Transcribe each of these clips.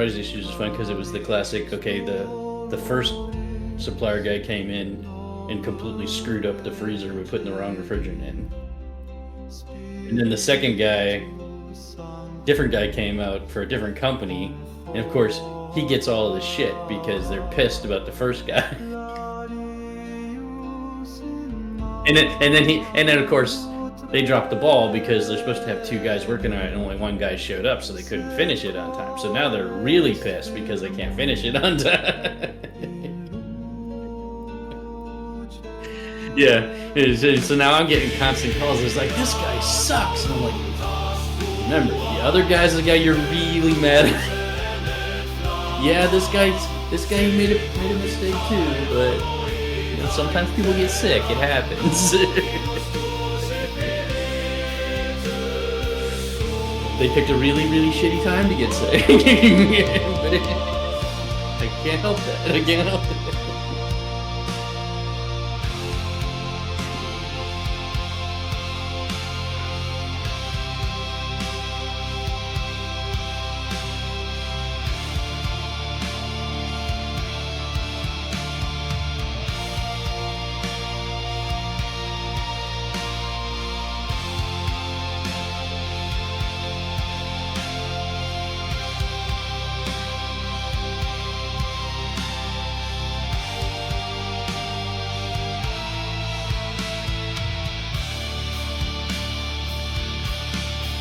surprise issues is fun because it was the classic. Okay, the first supplier guy came in and completely screwed up the freezer with putting the wrong refrigerant in, and then the second guy, different guy came out for a different company, and of course he gets all of the shit because they're pissed about the first guy. And then of course they dropped the ball because they're supposed to have two guys working on it and only one guy showed up, so they couldn't finish it on time. So now they're really pissed because they can't finish it on time. Yeah. So now I'm getting constant calls. It's like, this guy sucks. And I'm like, remember, the other guy's the guy you're really mad at. Yeah, this guy made a mistake too, but sometimes people get sick. It happens. They picked a really, really shitty time to get sick. But I can't help that. I can't help it.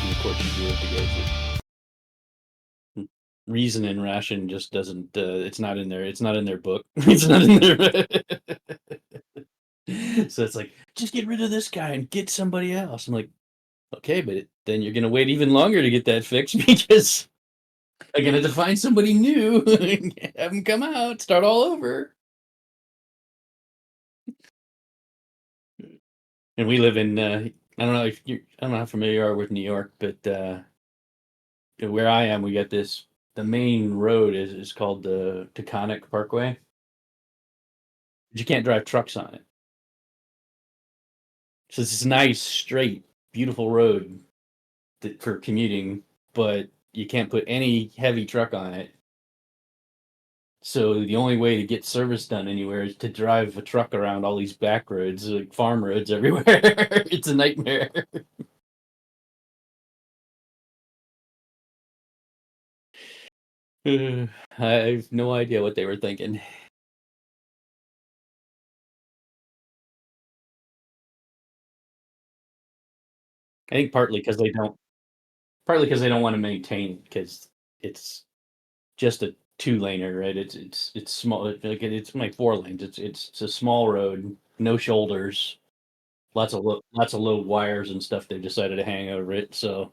And of course, you do it because reason and ration just doesn't. It's not in there. It's not in their book. It's not in there. So it's like, just get rid of this guy and get somebody else. I'm like, okay, but then you're gonna wait even longer to get that fixed because I'm gonna have to find somebody new, have them come out, start all over. And we live in. I don't know if you. I don't know how familiar you are with New York, but where I am, we got this. The main road is called the Taconic Parkway. But you can't drive trucks on it. So it's this nice, straight, beautiful road for commuting, but you can't put any heavy truck on it. So the only way to get service done anywhere is to drive a truck around all these back roads, like farm roads everywhere. It's a nightmare. I have no idea what they were thinking. I think partly because they don't want to maintain because it's just a two-laner, right? It's small. It's like four lanes. It's a small road, no shoulders, lots of low wires and stuff. They've decided to hang over it. So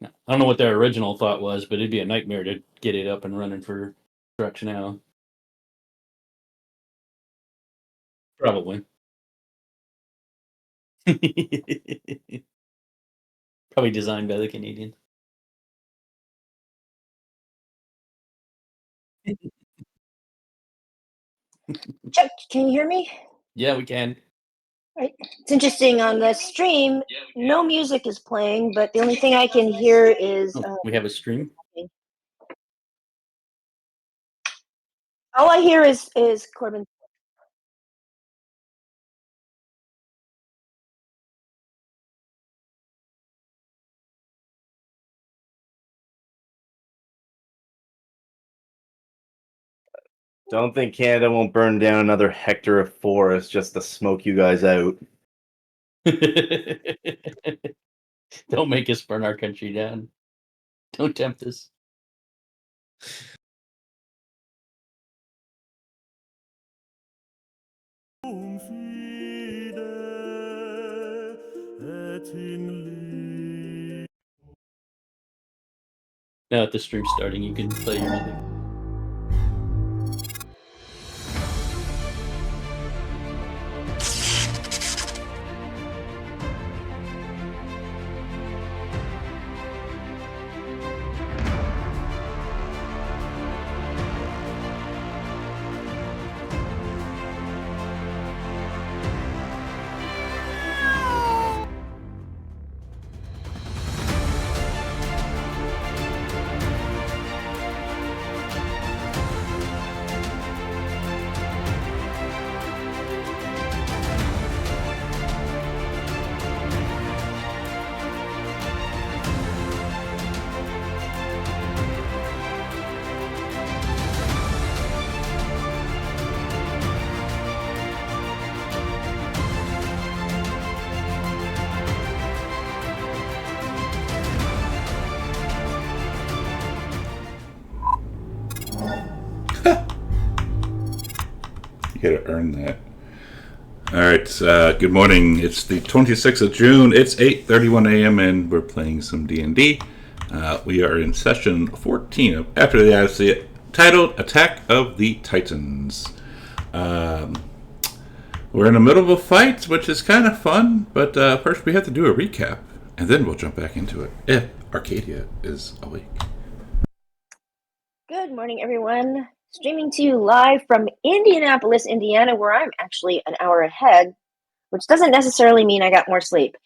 I don't know what their original thought was, but it'd be a nightmare to get it up and running for trucks now. Probably. Probably designed by the Canadians. Chuck, can you hear me? Yeah, we can. Right. It's interesting on the stream. No music is playing, but the only thing I can hear is Oh, we have a stream. all I hear is Corbin. Don't think Canada won't burn down another hectare of forest just to smoke you guys out. Don't make us burn our country down. Don't tempt us. Now that the stream's starting, you can play your music. Okay to earn that. All right, good morning. It's the 26th of June. It's 8:31 a.m. and we're playing some D&D. We are in session 14 of After the Odyssey, titled Attack of the Titans. We're in the middle of a fight, which is kind of fun, but first we have to do a recap, and then we'll jump back into it, if Arcadia is awake. Good morning, everyone. Streaming to you live from Indianapolis, Indiana, where I'm actually an hour ahead, which doesn't necessarily mean I got more sleep.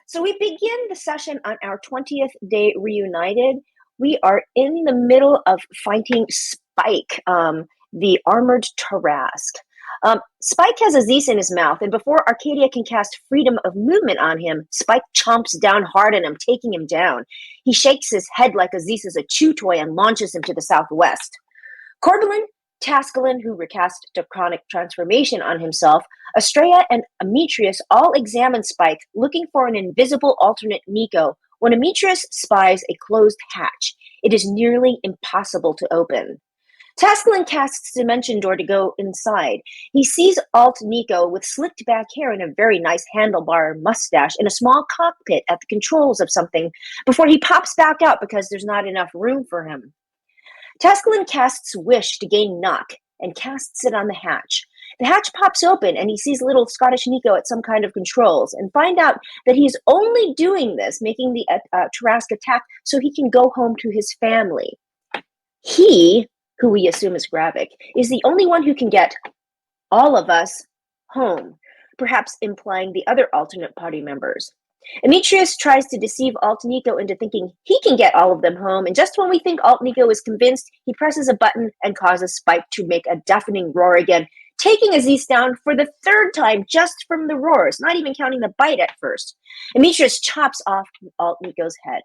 So we begin the session on our 20th day reunited. We are in the middle of fighting Spike, the armored Tarask. Spike has Aziz in his mouth, and before Arcadia can cast freedom of movement on him, Spike chomps down hard on him, taking him down. He shakes his head like Aziz is a chew toy and launches him to the southwest. Corbalin, Tascalin, who recast Draconic Transformation on himself, Estrella, and Ametrius all examine Spike, looking for an invisible alternate Nico, when Ametrius spies a closed hatch. It is nearly impossible to open. Tascalin casts Dimension Door to go inside. He sees Alt Nico with slicked back hair and a very nice handlebar mustache in a small cockpit at the controls of something before he pops back out because there's not enough room for him. Tascalin casts Wish to gain Knock and casts it on the hatch. The hatch pops open and he sees little Scottish Nico at some kind of controls and find out that he's only doing this, making the Tarask attack so he can go home to his family. He, who we assume is Gravik, is the only one who can get all of us home, perhaps implying the other alternate party members. Ametrius tries to deceive Alt Nico into thinking he can get all of them home, and just when we think Alt Nico is convinced, he presses a button and causes Spike to make a deafening roar again, taking Aziz down for the third time just from the roars, not even counting the bite at first. Ametrius chops off Alt Nico's head.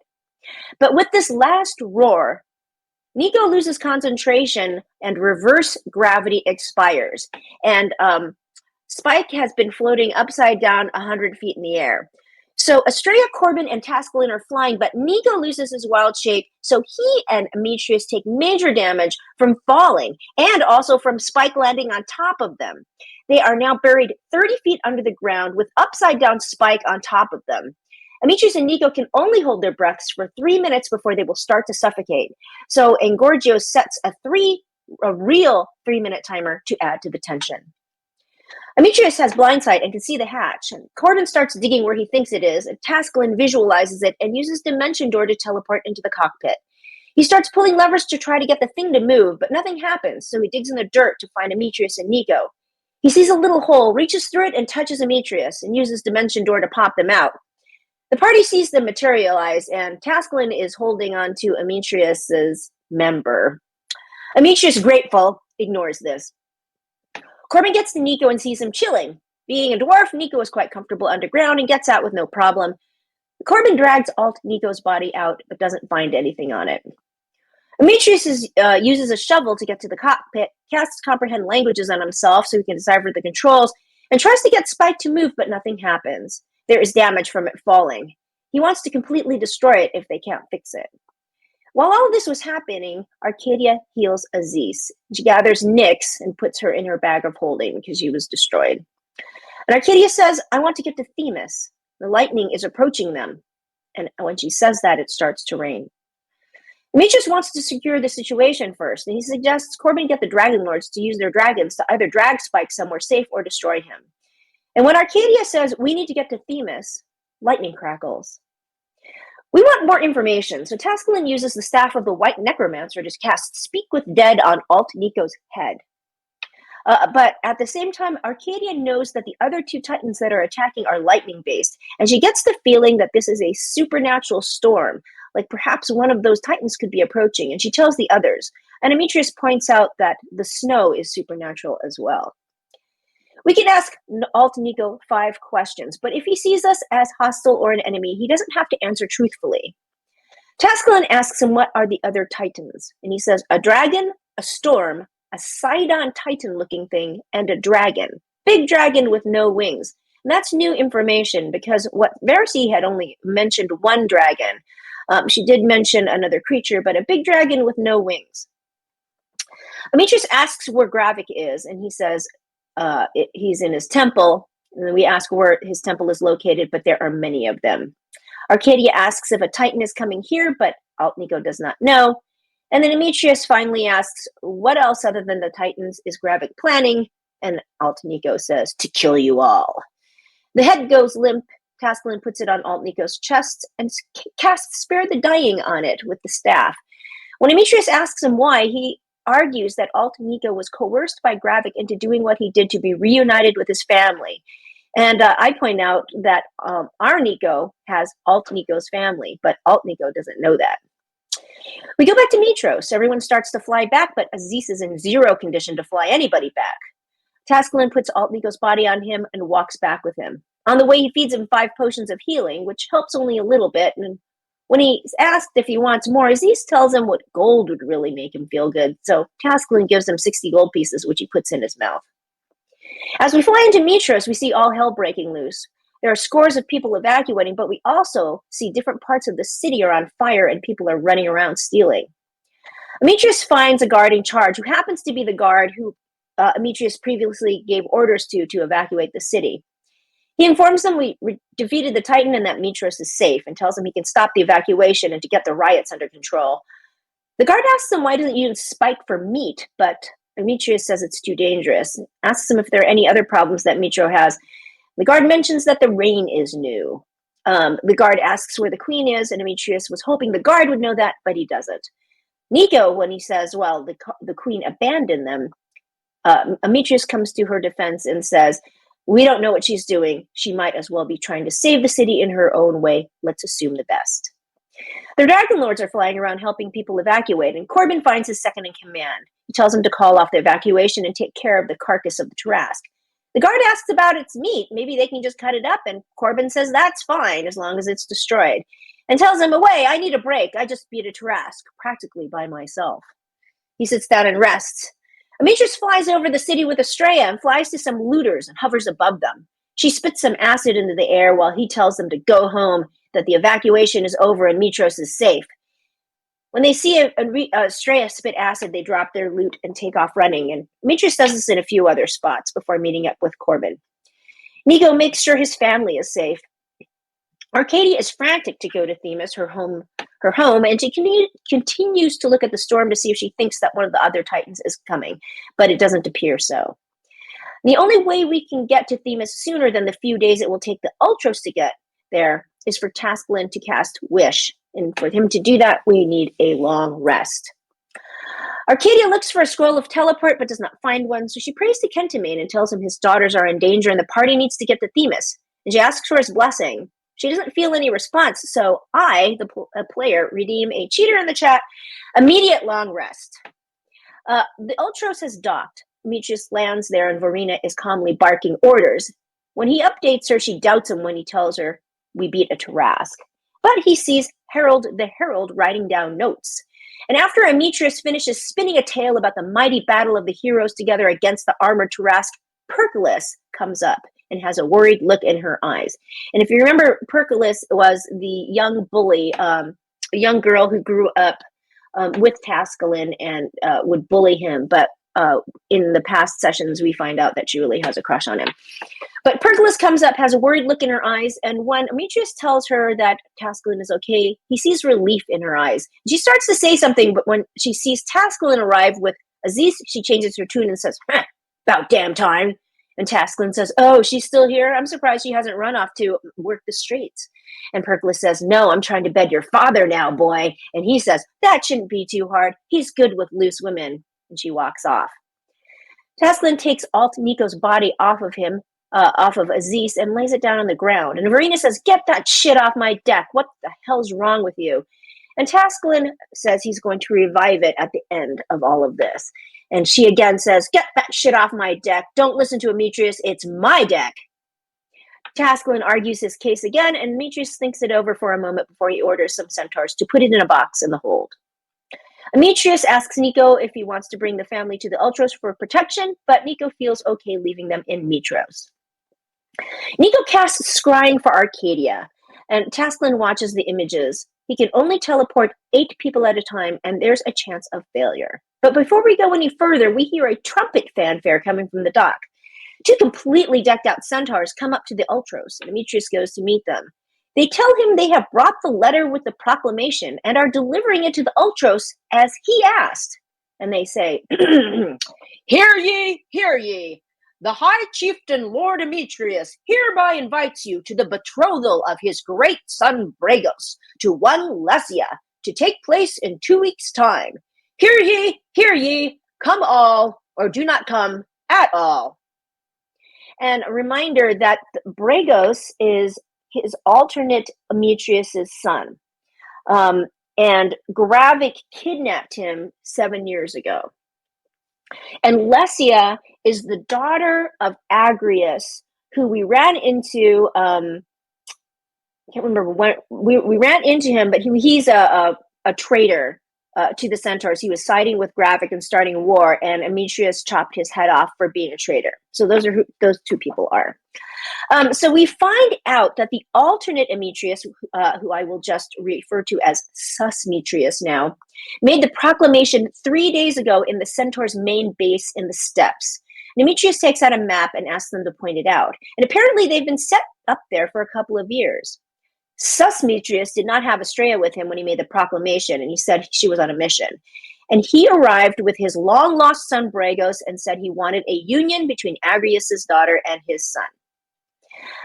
But with this last roar, Nico loses concentration and reverse gravity expires, and Spike has been floating upside down 100 feet in the air. So Estrella, Corbin, and Tascalin are flying, but Nico loses his wild shape, so he and Ametrius take major damage from falling and also from Spike landing on top of them. They are now buried 30 feet under the ground with upside-down Spike on top of them. Ametrius and Nico can only hold their breaths for 3 minutes before they will start to suffocate. So Engorgio sets a real 3-minute timer to add to the tension. Ametrius has blindsight and can see the hatch. And Corbin starts digging where he thinks it is, and Tascalin visualizes it and uses Dimension Door to teleport into the cockpit. He starts pulling levers to try to get the thing to move, but nothing happens, so he digs in the dirt to find Ametrius and Nico. He sees a little hole, reaches through it, and touches Ametrius, and uses Dimension Door to pop them out. The party sees them materialize, and Tascalin is holding on to Ametrius's member. Ametrius, grateful, ignores this. Corbin gets to Nico and sees him chilling. Being a dwarf, Nico is quite comfortable underground and gets out with no problem. Corbin drags Alt Nico's body out, but doesn't find anything on it. Ametrius uses a shovel to get to the cockpit, casts Comprehend Languages on himself so he can decipher the controls, and tries to get Spike to move, but nothing happens. There is damage from it falling. He wants to completely destroy it if they can't fix it. While all of this was happening, Arcadia heals Aziz. She gathers Nyx and puts her in her bag of holding because she was destroyed. And Arcadia says, I want to get to Themis. The lightning is approaching them. And when she says that, it starts to rain. Demetrius wants to secure the situation first, and he suggests Corbin get the Dragon Lords to use their dragons to either drag Spike somewhere safe or destroy him. And when Arcadia says, we need to get to Themis, lightning crackles. We want more information, so Tascalin uses the Staff of the White Necromancer to cast Speak with Dead on Alt Nico's head. But at the same time, Arcadia knows that the other two Titans that are attacking are lightning-based, and she gets the feeling that this is a supernatural storm, like perhaps one of those Titans could be approaching, and she tells the others. And Demetrius points out that the snow is supernatural as well. We can ask Alt Nico 5 questions, but if he sees us as hostile or an enemy, he doesn't have to answer truthfully. Tascalin asks him what are the other Titans, and he says a dragon, a storm, a Sidon Titan-looking thing, and a dragon. Big dragon with no wings. And that's new information because what Versi had only mentioned one dragon. She did mention another creature, but a big dragon with no wings. Demetrius asks where Gravik is, and he says he's in his temple. And then we ask where his temple is located, but there are many of them. Arcadia asks if a Titan is coming here, but Alt Nico does not know. And then Demetrius finally asks, what else other than the Titans is Gravik planning? And Alt Nico says, to kill you all. The head goes limp. Tascalin puts it on Alt Nico's chest and casts Spare the Dying on it with the staff. When Demetrius asks him why, he argues that Alt Nico was coerced by Gravik into doing what he did to be reunited with his family. And I point out that our Nico has Alt Nico's family, but Alt Nico doesn't know that. We go back to Mitros. Everyone starts to fly back, but Aziz is in zero condition to fly anybody back. Tascalin puts Alt Nico's body on him and walks back with him. On the way, he feeds him 5 potions of healing, which helps only a little bit. And when he's asked if he wants more, Aziz tells him what gold would really make him feel good. So Tascalin gives him 60 gold pieces, which he puts in his mouth. As we fly into Mitros, we see all hell breaking loose. There are scores of people evacuating, but we also see different parts of the city are on fire and people are running around stealing. Demetrius finds a guard in charge who happens to be the guard who Demetrius previously gave orders to evacuate the city. He informs them we defeated the Titan and that Mitros is safe, and tells him he can stop the evacuation and to get the riots under control. The guard asks him why doesn't he use spike for meat, but Demetrius says it's too dangerous. Asks him if there are any other problems that Mitro has. The guard mentions that the rain is new. The guard asks where the queen is, and Demetrius was hoping the guard would know that, but he doesn't. Nico, when he says, well, the queen abandoned them, Demetrius comes to her defense and says, we don't know what she's doing. She might as well be trying to save the city in her own way. Let's assume the best. The Dragon Lords are flying around helping people evacuate, and Corbin finds his second in command. He tells him to call off the evacuation and take care of the carcass of the Tarask. The guard asks about its meat. Maybe they can just cut it up, and Corbin says that's fine as long as it's destroyed, and tells him, away, I need a break. I just beat a Tarask, practically by myself. He sits down and rests. Demetrius flies over the city with Estrella and flies to some looters and hovers above them. She spits some acid into the air while he tells them to go home, that the evacuation is over and Mitros is safe. When they see Estrella spit acid, they drop their loot and take off running, and Demetrius does this in a few other spots before meeting up with Corbin. Nico makes sure his family is safe. Arcadia is frantic to go to Themis, her home, and she continues to look at the storm to see if she thinks that one of the other Titans is coming, but it doesn't appear so. The only way we can get to Themis sooner than the few days it will take the Ultros to get there is for Tascalin to cast Wish, and for him to do that, we need a long rest. Arcadia looks for a scroll of teleport, but does not find one, so she prays to Kentamane and tells him his daughters are in danger and the party needs to get to Themis, and she asks for his blessing. She doesn't feel any response, so I, the player, redeem a cheater in the chat, immediate long rest. The Ultros has docked. Demetrius lands there and Verena is calmly barking orders. When he updates her, she doubts him when he tells her, we beat a Tarask. But he sees Harold the Herald writing down notes. And after Demetrius finishes spinning a tale about the mighty battle of the heroes together against the armored Tarask, Percolus comes up and has a worried look in her eyes. And if you remember, Percolus was the young bully, a young girl who grew up with Tascalin and would bully him. But in the past sessions, we find out that she really has a crush on him. But Percolus comes up, has a worried look in her eyes, and when Demetrius tells her that Tascalin is okay, he sees relief in her eyes. She starts to say something, but when she sees Tascalin arrive with Aziz, she changes her tune and says, about damn time. And Tascalin says, oh, she's still here? I'm surprised she hasn't run off to work the streets. And Percolus says, no, I'm trying to bed your father now, boy. And he says, that shouldn't be too hard. He's good with loose women. And she walks off. Tascalin takes Alt Nico's body off of Aziz and lays it down on the ground. And Verena says, get that shit off my deck. What the hell's wrong with you? And Tascalin says he's going to revive it at the end of all of this. And she again says, get that shit off my deck. Don't listen to Demetrius. It's my deck. Tascalin argues his case again, and Demetrius thinks it over for a moment before he orders some centaurs to put it in a box in the hold. Demetrius asks Nico if he wants to bring the family to the Ultros for protection, but Nico feels okay leaving them in Mitros. Nico casts Scrying for Arcadia, and Tascalin watches the images. He can only teleport 8 people at a time, and there's a chance of failure. But before we go any further, we hear a trumpet fanfare coming from the dock. Two completely decked out centaurs come up to the Ultros, and Demetrius goes to meet them. They tell him they have brought the letter with the proclamation and are delivering it to the Ultros as he asked. And they say, Hear ye, hear ye. The High Chieftain Lord Demetrius hereby invites you to the betrothal of his great son Bragos to one Lesia to take place in 2 weeks' time. Hear ye, come all, or do not come at all. And a reminder that Bragos is his alternate Demetrius's son. And Gravik kidnapped him 7 years ago. And Lesia is the daughter of Agrius, who we ran into. I can't remember when we ran into him, but he's a traitor to the Centaurs. He was siding with Gravik and starting a war, and Demetrius chopped his head off for being a traitor. So those are who those two people are. So we find out that the alternate Demetrius, who I will just refer to as Susmetrius now, made the proclamation 3 days ago in the Centaur's main base in the steppes. Demetrius takes out a map and asks them to point it out. And apparently they've been set up there for a couple of years. Susmetrius did not have Estrella with him when he made the proclamation, and he said she was on a mission. And he arrived with his long-lost son Bragos and said he wanted a union between Agrius's daughter and his son.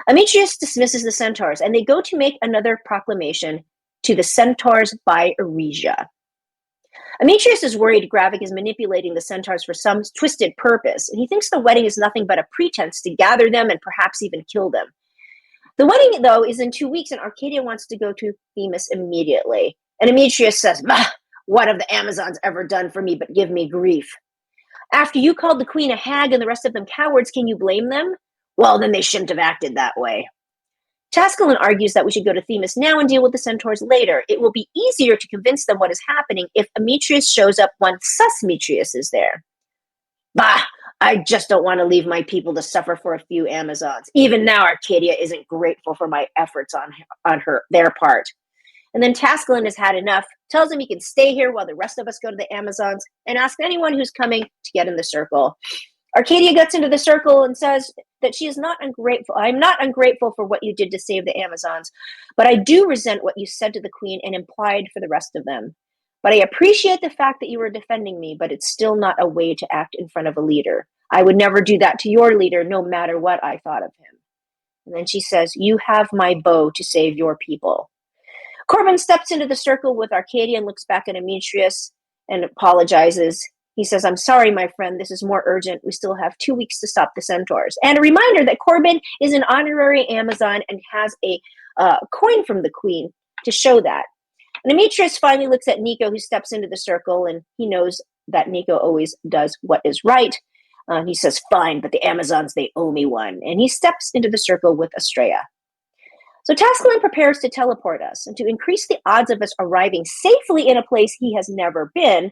Demetrius dismisses the Centaurs, and they go to make another proclamation to the Centaurs by Eresia. Demetrius is worried Gravik is manipulating the Centaurs for some twisted purpose, and he thinks the wedding is nothing but a pretense to gather them and perhaps even kill them. The wedding, though, is in 2 weeks, and Arcadia wants to go to Themis immediately. And Demetrius says, Bah, what have the Amazons ever done for me but give me grief? After you called the queen a hag and the rest of them cowards, can you blame them? Well, then they shouldn't have acted that way. Tascalon argues that we should go to Themis now and deal with the Centaurs later. It will be easier to convince them what is happening if Demetrius shows up once Susmetrius is there. Bah! I just don't want to leave my people to suffer for a few Amazons. Even now, Arcadia isn't grateful for my efforts on their part. And then Tascalon has had enough, tells him he can stay here while the rest of us go to the Amazons, and asks anyone who's coming to get in the circle. Arcadia gets into the circle and says that she is not ungrateful. I'm not ungrateful for what you did to save the Amazons, but I do resent what you said to the queen and implied for the rest of them. But I appreciate the fact that you were defending me, but it's still not a way to act in front of a leader. I would never do that to your leader, no matter what I thought of him. And then she says, you have my bow to save your people. Corbin steps into the circle with Arcadia and looks back at Demetrius and apologizes. He says, I'm sorry, my friend, this is more urgent. We still have 2 weeks to stop the Centaurs. And a reminder that Corbin is an honorary Amazon and has a coin from the queen to show that. And Demetrius finally looks at Nico, who steps into the circle, and he knows that Nico always does what is right. He says, fine, but the Amazons, they owe me one. And he steps into the circle with Estrella. So Tascalon prepares to teleport us, and to increase the odds of us arriving safely in a place he has never been,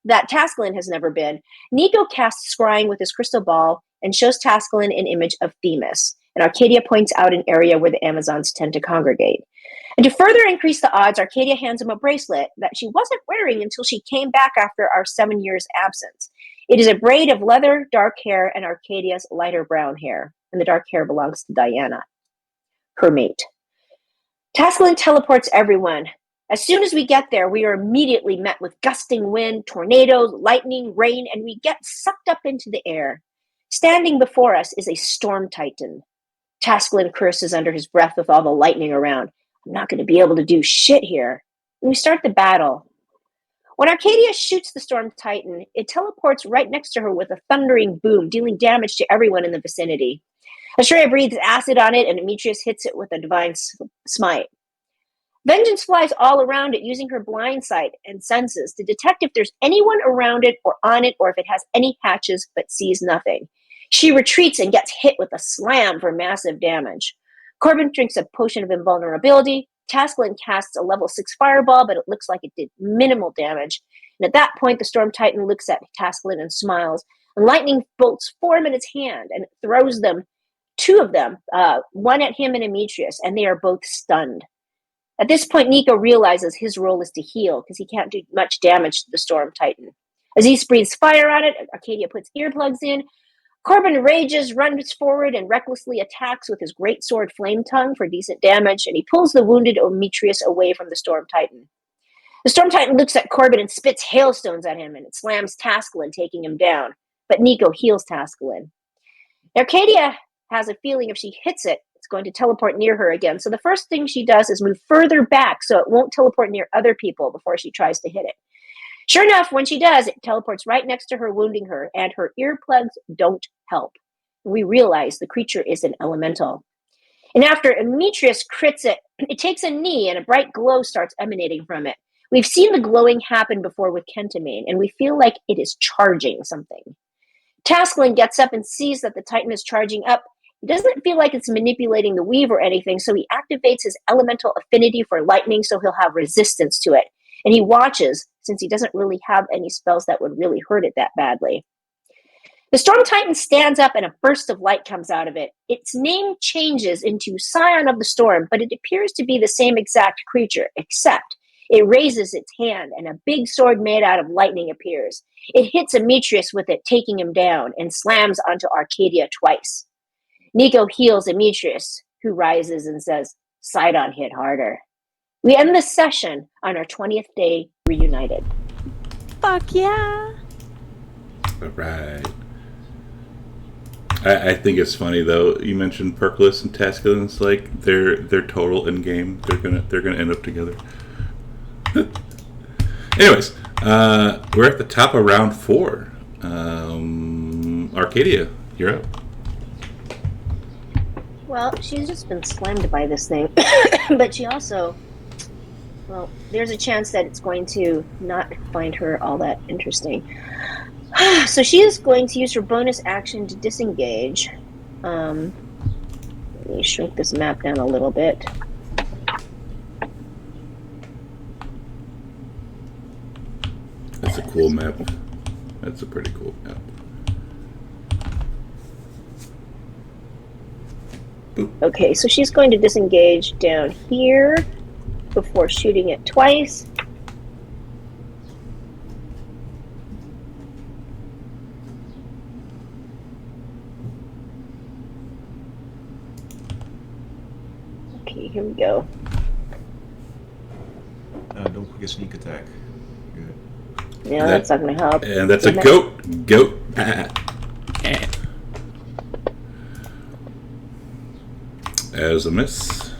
that Tascalon has never been, Nico casts scrying with his crystal ball and shows Tascalon an image of Themis. And Arcadia points out an area where the Amazons tend to congregate. And to further increase the odds, Arcadia hands him a bracelet that she wasn't wearing until she came back after our 7 years absence. It is a braid of leather, dark hair, and Arcadia's lighter brown hair. And the dark hair belongs to Diana, her mate. Tascalon teleports everyone. As soon as we get there, we are immediately met with gusting wind, tornadoes, lightning, rain, and we get sucked up into the air. Standing before us is a storm titan. Tascalon curses under his breath with all the lightning around. I'm not going to be able to do shit here. And we start the battle. When Arcadia shoots the Storm Titan, it teleports right next to her with a thundering boom, dealing damage to everyone in the vicinity. Estrella breathes acid on it, and Demetrius hits it with a divine smite. Vengeance flies all around it, using her blind sight and senses to detect if there's anyone around it or on it, or if it has any hatches but sees nothing. She retreats and gets hit with a slam for massive damage. Corbin drinks a potion of invulnerability. Tascalon casts a level 6 fireball, but it looks like it did minimal damage. And at that point, the Storm Titan looks at Tascalon and smiles. And lightning bolts form in its hand, and it throws them, 2 of them, one at him and Demetrius, and they are both stunned. At this point, Nico realizes his role is to heal because he can't do much damage to the Storm Titan. As he breathes fire on it, Arcadia puts earplugs in. Corbin rages, runs forward, and recklessly attacks with his great sword Flame Tongue for decent damage, and he pulls the wounded Demetrius away from the Storm Titan. The Storm Titan looks at Corbin and spits hailstones at him, and it slams Tascalin, taking him down. But Nico heals Tascalin. Arcadia has a feeling if she hits it, it's going to teleport near her again. So the first thing she does is move further back so it won't teleport near other people before she tries to hit it. Sure enough, when she does, it teleports right next to her, wounding her, and her earplugs don't help. We realize the creature is an elemental. And after Demetrius crits it, it takes a knee and a bright glow starts emanating from it. We've seen the glowing happen before with Kentamine, and we feel like it is charging something. Tascalin gets up and sees that the Titan is charging up. He doesn't feel like it's manipulating the weave or anything, so he activates his elemental affinity for lightning so he'll have resistance to it. And he watches, since he doesn't really have any spells that would really hurt it that badly. The Storm Titan stands up and a burst of light comes out of it. Its name changes into Scion of the Storm, but it appears to be the same exact creature, except it raises its hand and a big sword made out of lightning appears. It hits Demetrius with it, taking him down, and slams onto Arcadia twice. Nico heals Demetrius, who rises and says, Sidon hit harder. We end the session on our 20th day reunited. Fuck yeah! All right. I think it's funny though. You mentioned Perkless and Tascalin. It's like they're total in game. They're gonna end up together. Anyways, we're at the top of round 4. Arcadia, you're up. Well, she's just been slammed by this thing, but she also, well, there's a chance that it's going to not find her all that interesting. So she is going to use her bonus action to disengage. Let me shrink this map down a little bit. That's a cool map. That's a pretty cool map. Okay, so she's going to disengage down here before shooting it twice. Okay, here we go. Don't forget sneak attack. Good. Yeah, that's not going to help. And that's a goat. As a miss.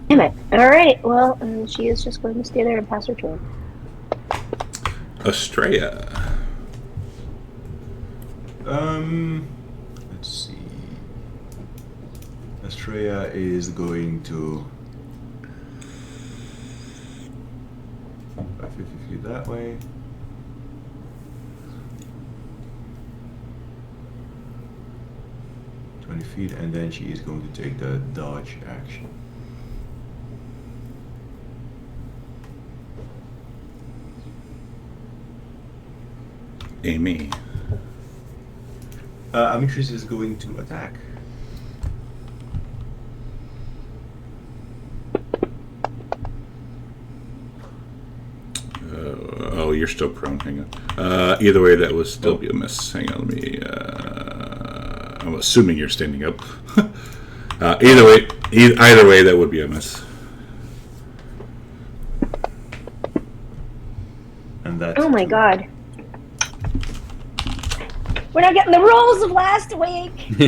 Damn it. Alright, well, she is just going to stay there and pass her turn. Estrella. Let's see. Estrella is going to 50 feet that way. Feet, and then she is going to take the dodge action. Amy. Demetrius is going to attack. Oh, you're still prone. Hang on. Either way, that would still be a miss. Hang on, let me. I'm assuming you're standing up. Either way, that would be a miss. And that's Oh my god. We're not getting the rolls of last week!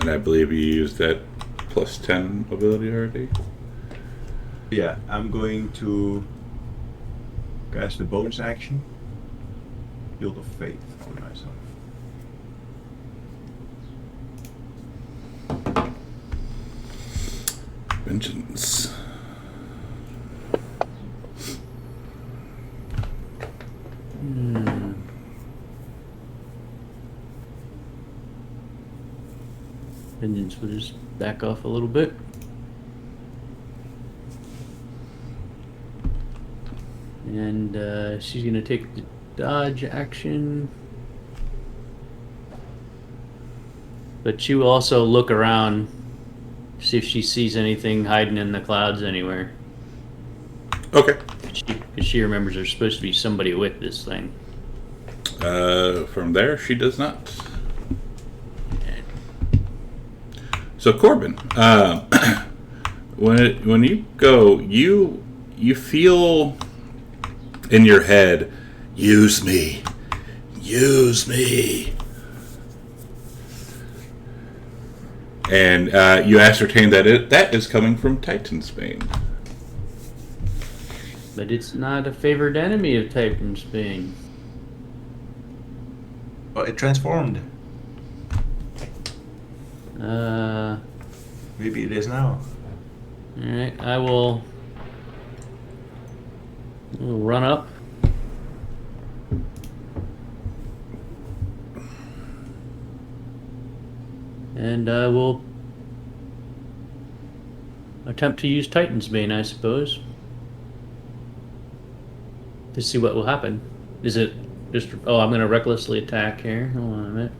And I believe you used that plus 10 ability already. Yeah, I'm going to cast the bonus action. Field of Faith for myself. Vengeance. Vengeance will just back off a little bit. And she's going to take the dodge action. but she will also look around, see if she sees anything hiding in the clouds anywhere. Okay. Because she remembers there's supposed to be somebody with this thing. From there, she does not. So Corbin, when you go, you feel in your head, use me, and you ascertain that that is coming from titansbane. But it's not a favored enemy of titansbane. Well, it transformed. Maybe it is now. Alright, I will run up. And I will attempt to use titansbane, I suppose. To see what will happen. Is it just... Oh, I'm going to recklessly attack here. Hold on a minute.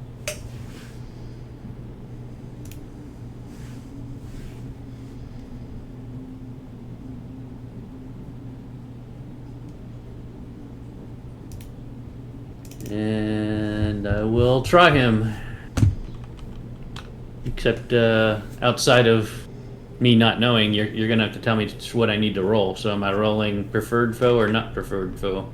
And I will try him. Except outside of me not knowing, you're going to have to tell me what I need to roll. So am I rolling preferred foe or not preferred foe?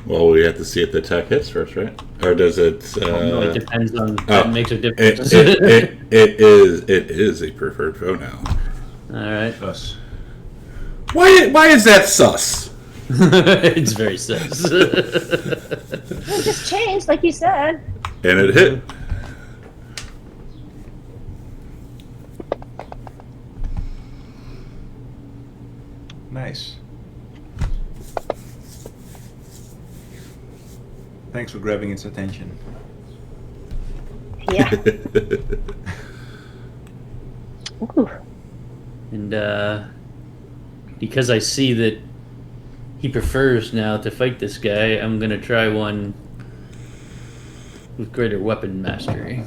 Well, we have to see if the attack hits first, right? Or does it? No, it depends on. That makes a difference. It is a preferred foe now. All right. Us. Why is that sus? It's very sus. It just changed, like you said. And it hit. Nice. Thanks for grabbing its attention. Yeah. Ooh. And because I see that he prefers now to fight this guy, I'm gonna try one with greater weapon mastery.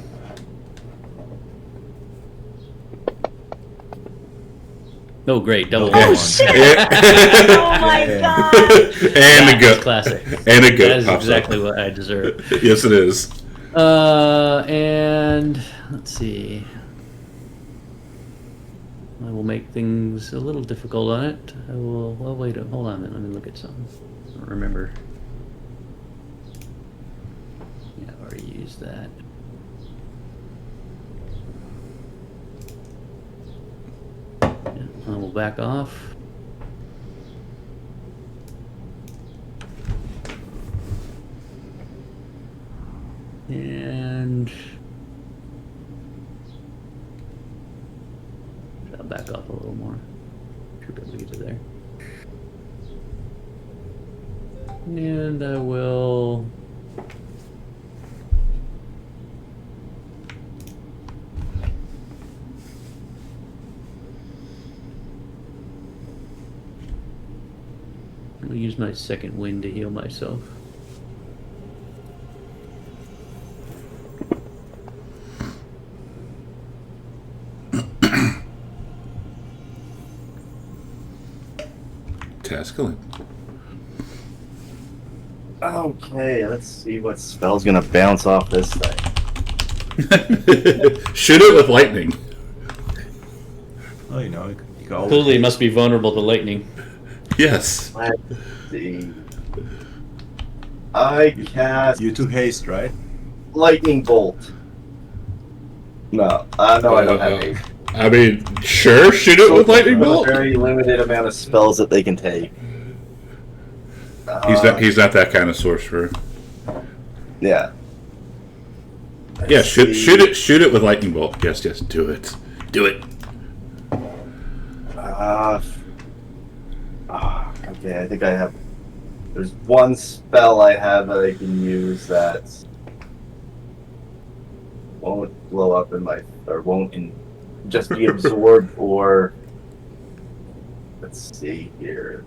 Oh, great! Double. Oh one. shit! Yeah. Oh my god! And a That's goat. classic. And a goat. That is pops exactly up. what I deserve. Yes, it is. And let's see. I will make things a little difficult on it. I will. Well, wait. Hold on a minute. Let me look at something. I don't remember. Yeah, I've already used that. Yeah, I will back off. And I'll back off a little more. Should be able to get to there. And I will I'll use my second wind to heal myself. Tascalin. Okay, let's see what spell's gonna bounce off this thing. Shoot it with lightning. Oh, you know, you can always... Clearly, it must be vulnerable to lightning. Yes. Let's see. I cast You took haste, right? lightning bolt. No, no, I don't have haste. I mean, sure, shoot it with lightning There's a bolt. very limited amount of spells that they can take. He's not that kind of sorcerer. Yeah. Yeah, shoot it with lightning bolt. Yes, do it. Do it. Okay, I think I have. There's one spell I have that I can use that won't blow up in my, or won't just be absorbed, or let's see here.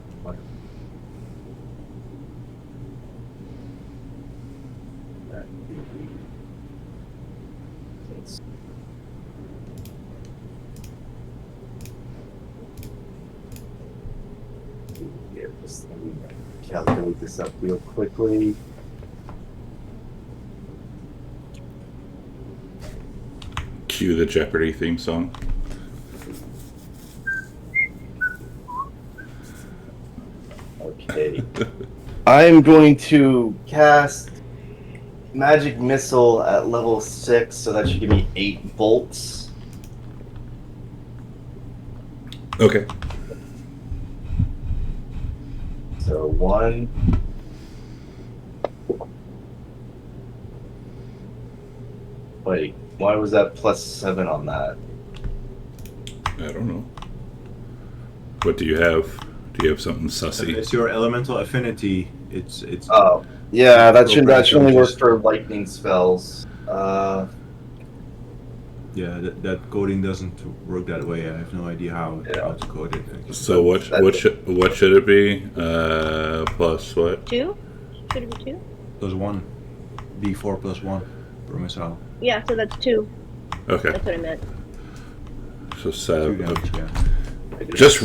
bolts. Yeah, just let me calculate this up real quickly. Cue the Jeopardy theme song. Okay. I'm going to cast Magic Missile at level 6, so that should give me 8 bolts. Okay. So 1. Wait, why was that +7 on that? I don't know. What do you have? Do you have something sussy? It's your elemental affinity. It's Oh, yeah, that should only work Just- for lightning spells. yeah, that coding doesn't work that way. I have no idea how to code it. So what should it be? Plus what? 2? Should it be 2? +1, D4 +1 per missile. Yeah, so that's 2. Okay. That's what I meant. So 2 7. damage, yeah. Just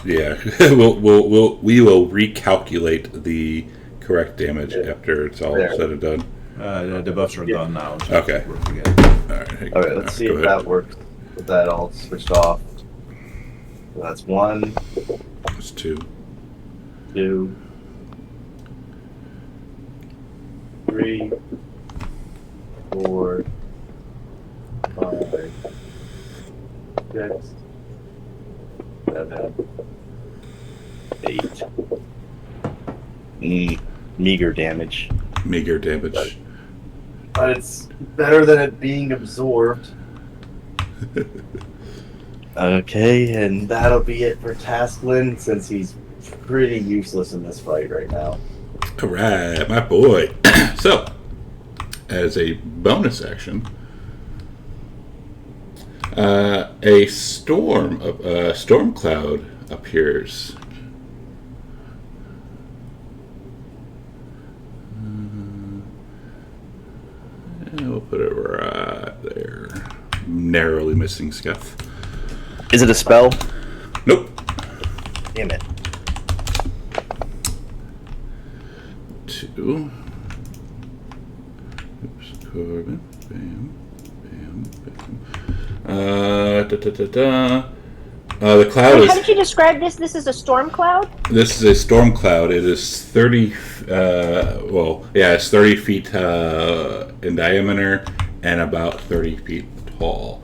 yeah. we will recalculate the correct damage after it's all There. said and done. The buffs are done now. So Okay. Work again. All right. Alright, let's see if that works with that all switched off. So that's 1, It's 2. 2, 3, 4, 5, 6, 7, 8. Meager damage. Meager damage. But it's better than it being absorbed. Okay, and that'll be it for Tasklin, since he's pretty useless in this fight right now. All right, my boy. So, as a bonus action, a storm cloud appears. And we'll put it right there. Narrowly missing scuff. Is it a spell? Nope. Damn it. 2. Oops, Corbin. Bam. Bam. Bam. The cloud Wait, is. how did you describe this? This is a storm cloud? This is a storm cloud. It is 30. It's 30 feet in diameter and about 30 feet tall.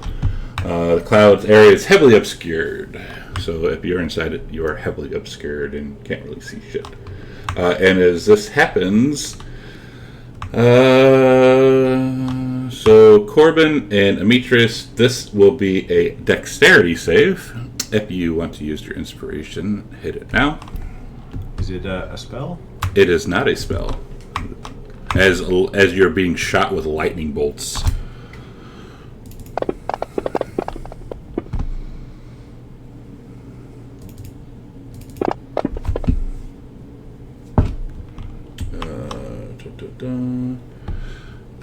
The cloud's area is heavily obscured, so if you're inside it, you are heavily obscured and can't really see shit. And as this happens, so Corbin and Ametris, this will be a dexterity save. If you want to use your inspiration, hit it now. Is it a spell? It is not a spell. As you're being shot with lightning bolts.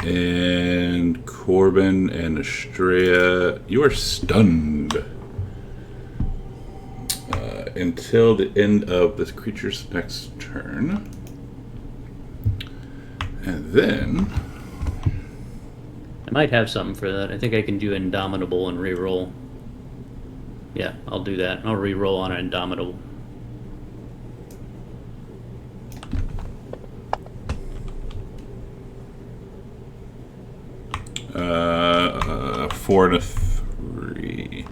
And Corbin and Estrella, you are stunned until the end of this creature's next turn. And then I might have something for that. I think I can do Indomitable and reroll. Yeah, I'll do that. I'll reroll on an Indomitable. uh, 4 and a 3.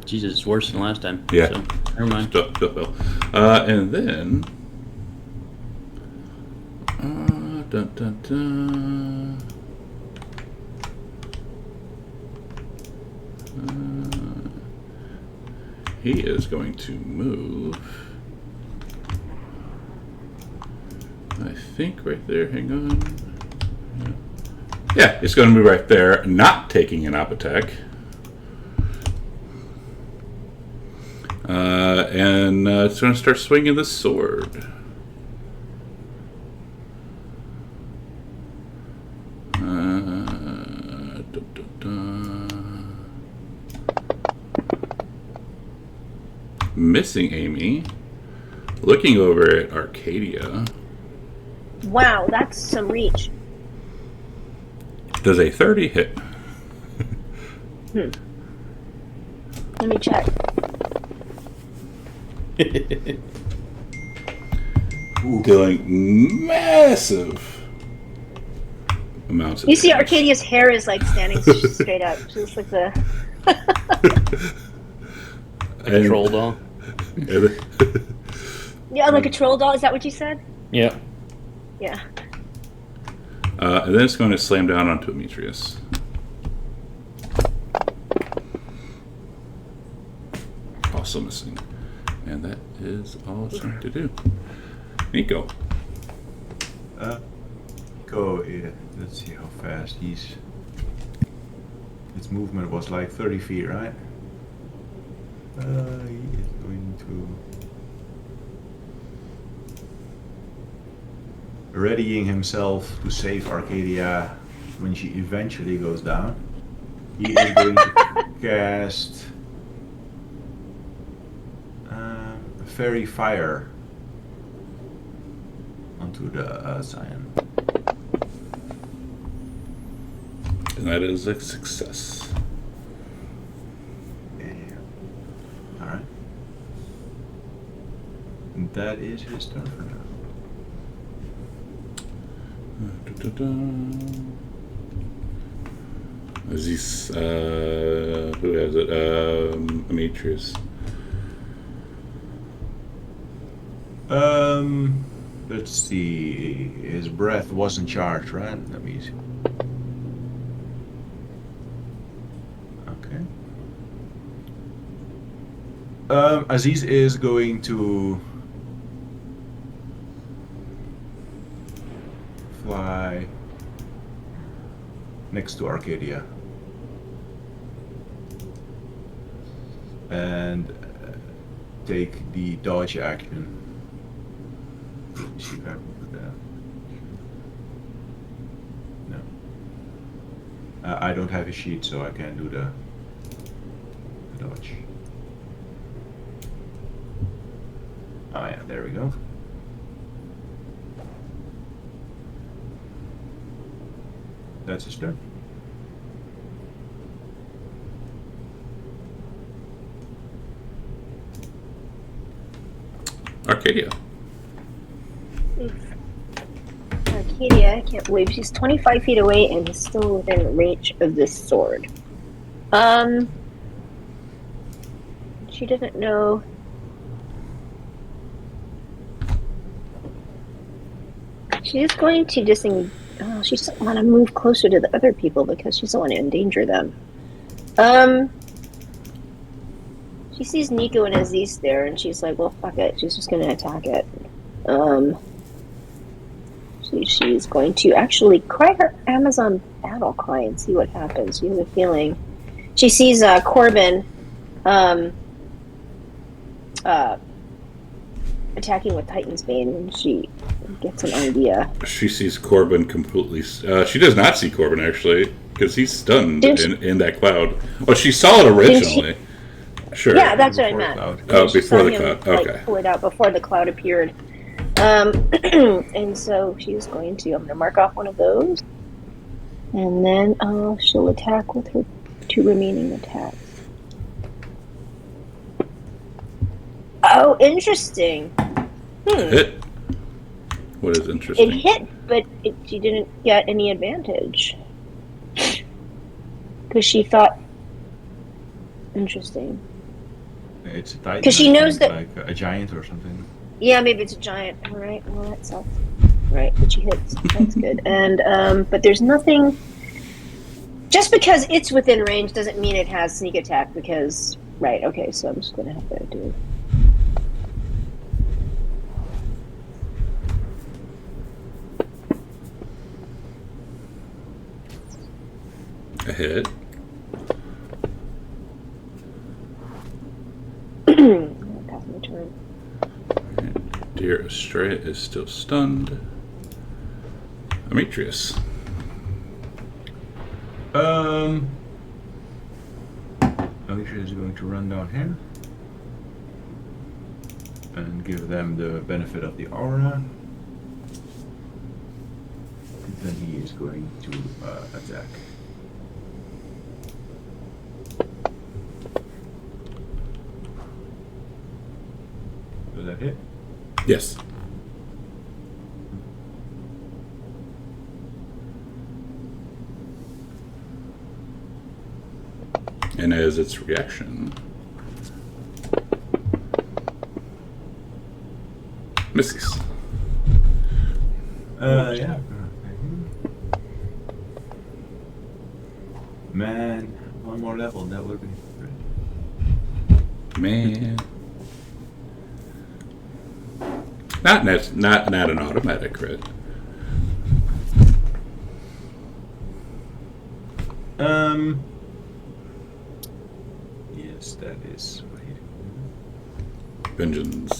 Jesus, it's worse than last time. Yeah. So, never mind. Still fail. And then dun, dun, dun. He is going to move. I think right there. Hang on. Yeah, it's going to move right there, not taking an op attack. And it's going to start swinging the sword. Dun, dun, dun. missing Amy. Looking over at Arcadia. Wow, that's some reach. Does a 30 hit? Let me check. Dealing massive amounts of You see, damage. Arcadia's hair is like standing straight up. She looks like the. A troll doll. Yeah, like a troll doll. Is that what you said? Yeah. Yeah. And then it's going to slam down onto Demetrius. Also missing. And that is all it's trying to do. Nico. Let's see how fast he's. Its movement was like 30 feet, right? He is going to. Readying himself to save Arcadia when she eventually goes down. He is going to cast. Fairy Fire onto the Cyan. And that is a success. Yeah. Alright. And that is his turn for now. Aziz, who has it? Demetrius. Let's see. His breath wasn't charged, right? Let me see. Okay. Aziz is going to fly next to Arcadia and take the dodge action. See if I can put that. No. I don't have a sheet, so I can't do the dodge. Oh yeah, there we go. That's his turn. Arcadia. Arcadia, I can't believe she's 25 feet away and is still within reach of this sword. She doesn't know. She's going to she doesn't want to move closer to the other people because she doesn't want to endanger them. She sees Nico and Aziz there, and she's like, well, fuck it. She's just going to attack it. She's going to actually cry her Amazon battle cry and see what happens. She has a feeling. She sees Corbin attacking with Titan's Bane, and she gets an idea. She sees Corbin completely. She does not see Corbin, actually, because he's stunned in that cloud. Oh, she saw it originally. Sure. Yeah, that's what I meant. Oh, before the cloud. Okay. Pull it out before the cloud appeared. And so she's going to. I'm going to mark off one of those, and then she'll attack with her 2 remaining attacks. Oh, interesting. Hit. What is interesting? It hit, but she didn't get any advantage because she thought. Interesting. It's a Titan. Because she knows that. Like a giant or something. Yeah, maybe it's a giant. All right. Well, that sucks. Right, but she hits. That's good. And but there's nothing. Just because it's within range doesn't mean it has sneak attack. Because right. Okay. So I'm just gonna have to do. A hit. Pass my turn. Dear Estrella is still stunned. Demetrius. Alicia is going to run down here. and give them the benefit of the aura. Then he is going to attack. Does that hit? Yes. And as its reaction, misses. Yeah. Man, one more level, that would be great. Man. Not an automatic crit. Yes, that is what he did. Vengeance.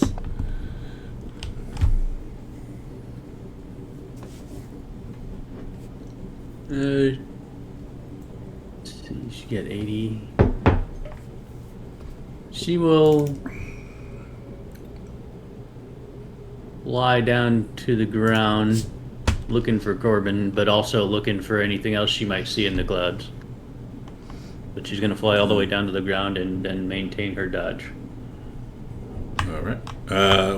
Let's see, she got 80. She will lie down to the ground looking for Corbin, but also looking for anything else she might see in the clouds. But she's going to fly all the way down to the ground and then maintain her dodge. All right.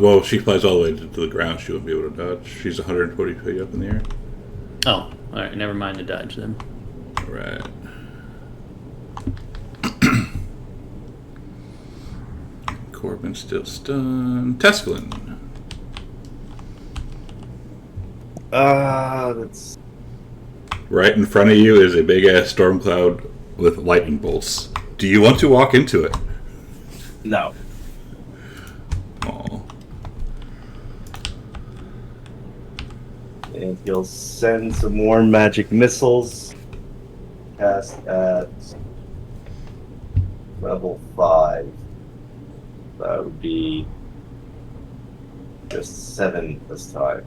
Well, she flies all the way to the ground. She wouldn't be able to dodge. She's 120 feet up in the air. Oh, all right. Never mind the dodge then. All right. Corbin's still stunned. Tescalin. That's Right in front of you is a big ass storm cloud with lightning bolts. Do you want to walk into it? no. Oh. And he'll send some more magic missiles. Cast at level 5. That would be just 7 this time.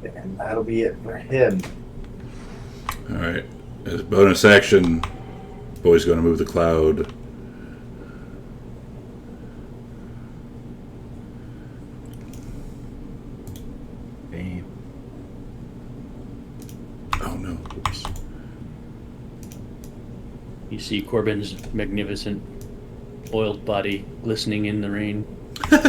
And that'll be it for him. All right. As a bonus action, boy's going to move the cloud. Bam. Oh no! Oops. You see Corbin's magnificent oiled body glistening in the rain. All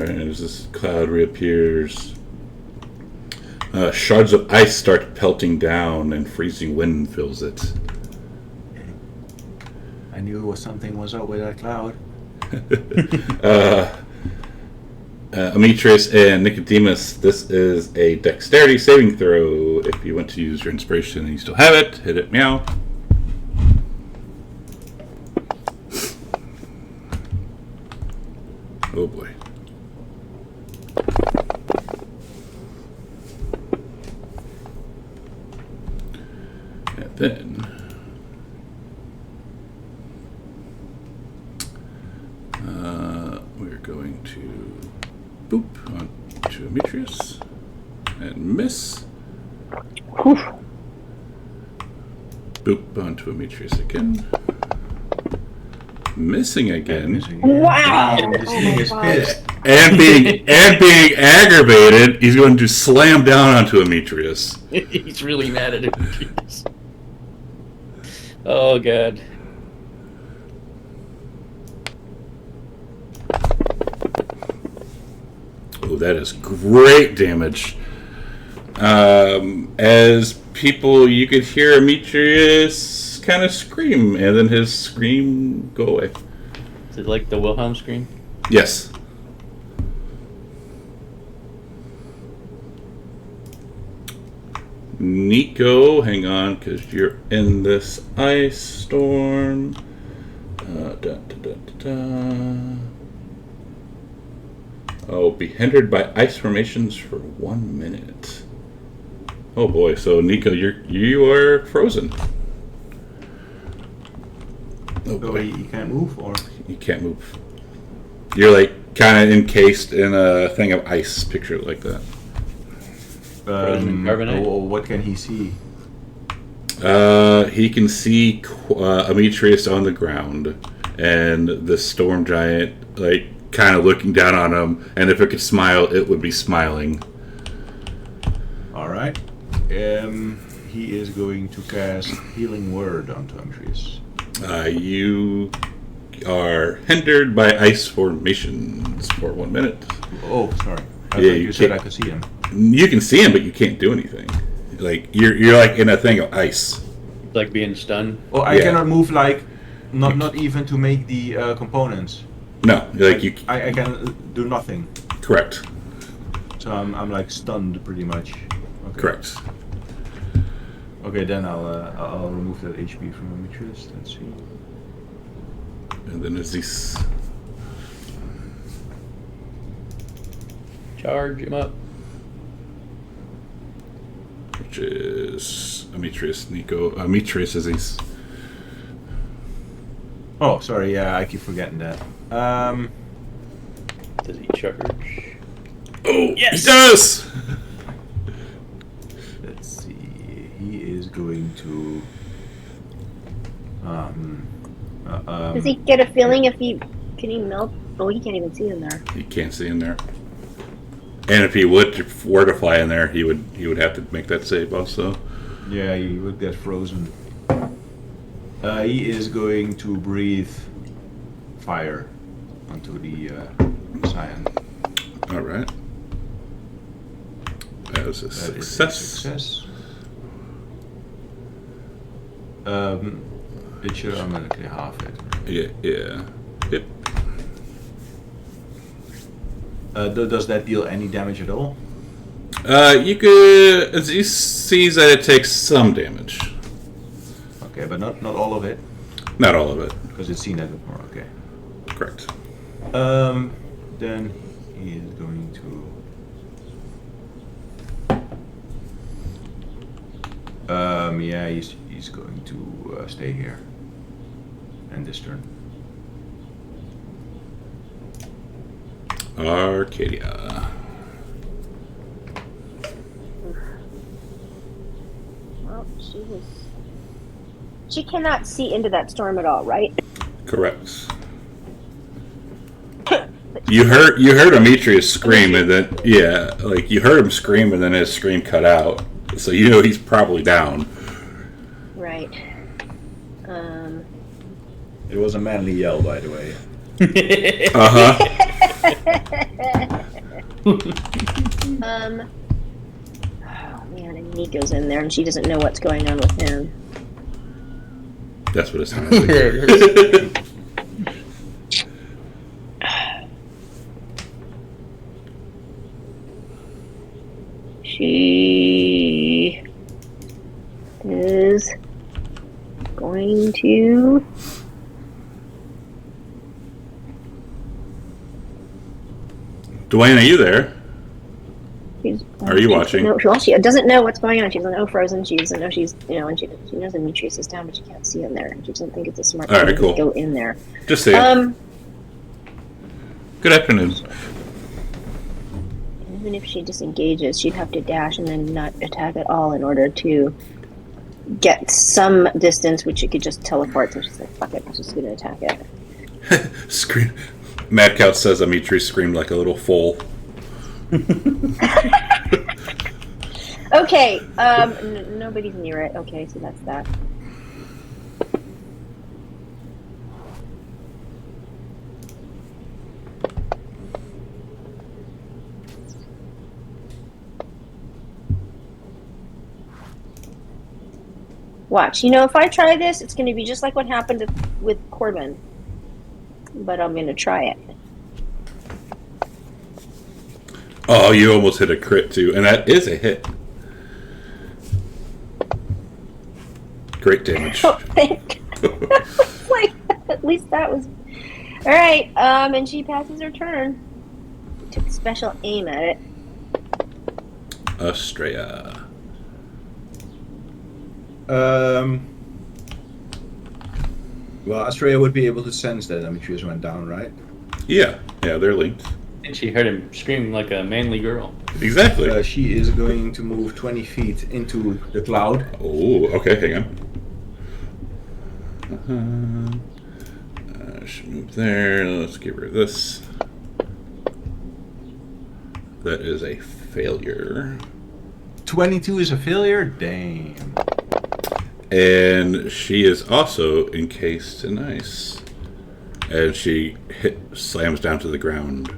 right. As this cloud reappears, shards of ice start pelting down, and freezing wind fills it. I knew something was up with that cloud. Ametris and Nicodemus, this is a dexterity saving throw. If you want to use your inspiration and you still have it, hit it, meow. Oh boy. And then we're going to boop onto Ametris and miss. Boop onto Ametris again. Missing again. Wow! This thing is pissed. And being aggravated, he's going to slam down onto Ametris. He's really mad at him. Oh god. Oh, that is great damage. As people, you could hear Ametris kind of scream, and then his scream go away. Is it like the Wilhelm scream? Yes. Nico, hang on, because you're in this ice storm. Oh, be hindered by ice formations for 1 minute. Oh boy, so Nico, you are frozen. Oh So boy, he can't move, or you can't move. You're like kind of encased in a thing of ice. Picture it like that. Frozen carbonite? What can he see? He can see Ametreus on the ground, and the storm giant, like, kind of looking down on him. And if it could smile, it would be smiling. All right. He is going to cast Healing Word onto Ametreus. You are hindered by ice formations for 1 minute. Oh, sorry. I Yeah, thought you you said I can't- could see him. You can see him, but you can't do anything. Like you're like in a thing of ice. Like being stunned. Oh, I Yeah. cannot move, like, not even to make the components. No, like you. I can do nothing. Correct. So I'm like stunned pretty much. Okay. Correct. Okay, then I'll remove that HP from Ametreus. Let's see. And then there's these. Charge him up. Which is Ametreus, Nico. Ametreus is these. Oh, sorry. Yeah, I keep forgetting that. Does he charge? Oh, Yes! he does! Let's see. He is going to. Does he get a feeling if he can he melt? Oh, he can't even see in there. You can't see in there. And if he were to fly in there, he would have to make that save also. Yeah, he would get frozen. He is going to breathe fire onto the cyan. All right. That was a That is a success. success. It should automatically half it. Yeah. Yep. Does that deal any damage at all? You could. He sees that it takes some damage. Okay, but not all of it, Not all of it. because it's seen that before. Okay. Correct. Then he is going to. Yeah, he's going to stay here. And this turn. Arcadia. Well, she cannot see into that storm at all, right? Correct. You heard Ametreus scream, and then like you heard him scream, and then his scream cut out. So you know he's probably down. Right. It was a manly yell, by the way. Uh huh. Oh man, and Nico's in there, and she doesn't know what's going on with him. That's what it sounds like. She is going to. Dwayne, are you there? She's, Are you watching? No, well, she doesn't know what's going on. She's on frozen. She doesn't know she's, and she knows Demetrius is down, but she can't see in there. And she doesn't think it's a smart All right, thing cool. to go in there. Just saying. Good afternoon. Even if she disengages, she'd have to dash and then not attack at all in order to get some distance, which she could just teleport. So she's like, fuck it, I'm just going to attack it. Scream. Mad Cow says Ametreus screamed like a little foal. Okay, nobody's near it. Okay, so that's that. Watch. If I try this, it's going to be just like what happened with Corbin. But I'm going to try it. Oh, you almost hit a crit too, and that is a hit. Great damage. Oh, thank like, at least that was... Alright, and she passes her turn. Took special aim at it. Estrella. Well, Australia would be able to sense that Demetrius went down, right? Yeah, they're linked. And she heard him screaming like a manly girl. Exactly. She is going to move 20 feet into the cloud. Oh, okay, hang on. Should move there. Let's get rid of this. That is a failure. 22 is a failure? Damn. And she is also encased in ice. And she slams down to the ground.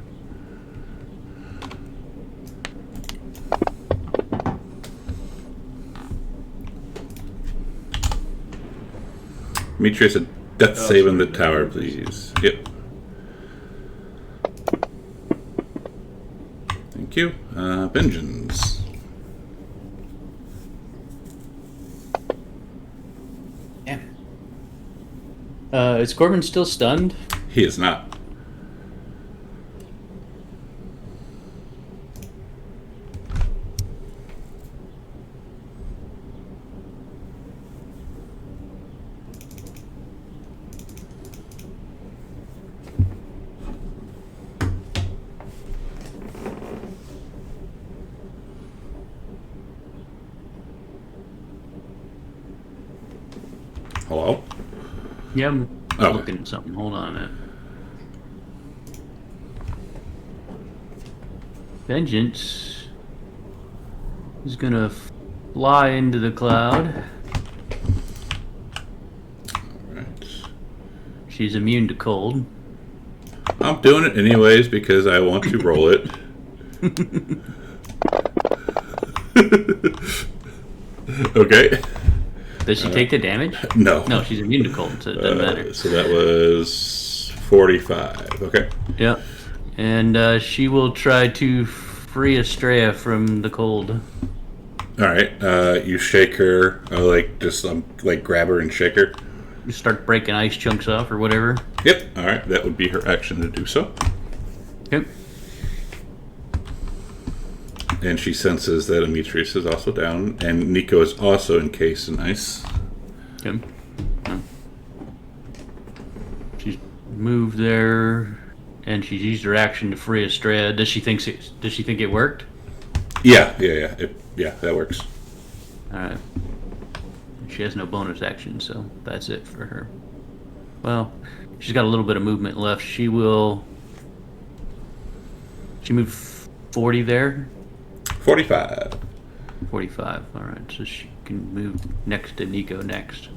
Demetrius, a death save in the tower, please. Yep. Thank you. Vengeance. Is Corbin still stunned? He is not. Hello? Yeah, I'm Okay. looking at something. Hold on a minute. Vengeance is gonna fly into the cloud. Alright. She's immune to cold. I'm doing it anyways because I want to roll it. Okay. Does she take the damage? No. No, she's immune to cold, so it doesn't matter. So that was 45. Okay. Yep. And she will try to free Estrella from the cold. Alright. You shake her, just grab her and shake her. You start breaking ice chunks off or whatever. Yep. Alright. That would be her action to do so. Yep. And she senses that Demetrius is also down, and Nico is also encased in ice. Yep. She's moved there, and she's used her action to free Estrella. Does she think it worked? Yeah. That works. All right. She has no bonus action, so that's it for her. Well, she's got a little bit of movement left. She moved 40 there. 45. 45. All right, so she can move next to Nico next.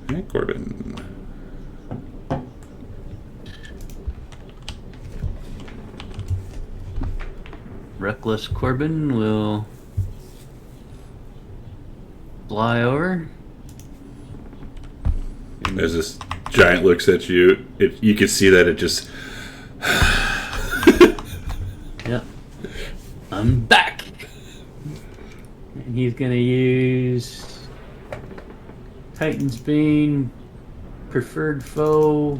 Okay, Corbin. Reckless Corbin will fly over. As this giant looks at you, you can see that it just... Yep. I'm back. And he's gonna use Titan's Bane, Preferred Foe,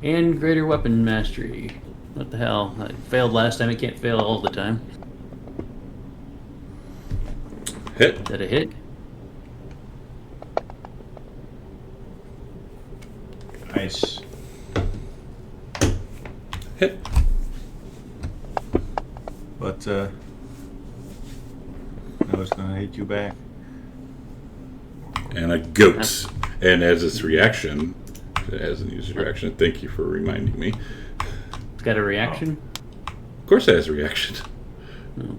and Greater Weapon Mastery. What the hell? I failed last time. I can't fail all the time. Hit. Is that a hit? Nice. Hit. But now it's gonna hit you back. And a goat. And as its reaction, it has a user reaction. Thank you for reminding me. It's got a reaction? Of course it has a reaction. No.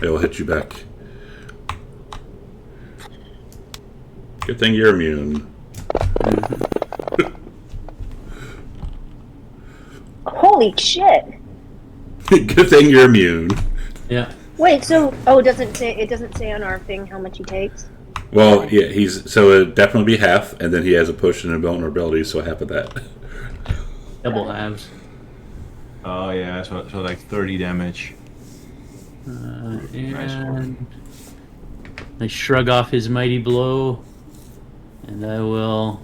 It will hit you back. Good thing you're immune. Holy shit! Good thing you're immune. Yeah. Wait, so it doesn't say on our thing how much he takes? Well, yeah, so it'd definitely be half, and then he has a push and a vulnerability, so half of that. Double halves. Oh yeah, so like 30 damage. And I shrug off his mighty blow, and I will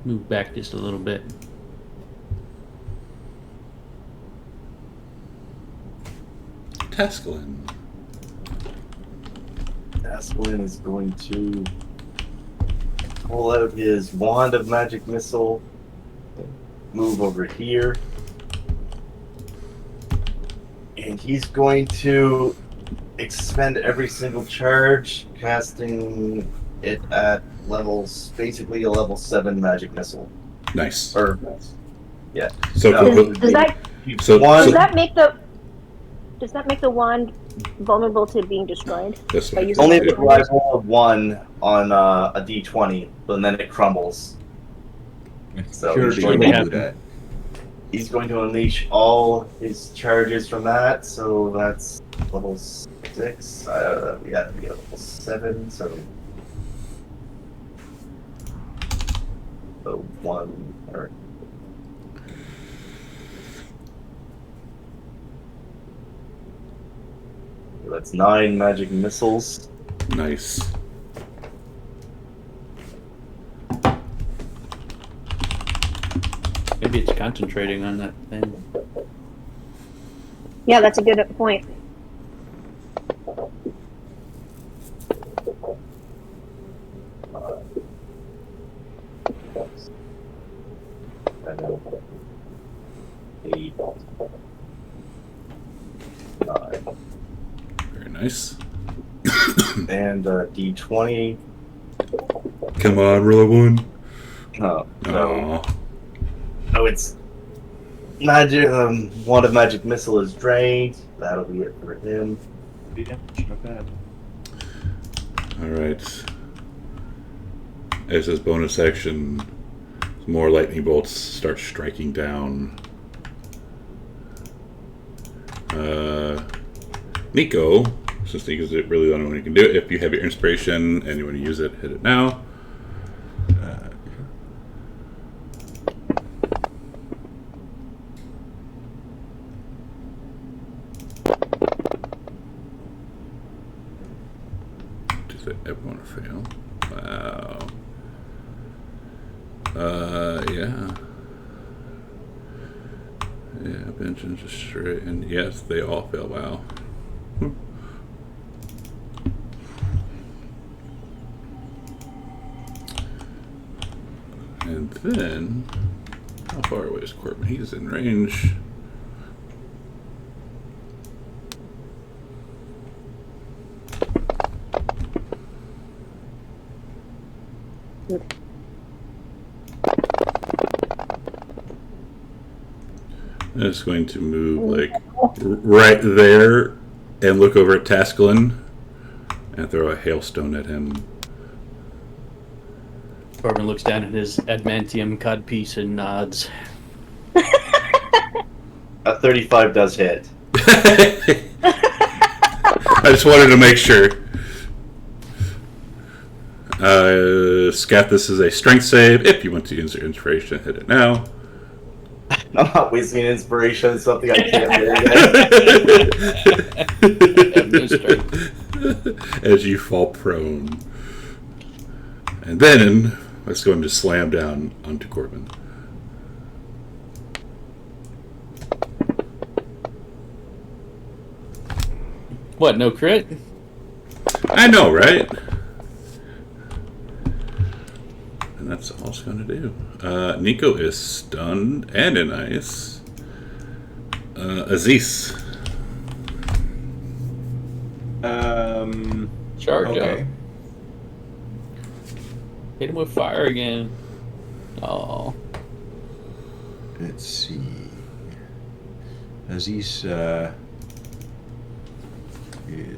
Move back just a little bit. Tascalin. Asplin is going to pull out his wand of magic missile, move over here, and he's going to expend every single charge, casting it at levels, basically a level 7 magic missile. Nice. Or, yeah. So, Does that so does that make the wand vulnerable to being destroyed? this by one. using Only it? if I roll a 1 on a d20, and then it crumbles. So Surely he's you going will to do that. He's going to unleash all his charges from that, so that's level 6. We have to be at level 7, so 1 or that's 9 magic missiles. Nice. Maybe it's concentrating on that thing. Yeah, that's a good point. Eight, 9, Very nice. and d20. Come on, roll a 1. No, no. Aww. Oh, it's magic. Wand of magic missile is drained. That'll be it for him. Yeah, not bad. Alright. As his bonus action, more lightning bolts start striking down. Nico, since Nico's really the only one who can do it, if you have your inspiration and you want to use it, hit it now. Does it ever want to fail? Wow. Yeah. Yeah, Benjamin just straight, and yes, they all fail. Wow. And then, how far away is Corbin? He's in range. It's going to move like right there and look over at Tascalin and throw a hailstone at him. Corbin looks down at his adamantium codpiece and nods. A 35 does hit. I just wanted to make sure. Scat, this is a strength save. If you want to use your inspiration, hit it now. I'm not wasting inspiration. It's something I can't do. As you fall prone. And then it's going to slam down onto Corbin. What, no crit? I know, right? And that's all it's going to do. Nico is stunned and in ice. Aziz. Charge Okay. up. Hit him with fire again. Oh. Let's see. Aziz is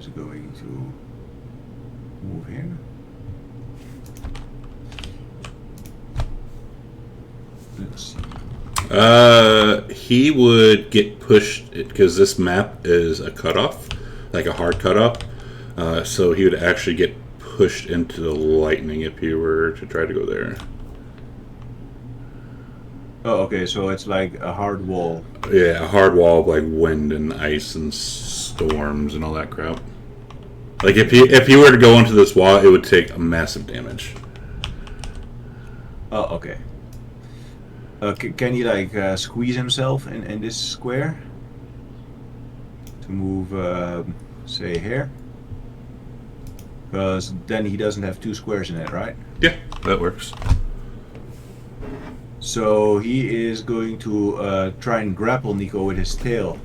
going to move here. Let's see. He would get pushed because this map is a cutoff, like a hard cutoff. So he would actually get pushed into the lightning if he were to try to go there. Oh, okay. So it's like a hard wall. Yeah, a hard wall of like wind and ice and storms and all that crap. Like if he were to go into this wall, it would take a massive damage. Oh, okay. Can he like squeeze himself in this square to move, say here? Because then he doesn't have 2 squares in it, right? Yeah, that works. So he is going to try and grapple Nico with his tail.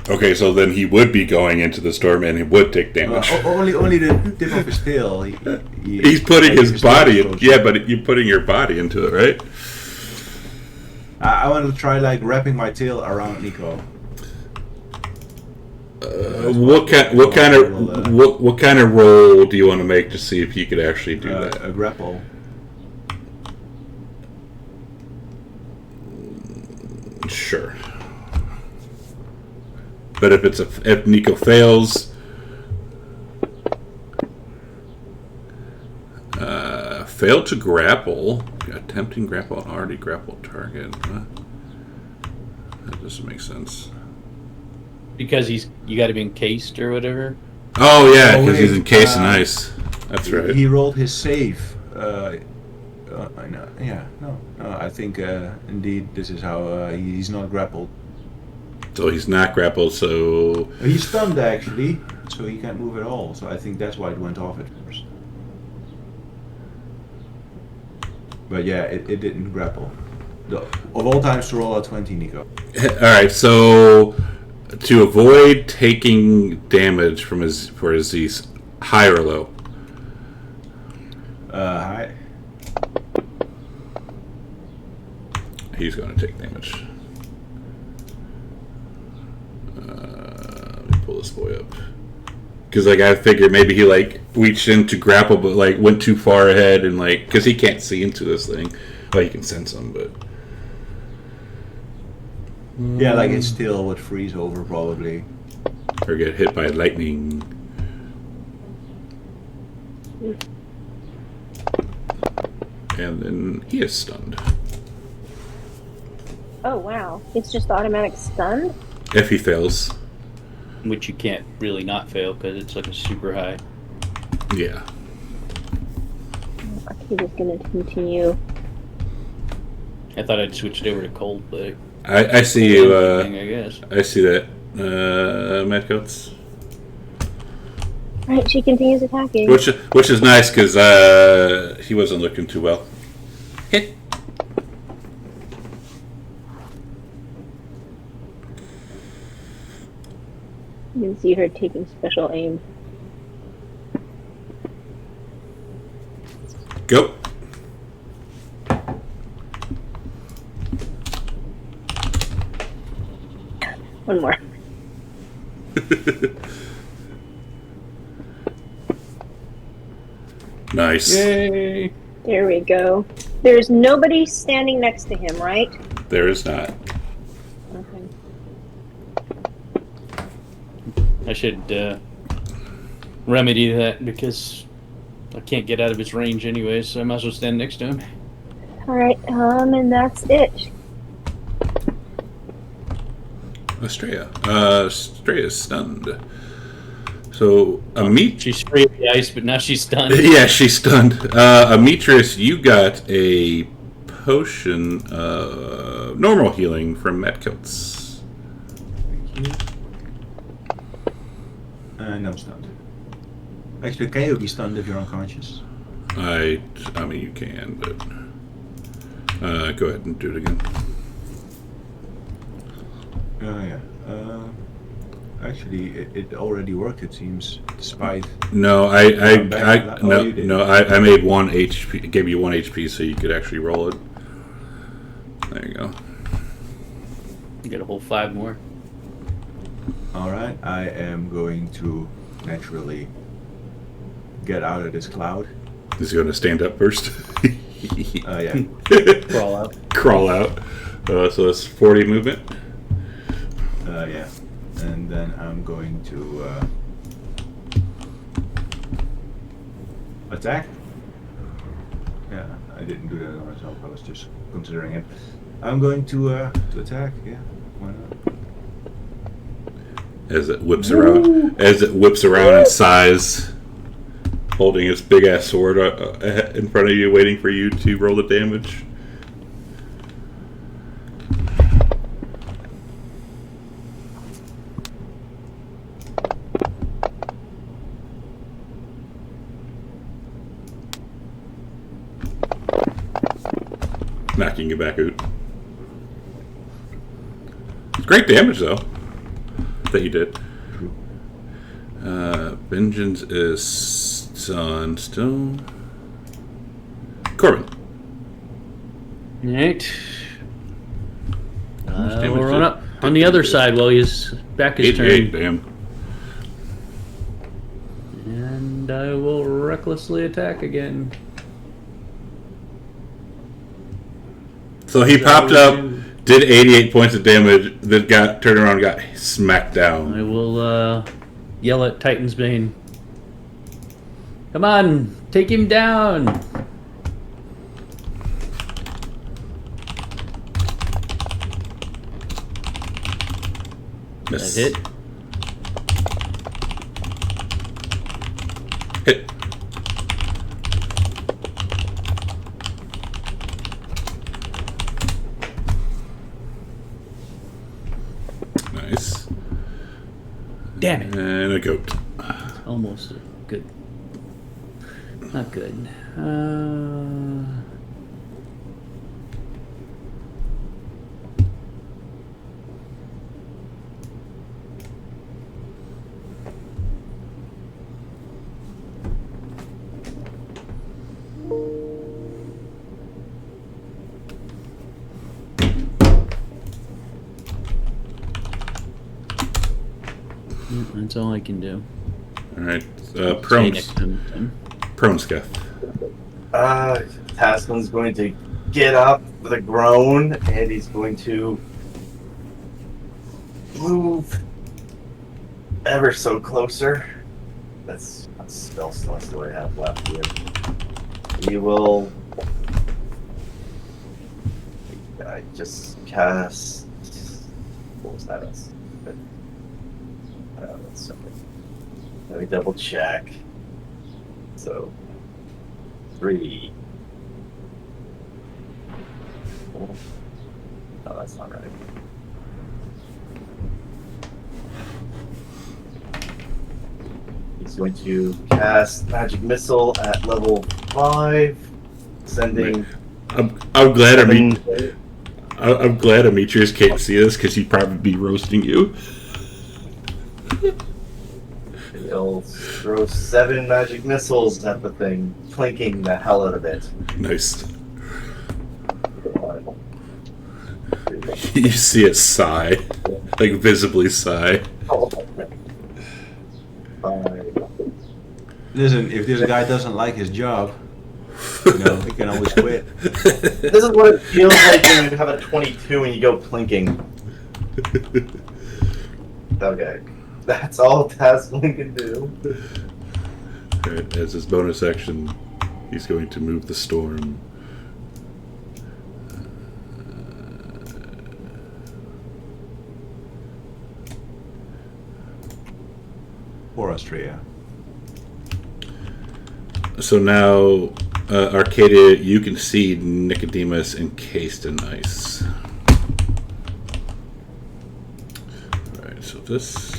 Okay, so then he would be going into the storm and he would take damage. Only the tip of his tail. He's putting his body in. Yeah, but you're putting your body into it, right? I want to try like wrapping my tail around Nico. What kind of roll do you want to make to see if you could actually do that? A grapple. Sure. But if Nico fails, fail to grapple, attempting grapple on already grappled target. That doesn't make sense. Because you got to be encased or whatever. Oh yeah, because he's encased in ice. That's right. He rolled his save. I know. Yeah. No. I think indeed this is how he's not grappled. So he's not grappled. So he's stunned actually, so he can't move at all. So I think that's why it went off at first. But yeah, it didn't grapple. Of all times to roll a 20, Nico. All right. So to avoid taking damage for his Z's, high or low? High. He's going to take damage. Let me pull this boy up. Because like I figured maybe he like reached in to grapple, but like went too far ahead and like because he can't see into this thing. Well, he can sense him, but yeah, like his tail would freeze over probably, or get hit by lightning. And then he is stunned. Oh wow, it's just automatic stun. If he fails. Which you can't really not fail because it's like a super high. Yeah. I'm just gonna continue. I thought I'd switched over to cold, but I see you. I guess. I see that. Medcoats. Right, she continues attacking. Which is nice because he wasn't looking too well. Hit. You can see her taking special aim. Go. One more. Nice. Yay! There we go. There's nobody standing next to him, right? There is not. Okay. I should remedy that because I can't get out of his range anyway, so I might as well stand next to him. Alright, and that's it. Estrella. Estrella's stunned. So, She's free of the ice, but now she's stunned. Yeah, she's stunned. Ametris, you got a potion of normal healing from Medcoats. And I'm stunned. Actually, can you be stunned if you're unconscious? I mean, you can, but go ahead and do it again. Yeah. Actually, it already worked. It seems, despite. No, I did. made 1 HP. Gave you 1 HP, so you could actually roll it. There you go. You get a whole 5 more. All right, I am going to naturally get out of this cloud. Is he going to stand up first? Yeah. Crawl out. Crawl out. So that's 40 movement. Yeah. And then I'm going to attack. Yeah, I didn't do that on myself. I was just considering it. I'm going to attack. Yeah, why not? As it whips around, in size, holding its big ass sword in front of you, waiting for you to roll the damage. knocking you back out. It's great damage, though, that you did. Vengeance is on still. Corbin. Alright. much damage We'll run did- up did on the he other do? side while he's back his 88, turn. bam. And I will recklessly attack again. So he popped up, did 88 points of damage, then turned around and got smacked down. I will yell at Titan's Bane. Come on, take him down! Miss. That hit. Hit. Nice. Damn it. And a goat. Almost good. Not good. That's all I can do. Alright. Stay Prone next to him. scuff. Tasman's going to get up with a groan, and he's going to move ever so closer. That's spell slots that I have left here. He will. I just cast. What was that? Let's something. Let me double check. So, 3. Oh, that's not right. He's going to cast Magic Missile at level 5, sending. I'm glad seven- I'm glad Demetrius can't see this because he'd probably be roasting you. He'll throw 7 magic missiles at the thing, clinking the hell out of it. Nice. You see it sigh, like visibly sigh. 5. Listen, if this guy doesn't like his job, you know, he can always quit. This is what it feels like when you have a 22 and you go clinking. Okay. That's all Tasman can do. Alright, as his bonus action, he's going to move the storm. Or Australia. So now, Arcadia, you can see Nicodemus encased in ice. Alright, so this.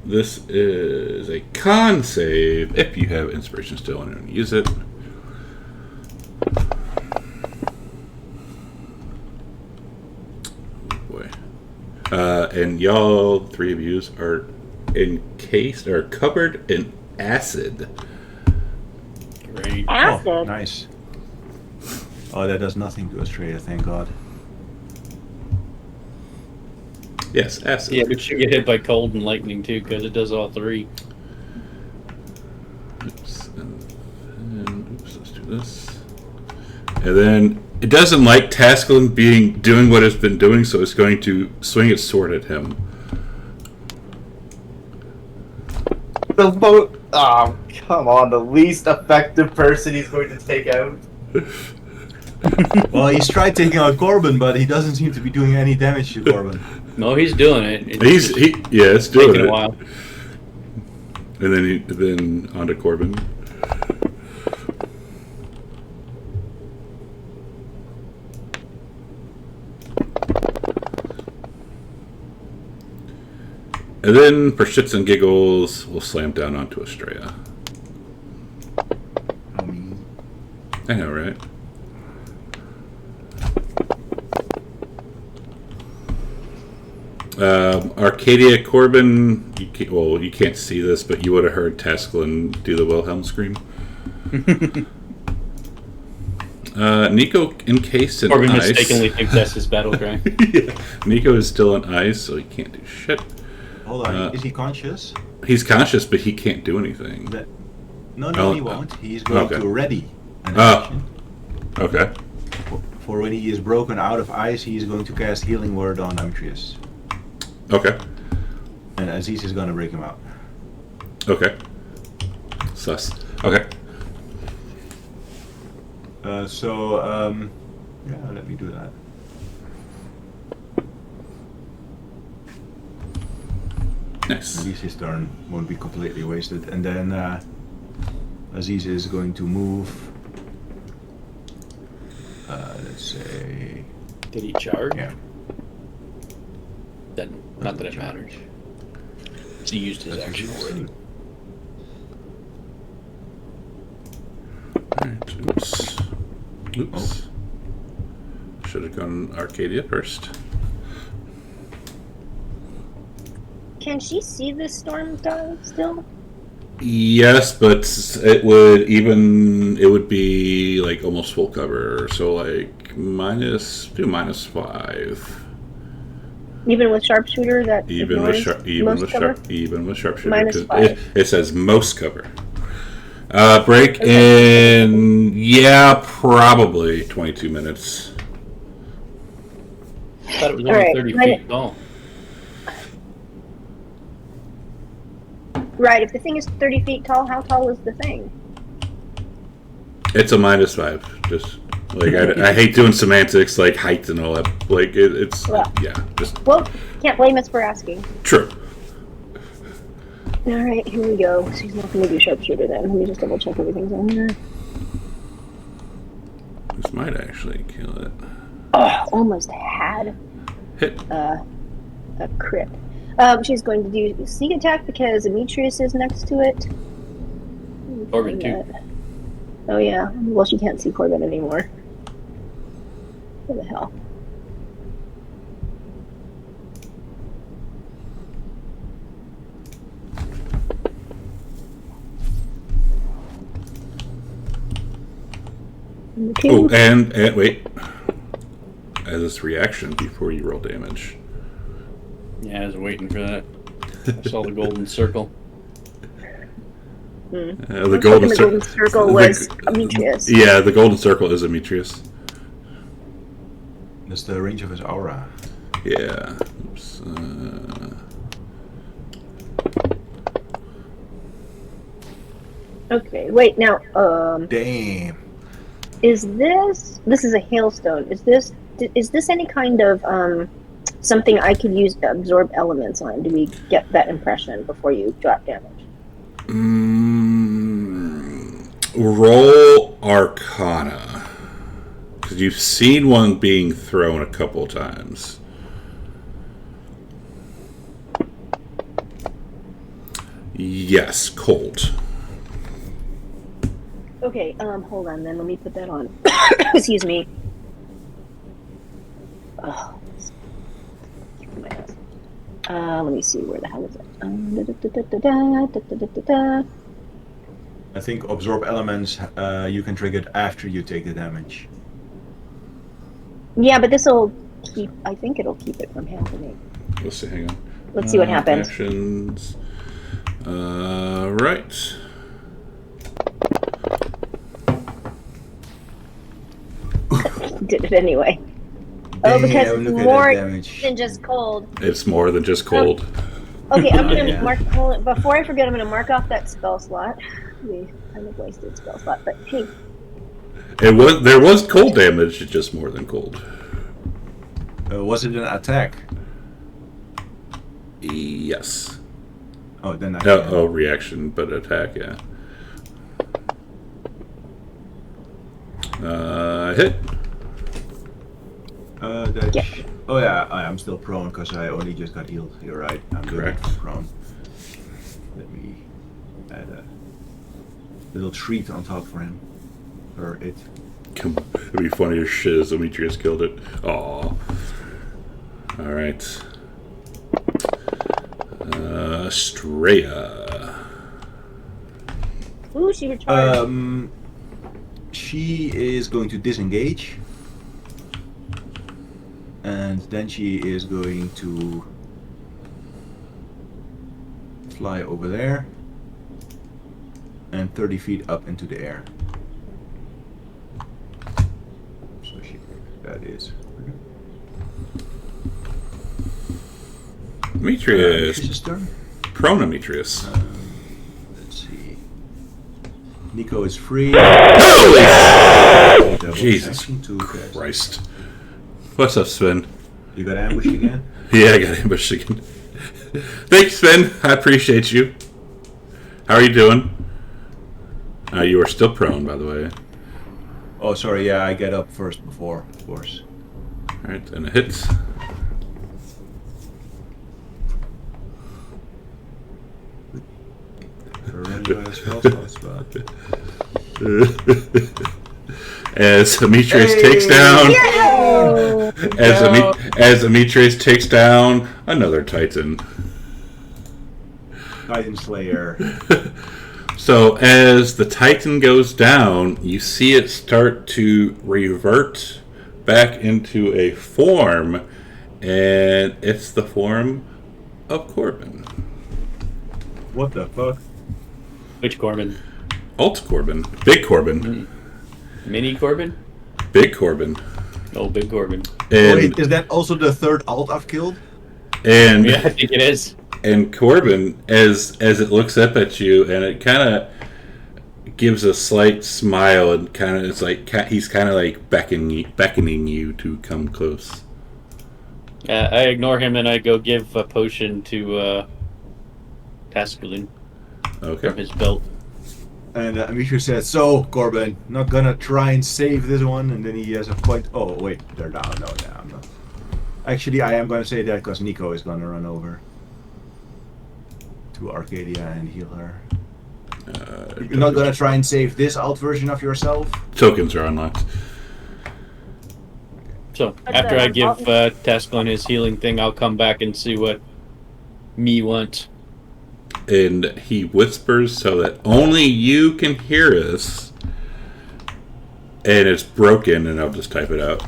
This is a con save if you have inspiration still and don't use it. Oh boy. And y'all, 3 of you, are encased or covered in acid. Great. Acid. Oh, nice. Oh, that does nothing to Australia, thank God. Yes, acid. Yeah, but you get hit by cold and lightning too, because it does all 3. Oops, and then, oops, let's do this. And then it doesn't like Tasklin doing what it's been doing, so it's going to swing its sword at him. The vote. Oh, come on. The least effective person he's going to take out. Well, he's tried taking out Corbin, but he doesn't seem to be doing any damage to Corbin. No, he's doing it. It's doing taking it. a while. And then on to Corbin. And then, for shits and giggles, we'll slam down onto Estrella. I know, right? Arcadia Corbin, you can't see this, but you would have heard Tasklin do the Wilhelm scream. Nico encased in Corbin ice. mistakenly thinks that's his battle cry. Yeah. Nico is still in ice, so he can't do shit. Hold on, is he conscious? He's conscious, but he can't do anything. No, he won't. He's going to ready an Oh. action. Okay. For when he is broken out of ice, he is going to cast Healing Word on Demetrius. Okay. And Aziz is going to break him out. Okay. Sus. Okay. Yeah, let me do that. Nice. At least his turn won't be completely wasted. And then Aziz is going to move. Let's say. Did he charge? Yeah. Not that it matters. He used his action already. Alright, oops. Oops. Should have gone Arcadia first. Can she see this storm though still? Yes, but it would be like almost full cover, so like -5. Even with sharpshooter, that Even with ignores most cover? sharpshooter, -5. it says most cover. Break in probably 22 minutes. I thought it was only Alright, 30 feet tall. Right, if the thing is 30 feet tall, how tall is the thing? It's a -5. Just like I hate doing semantics like height and all that. Like it's Well. just Well, can't blame us for asking. true. Alright, here we go. She's not going to do sharpshooter then. Let me just double check everything's on there. This might actually kill it. Oh, almost had Hit. a crit. She's going to do sneak attack because Demetrius is next to it. Corbin too. Oh yeah. Well, she can't see Corbin anymore. What the hell? Okay. Oh, and wait. As this reaction before you roll damage. Yeah, I was waiting for that. I saw the golden circle. The golden circle was Demetrius. Yeah, the golden circle is Demetrius. That's the range of his aura. Yeah. Oops. Okay, wait now. Damn. Is this is a hailstone? Is this any kind of something I could use to absorb elements on? Do we get that impression before you drop damage? Roll Arcana. Because you've seen one being thrown a couple times. Yes, cold. Okay, hold on then. Let me put that on. Excuse me. Oh. Let me see, where the hell is it? I think absorb elements you can trigger it after you take the damage. Yeah, but this'll keep, I think it'll keep it from happening. Let's see, hang on. Let's see what happens. Actions. Right. Did it anyway. Oh, because Damn, it's look at more that damage. than just cold. It's more than just cold. Okay, I'm gonna Yeah. mark. Before I forget, I'm gonna mark off that spell slot. We kind of wasted spell slot, but hey. There was cold damage, it's just more than cold. Was it an attack? Yes. Oh, then I Oh, reaction, but attack, yeah. Hit. Yeah. Oh yeah, I'm still prone because I only just got healed. You're right. I'm Correct. doing it from prone. Let me add a little treat on top for him. Or it. It'd be funny as shit as Demetrius killed it. Aw. Alright. Straya. Ooh, she retarded. She is going to disengage. And then she is going to fly over there. And 30 feet up into the air. So that is. Demetrius. Demetrius' turn. Prone Demetrius. Let's see. Nico is free. Holy Double Jesus action to cast. Christ. What's up, Sven? You got ambushed again? Yeah, I got ambushed again. Thanks, Sven. I appreciate you. How are you doing? You are still prone, by the way. Oh, sorry. Yeah, I get up first before, of course. Alright, and it hits. As Demetrius takes down, as Demetrius takes down another Titan. Titan Slayer. So as the Titan goes down, you see it start to revert back into a form, and it's the form of Corbin. What the fuck? Which Corbin? Alt Corbin. Big Corbin. Mini Corbin? Big Corbin. Oh, Big Corbin. And, Wait, is that also the third alt I've killed? and Yeah, I think it is. And Corbin, as it looks up at you, and it kind of gives a slight smile, and kind of it's like he's kind of like beckoning you to come close. I ignore him and I go give a potion to Tascalin Okay. from his belt. And Amisha said, "So, Corbin, not gonna try and save this one?" And then he has a point. Oh, wait, they're down. No, I'm not. Actually, I am gonna say that because Nico is gonna run over to Arcadia and heal her. You're not gonna try and save this alt version of yourself? Tokens are unlocked. So But after the I give alt- Tascalin his healing thing, I'll come back and see what me wants. And he whispers so that only you can hear us. And it's broken, and I'll just type it out.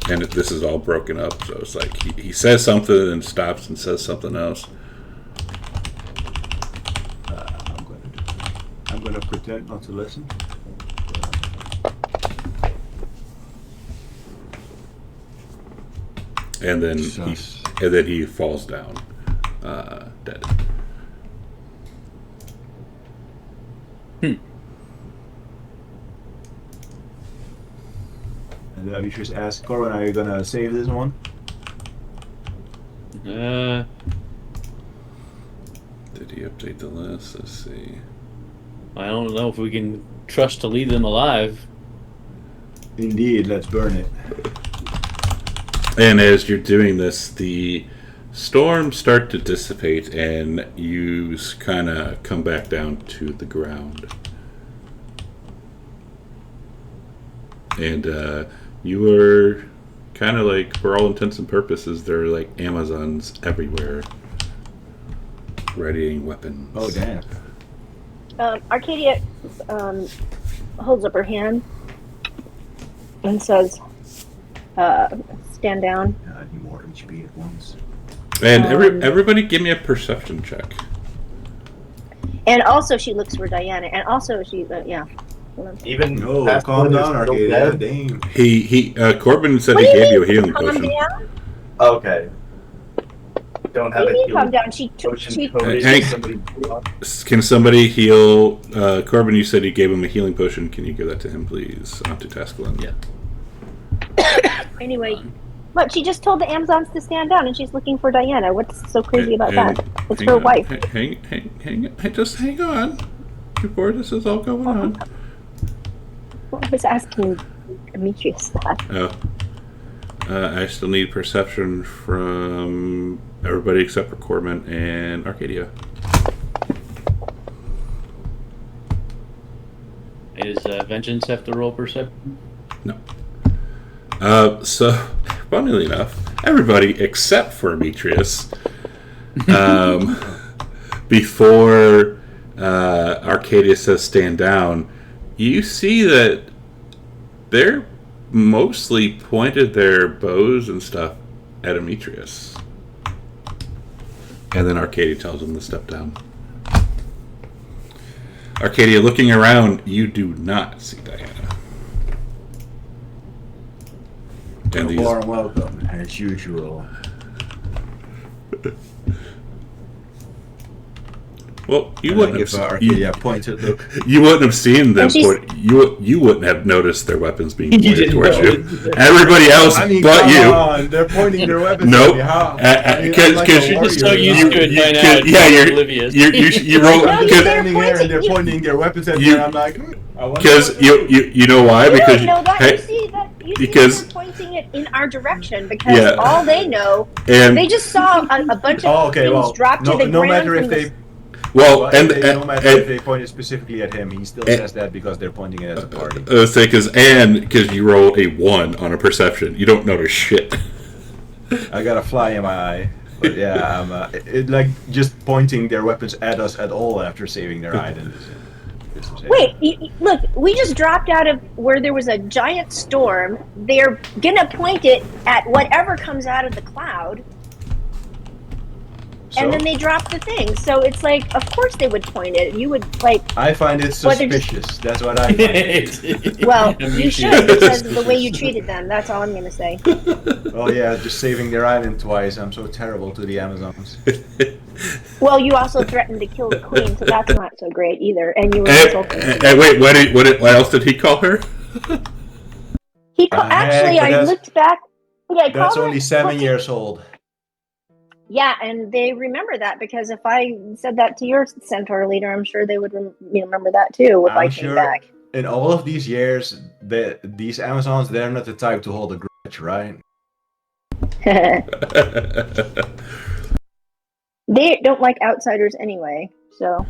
And this is all broken up, so it's like he says something and stops and says something else. I'm gonna pretend not to listen. And then Sus. he falls down, dead. And Amisha asked, "Corbin, are you gonna save this one?" Uh, Did he update the list? Let's see. I don't know if we can trust to leave them alive. Indeed, let's burn it. And as you're doing this, the storms start to dissipate, and you kind of come back down to the ground. And you are kind of like, for all intents and purposes, there are like Amazons everywhere, readying weapons. Oh, damn. Arcadia holds up her hand and says, stand down. I need more HP at once. And everybody give me a perception check. And also she looks for Diana. And also she, yeah. Hold on. Even No, past calm one is down, still Arcadia. dead? Damn. Corbin said What he do you gave you a mean, healing calm potion. down? Okay. Don't have What a do you mean, calm healing down? She potion took, code. Hank- Somebody Can somebody heal Corbin? You said he gave him a healing potion. Can you give that to him, please? To Tascalin. Yeah. anyway. Look, she just told the Amazons to stand down and she's looking for Diana. What's so crazy about that? It's hang her on, wife. Just hang on. Before this is all going on. I was asking Demetrius that. Oh. I still need perception from everybody except for Corbin and Arcadia. Is Vengeance have to roll perception? No. So, funnily enough, everybody except for Demetrius, before Arcadia says stand down, you see that they're mostly pointed their bows and stuff at Demetrius. And then Arcadia tells them to step down. Arcadia, looking around, you do not see Diana. And A warm welcome, as usual. Well, you And wouldn't give have Arcadia a pointed look. you wouldn't have seen them. And she's- You wouldn't have noticed their weapons being You pointed didn't towards you. know. Everybody else I mean, but come you. on, they're pointing their weapons Nope. at me. How? Because I'm like You're a just so warrior. used to it by now. yeah, you're you're oblivious. you roll I'm just they're standing here and they're pointing- pointing their weapons at me, You- and I'm like, I wonder because what you know why? You Because don't know that. hey, You see that. You see because- they're pointing it in our direction because Yeah. all they know, and they just saw a bunch of Oh, okay, things well, drop to the no ground matter if from the they, well, well, and no matter if they pointed specifically at him, he still says that because they're pointing it at the party. say because you rolled a 1 on a perception, you don't notice shit. I got a fly in my eye, but yeah, I'm like just pointing their weapons at us at all after saving their island. Wait, look, we just dropped out of where there was a giant storm. They're gonna point it at whatever comes out of the cloud, So, and then they drop the thing. So it's like, of course they would point it. You would, like, I find it What, they're just- suspicious. That's what I find. well, Me you too. should because of the way you treated them. That's all I'm gonna say. Oh yeah, just saving their island twice. I'm so terrible to the Amazons. Well, you also threatened to kill the queen, so that's not so great either. And you were and, insulting. and wait, what else did he call her? He Hey, actually, but I that's- looked back. Yeah, I That's called her only 7 fucking- years old. Yeah, and they remember that because if I said that to your centaur leader, I'm sure they would remember that too if I I'm came sure back. in all of these years, these Amazons, they're not the type to hold a grudge, right? They don't like outsiders anyway, so.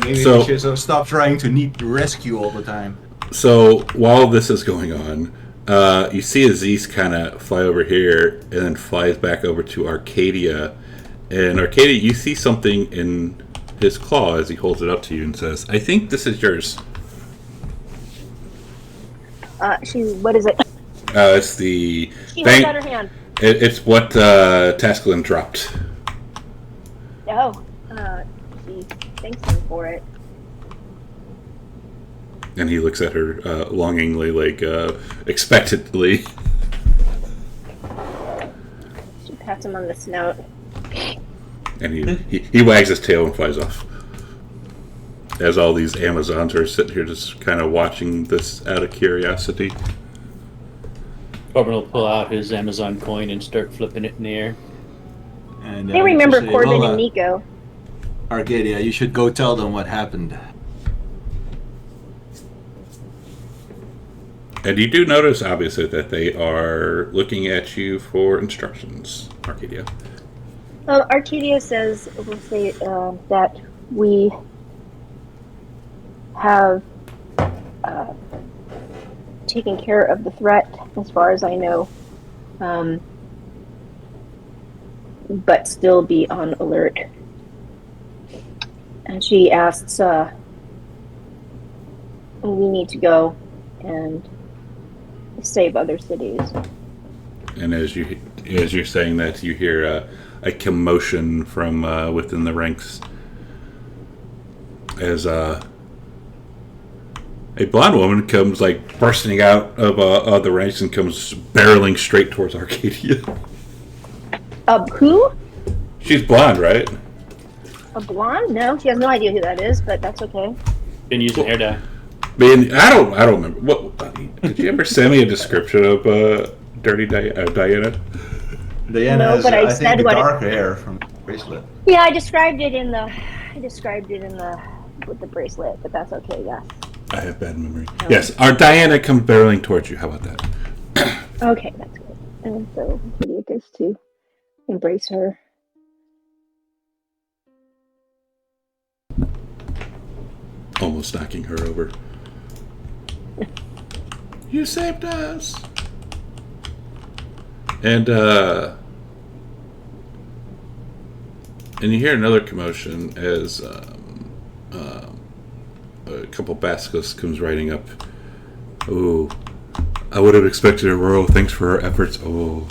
Maybe So- they should stop trying to need rescue all the time. So while this is going on, you see Aziz kind of fly over here and then flies back over to Arcadia. And Arcadia, you see something in his claw as he holds it up to you and says, "I think this is yours." What is it? It's the She holds bank. out her hand. It's what Tascalin dropped. Oh, she thanks him for it. And he looks at her longingly, like expectantly. She pats him on the snout. And he wags his tail and flies off. As all these Amazons are sitting here just kind of watching this out of curiosity. Corbin will pull out his Amazon coin and start flipping it in the air. And, They remember say, Corbin well, and Nico. Arcadia, you should go tell them what happened. And you do notice, obviously, that they are looking at you for instructions, Arcadia. Arcadia says, we'll say that we have taken care of the threat, as far as I know, but still be on alert. And she asks, we need to go and save other cities. And as you're saying that, you hear a commotion from within the ranks as a blonde woman comes like bursting out of the ranks and comes barreling straight towards Arcadia. Who? She's blonde, right? A blonde? No, she has no idea who that is, but that's okay. Been using hair dye. Man, I don't remember. What did you ever send me a description of Dirty Diana? Diana No, has, but I I think, said the what it- dark hair from the bracelet. Yeah, I described it in the with the bracelet, but that's okay. Yes. I have bad memory. Yes, our Diana comes barreling towards you. How about that? Okay, that's good. And so Lydia gets to embrace her. almost knocking her over. You saved us! And you hear another commotion as a couple Bascos comes riding up. Oh, I would have expected a royal thanks for her efforts. Oh.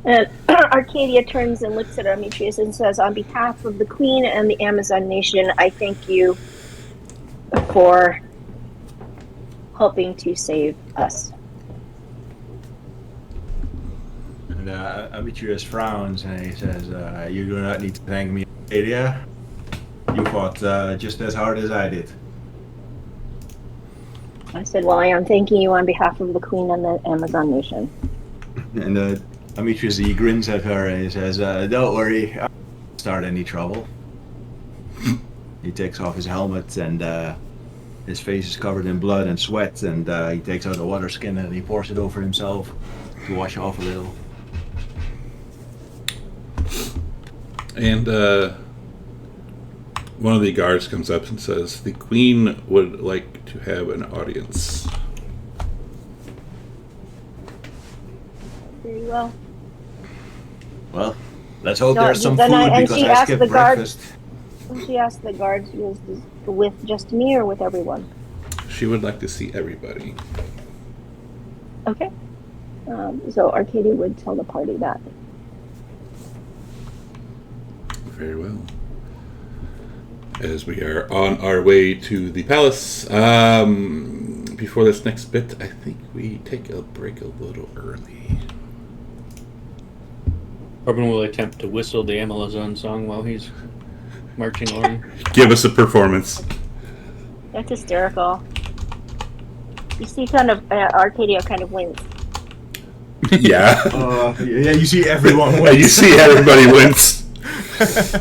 And Arcadia turns and looks at Demetrius and says, on behalf of the Queen and the Amazon nation, I thank you for helping to save us. And Demetrius frowns and he says, you do not need to thank me, Arcadia. You fought just as hard as I did. I said, well, I am thanking you on behalf of the Queen and the Amazon nation. And Demetrius, he grins at her and he says, don't worry, I won't start any trouble. He takes off his helmet and his face is covered in blood and sweat, and he takes out a water skin and he pours it over himself to wash off a little. And one of the guards comes up and says, the Queen would like to have an audience. Very well. Well, let's hope No, there's some then food and because she I asked skipped the guard- breakfast. She asked the guards, was this with just me or with everyone? She would like to see everybody. Okay. So Arcadia would tell the party that. Very well. As we are on our way to the palace, before this next bit, I think we take a break a little early. Corbin will attempt to whistle the Amazon song while he's marching on. Give us a performance. That's hysterical. You see, kind of Arcadia kind of wins. Yeah. Yeah, you see everyone And wins. you see everybody wins. Just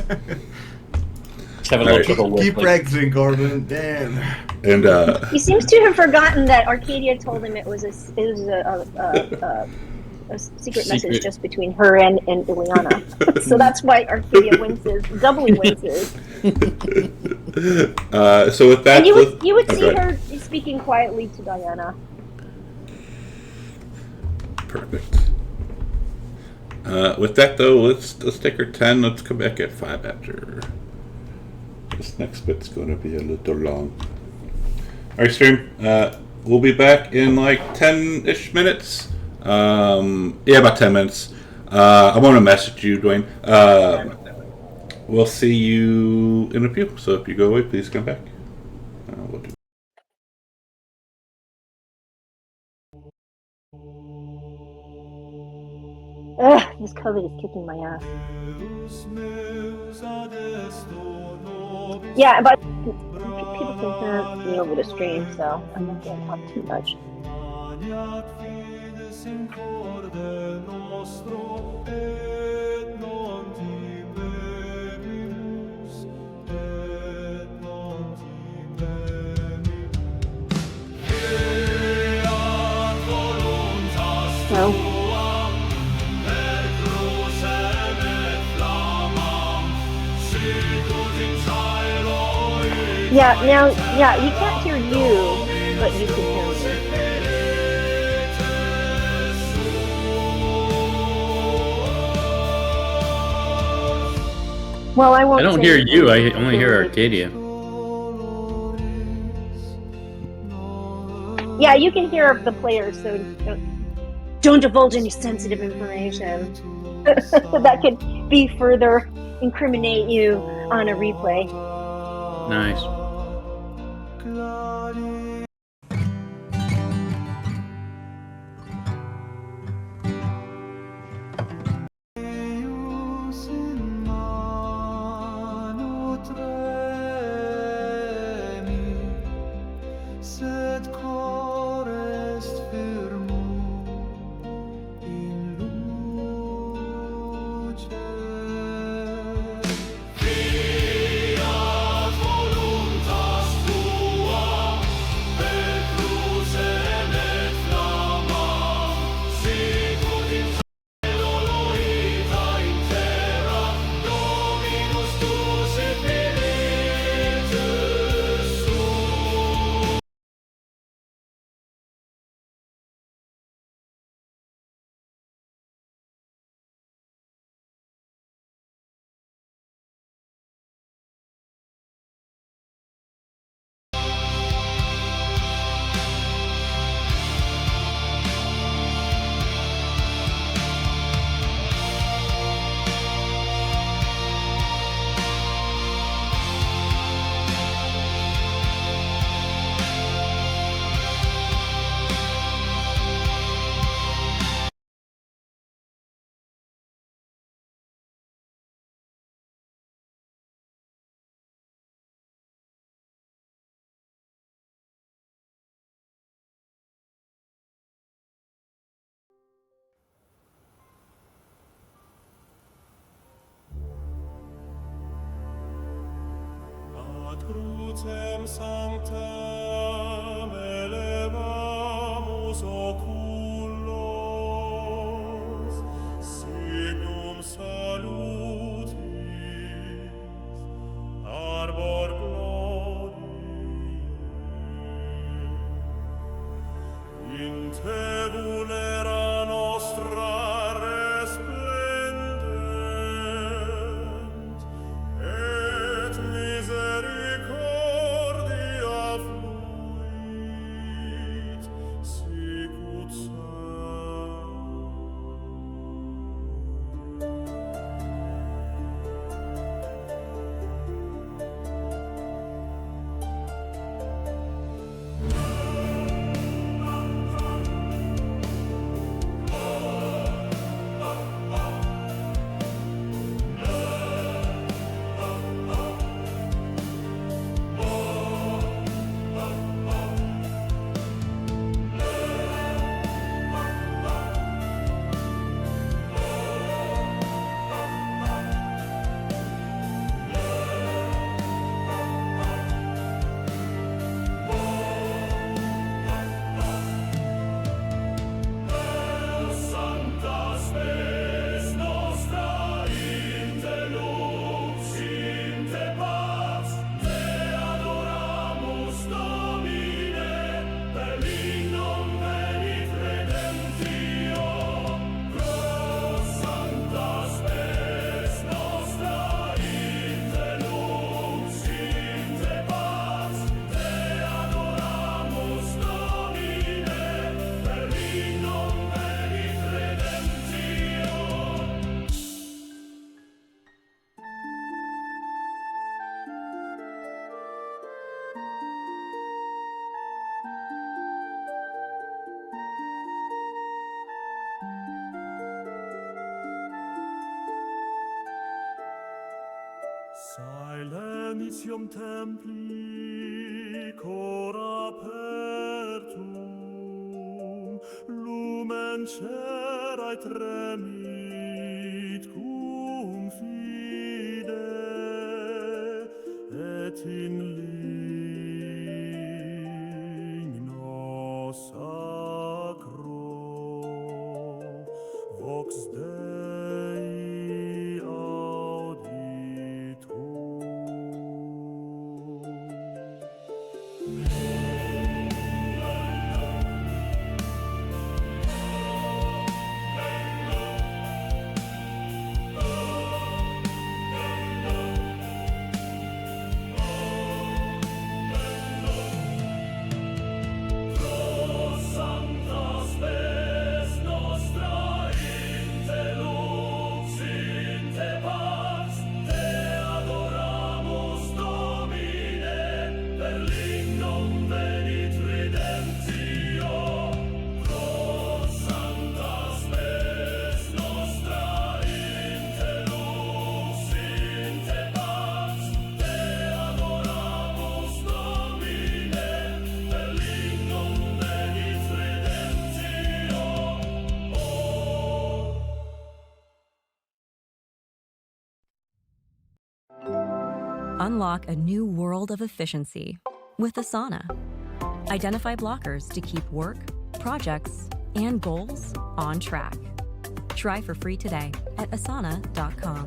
having a All little right. trouble with, Keep like, practicing, Corbin. Damn. And He seems to have forgotten that Arcadia told him it was a secret message Secret. just between her and Ileana. So that's why Arcadia winces, doubly winces. so with that, And you would oh, see go ahead. her speaking quietly to Diana. Perfect. With that though, let's take her 10. Let's come back at 5 after. This next bit's going to be a little long. All right, stream. We'll be back in like 10-ish minutes. Yeah, about 10 minutes. I want to message you, Dwayne. We'll see you in a few. So if you go away, please come back. We'll do. Ugh, this COVID is kicking my ass. Yeah, but people can hear me over the stream, so I'm not going to talk too much. So, yeah, you can't hear you, but you can hear me. Well, I won't. I don't say hear anything you. I until only hear you- Arcadia. Yeah, you can hear the players, so don't divulge any sensitive information that could be further incriminate you on a replay. Nice. sanctam elevamus oculos, signum salutis, arbor gloriae. In te vulnera nostra resplendent, et misericordia fluit, sicut Silenitium templi cor apertum, lumen cerae tremit cum fide, et in ligno sacro vox Dei auditur. Unlock a new world of efficiency with Asana. Identify blockers to keep work, projects, and goals on track. Try for free today at asana.com.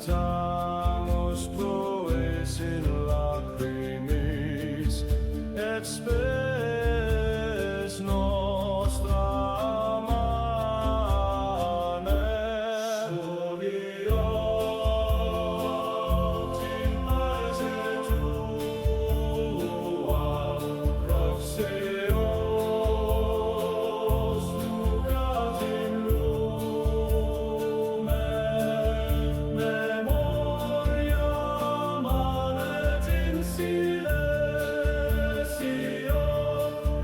cantamos pues in lacrimis et spes nostra manes Soviot in paese tua proxeos nucat in lumen memoria manet in silencio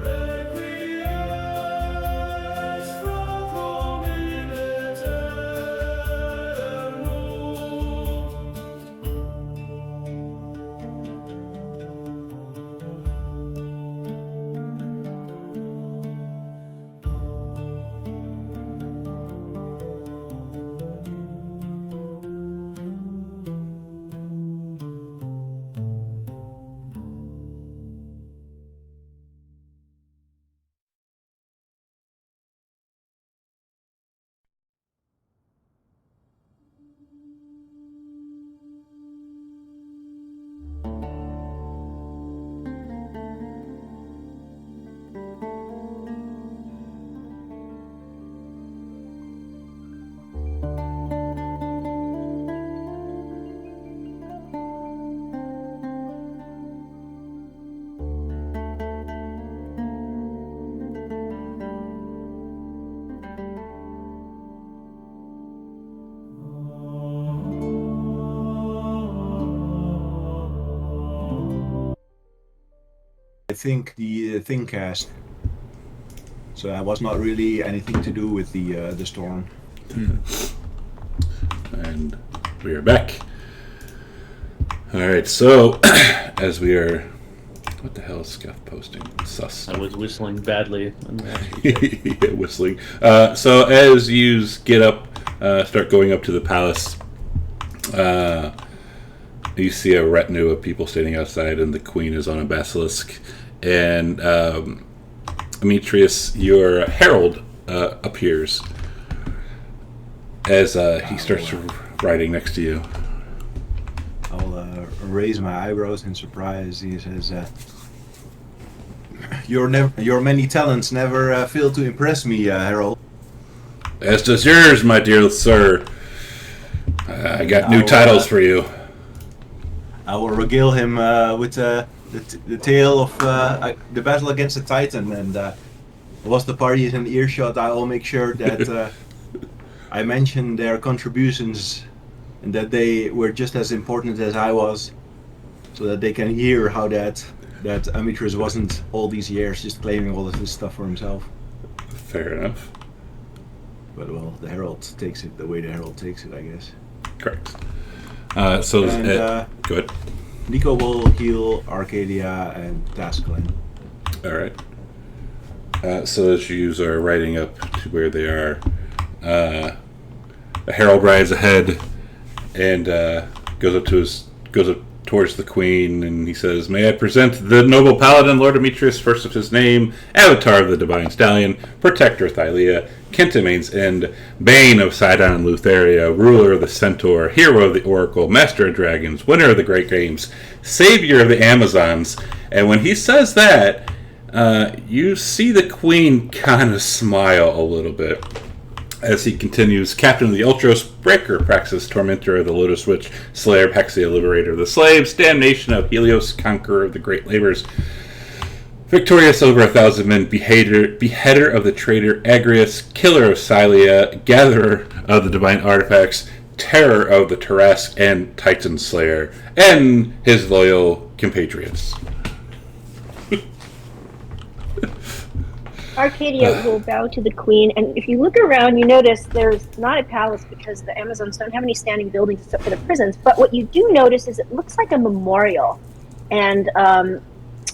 requies fratrum in eternum. I think the thing cast. So that was not really anything to do with the storm. And we are back. Alright, so as we are... What the hell is Scuff posting? Sus. I was whistling badly. Yeah, whistling. So as you get up, start going up to the palace, you see a retinue of people standing outside, and the queen is on a basilisk. And Demetrius, your herald, appears as he starts riding next to you. I'll raise my eyebrows in surprise. He says, your many talents never fail to impress me, Harold. As does yours, my dear sir. I got new titles for you. I will regale him with the tale of the battle against the Titan, and whilst the party is in earshot, I will make sure that I mention their contributions and that they were just as important as I was, so that they can hear how that Demetrius wasn't all these years just claiming all of this stuff for himself. Fair enough. But well, the Herald takes it the way the Herald takes it, I guess. Correct. And, go ahead. Nico will heal Arcadia and Tascalin. All right. So as you are riding up to where they are, the herald rides ahead and goes up towards the queen, and he says, "May I present the noble paladin, Lord Demetrius, first of his name, Avatar of the Divine Stallion, Protector of Thylea, Kentamane's End, Bane of Sidon and Lutheria, Ruler of the Centaur, Hero of the Oracle, Master of Dragons, Winner of the Great Games, Savior of the Amazons." And when he says that, you see the queen kind of smile a little bit as he continues, "Captain of the Ultros, Breaker, Praxis, Tormentor of the Lotus Witch, Slayer, Hexia, Liberator of the Slaves, Damnation of Helios, Conqueror of the Great Labors, Victorious over 1,000 men, Beheader of the traitor Agrius, Killer of Silea, Gatherer of the Divine Artifacts, Terror of the Tarrasque, and Titan Slayer, and his loyal compatriots." Arcadia will bow to the queen, and if you look around, you notice there's not a palace because the Amazons don't have any standing buildings except for the prisons. But what you do notice is it looks like a memorial, and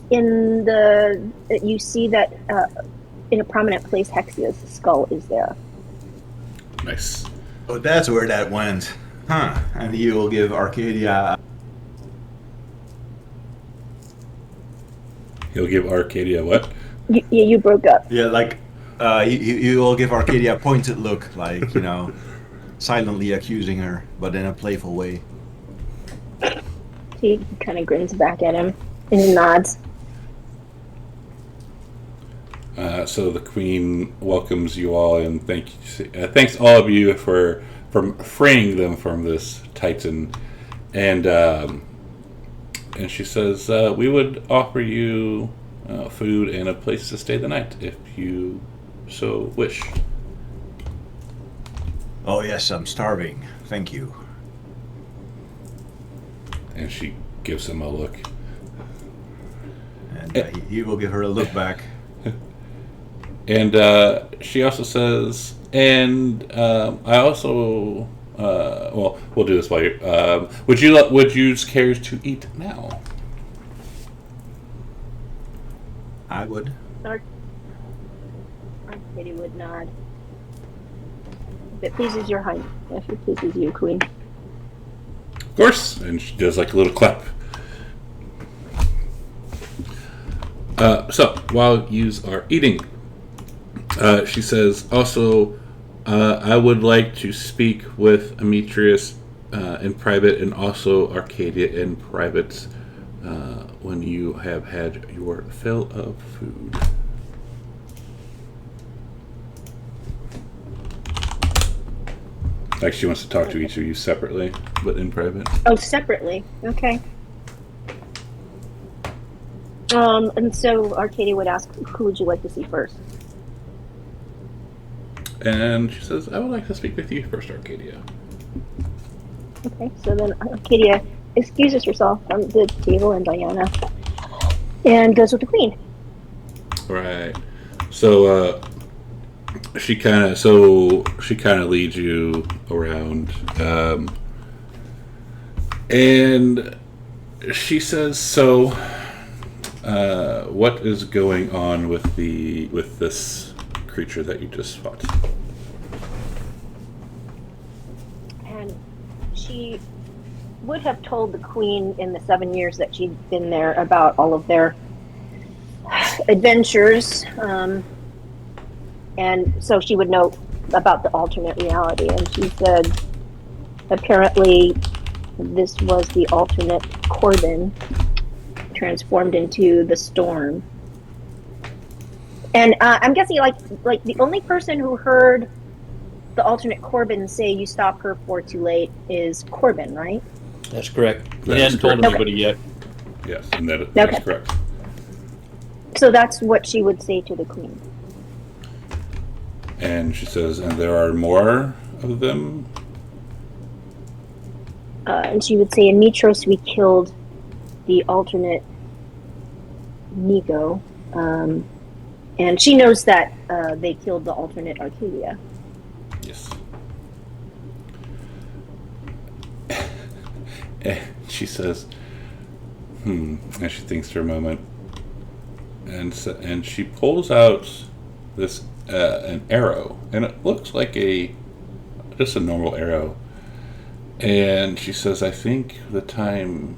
you see that in a prominent place, Hexia's skull is there. Nice. Oh, that's where that went, huh? And he will give Arcadia. He'll give Arcadia what? You broke up. Yeah, like he will give Arcadia a pointed look, like silently accusing her, but in a playful way. He kind of grins back at him and nods. So the queen welcomes you all and thanks all of you for freeing them from this titan, and she says we would offer you food and a place to stay the night if you so wish. Oh yes, I'm starving. Thank you. And she gives him a look. And he will give her a look back. And she also says, and I also, well, we'll do this while you're, would you care to eat now? I would. Arcady would nod. If it pleases your highness, if it pleases you, queen. Of course. And she does like a little clap. So while you are eating, she says, also, I would like to speak with Demetrius in private and also Arcadia in private when you have had your fill of food. Like she wants to talk to each of you separately, but in private. Oh, separately. Okay. And so Arcadia would ask, who would you like to see first? And she says, I would like to speak with you first, Arcadia. Okay, so then Arcadia excuses herself from the table and Diana and goes with the queen. Right. So she kind of leads you around, and she says, so what is going on with this creature that you just fought? And she would have told the queen in the 7 years that she'd been there about all of their adventures, and so she would know about the alternate reality. And she said, apparently, this was the alternate Corbin transformed into the storm. And I'm guessing, like the only person who heard the alternate Corbin say "you stop her for too late" is Corbin, right? That's correct. That He is hasn't told correct. anybody yet. Yes, and that Okay. is correct. So that's what she would say to the queen. And she says, and there are more of them? And she would say, in Mitros we killed the alternate Nico. And she knows that they killed the alternate Arcadia. Yes. And she says, and she thinks for a moment, and she pulls out this an arrow, and it looks like just a normal arrow. And she says, I think the time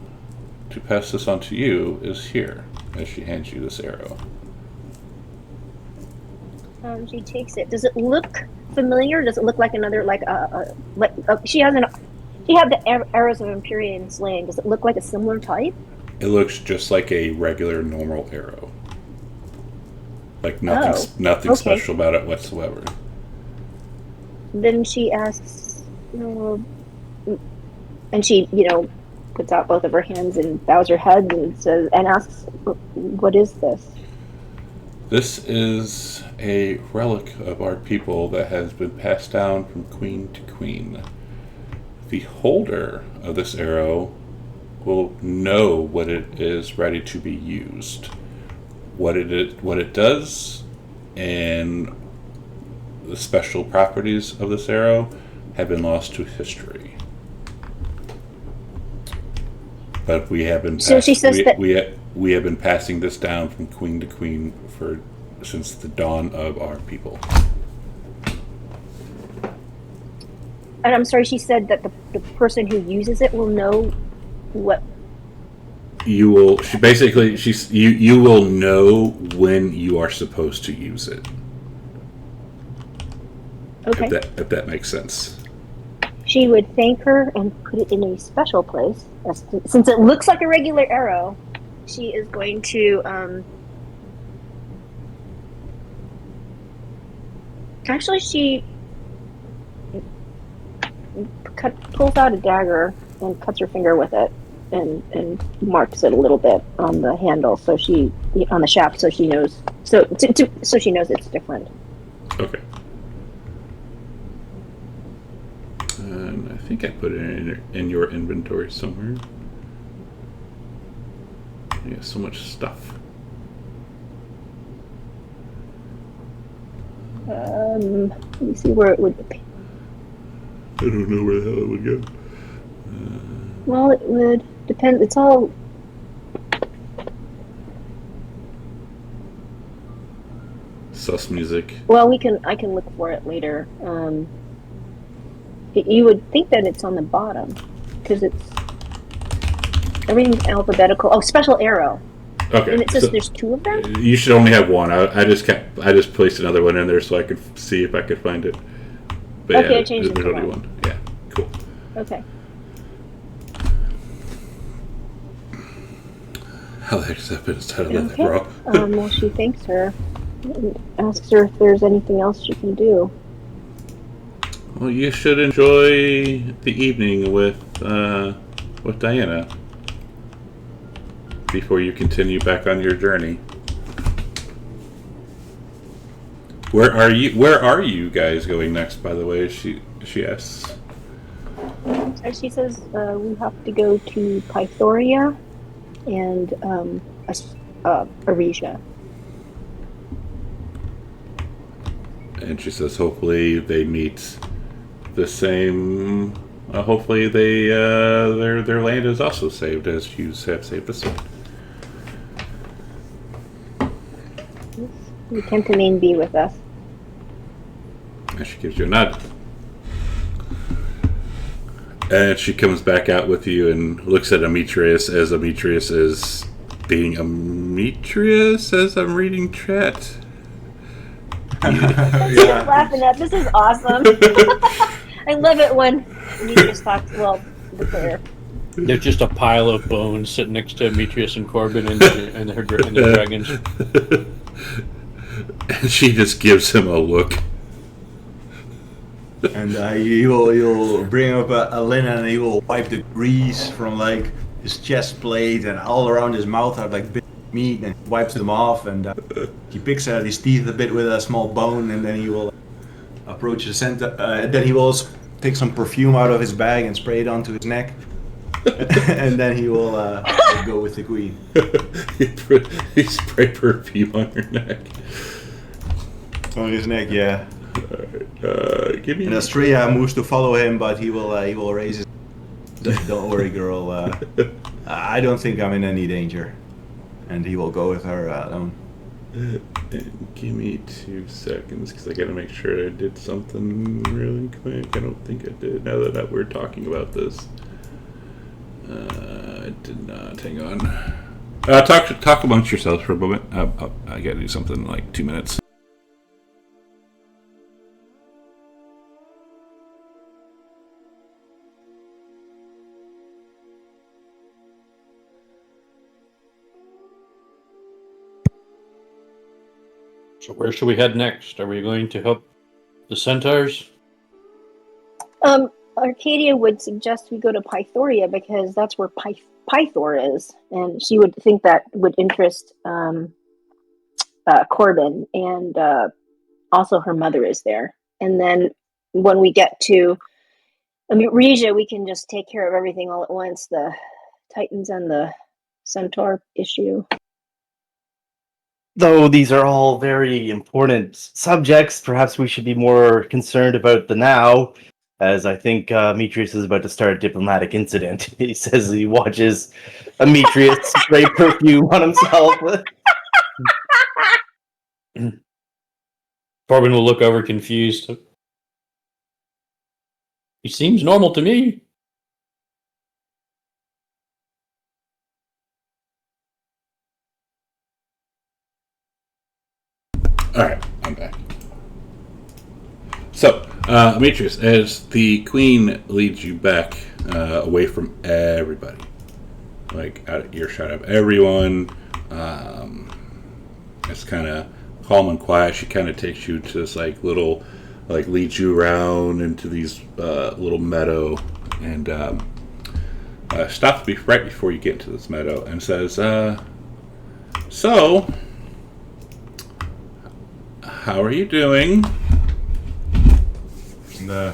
to pass this on to you is here, as she hands you this arrow. She takes it. Does it look familiar? Does it look like another, she had the arrows of Empyrean slaying. Does it look like a similar type? It looks just like a regular normal arrow. Like nothing okay. special about it whatsoever. Then she asks, and she, puts out both of her hands and bows her head and asks, "What is this?" This is a relic of our people that has been passed down from queen to queen. The holder of this arrow will know when it is ready to be used, what it does, and the special properties of this arrow have been lost to history. But we have been So she says that we have been passing this down from queen to queen since the dawn of our people. And I'm sorry, she said that the person who uses it will know what. You will. You will know when you are supposed to use it. Okay. If that makes sense. She would thank her and put it in a special place. Since it looks like a regular arrow, she is going to actually she pulls out a dagger and cuts her finger with it and marks it a little bit on the handle, so she on the shaft, so she knows so she knows it's different. Okay. And I think I put it in your inventory somewhere. You have so much stuff. Let me see where it would be. I don't know where the hell it would go. Well, it would depend. It's all Sus music. well. I can look for it later. You would think that it's on the bottom because everything's alphabetical. Oh, special arrow. Okay. And it says so there's two of them. you should only have one. I just placed another one in there so I could see if I could find it. But Okay, yeah, I changed it there's to only one. one. Yeah, cool. Okay. How the heck does that fit inside of that, Okay. bro? Well, she thanks her, and asks her if there's anything else she can do. Well, you should enjoy the evening with Diana before you continue back on your journey. Where are you guys going next? By the way, she asks. So she says we have to go to Pythoria and Aresia. And she says, hopefully they meet the same. Hopefully they their land is also saved as you have saved the sword. You can remain be with us. And she gives you a nod. And she comes back out with you and looks at Ametreus as Ametreus is being Ametreus as I'm reading chat. Yeah. Laughing at this is awesome. I love it when you just talk. Well, the player. There's just a pile of bones sitting next to Demetrius and Corbin and the dragons. And she just gives him a look. And you'll bring up a linen and he will wipe the grease from like his chest plate and all around his mouth are like bits of meat and wipes them off and he picks at his teeth a bit with a small bone and then he will approach the center. Then he will take some perfume out of his bag and spray it onto his neck. And then he will go with the queen. He spray perfume on your neck. On his neck, yeah. Give me. And Astrea moves to follow him, but he will raise his. Don't worry, girl. I don't think I'm in any danger. And he will go with her alone. Give me 2 seconds, because I gotta make sure I did something really quick. I don't think I did. Now that we're talking about this, I did not. Hang on. Talk amongst yourselves for a moment. I gotta do something in like 2 minutes. So where should we head next? Are we going to help the centaurs? Arcadia would suggest we go to Pythoria because that's where Pythor is, and she would think that would interest Corbin, and also her mother is there. And then when we get to Regia, we can just take care of everything all at once, the Titans and the Centaur issue. Though these are all very important subjects, perhaps we should be more concerned about the now, as I think Demetrius is about to start a diplomatic incident. He says he watches Demetrius spray perfume on himself. Corbin will look over confused. He seems normal to me. Alright, I'm back. So, Demetrius, as the queen leads you back away from everybody, like out of earshot of everyone, it's kind of calm and quiet. She kind of takes you to this like little, like leads you around into these little meadow, and stops right before you get into this meadow and says, "So, how are you doing?" And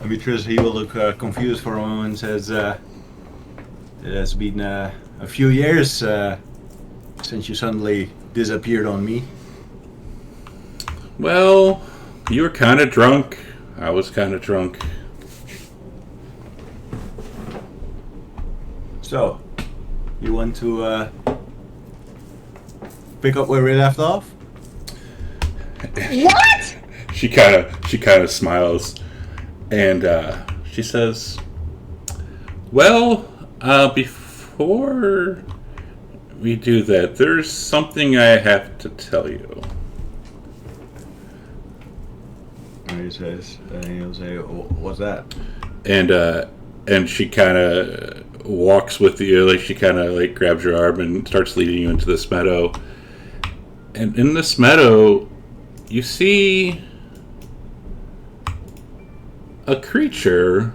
Demetrius, he will look confused for a moment and says, "It has been a few years since you suddenly disappeared on me." Well, you were kind of drunk. I was kind of drunk. So, you want to pick up where we left off? What? She kind of smiles, and she says, "Well, before we do that, there's something I have to tell you." And he says, and he'll say, "What's that?" And she kind of walks with you, like she kind of like grabs your arm and starts leading you into this meadow. And in this meadow, you see a creature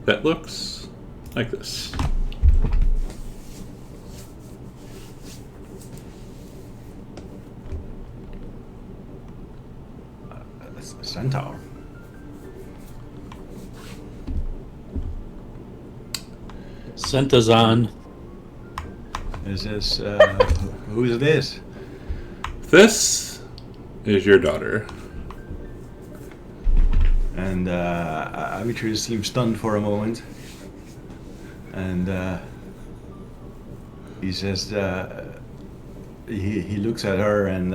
that looks like this. A centaur. Centazon. Is this, who's this? This is your daughter. And Demetrius seems stunned for a moment. And he says, he looks at her and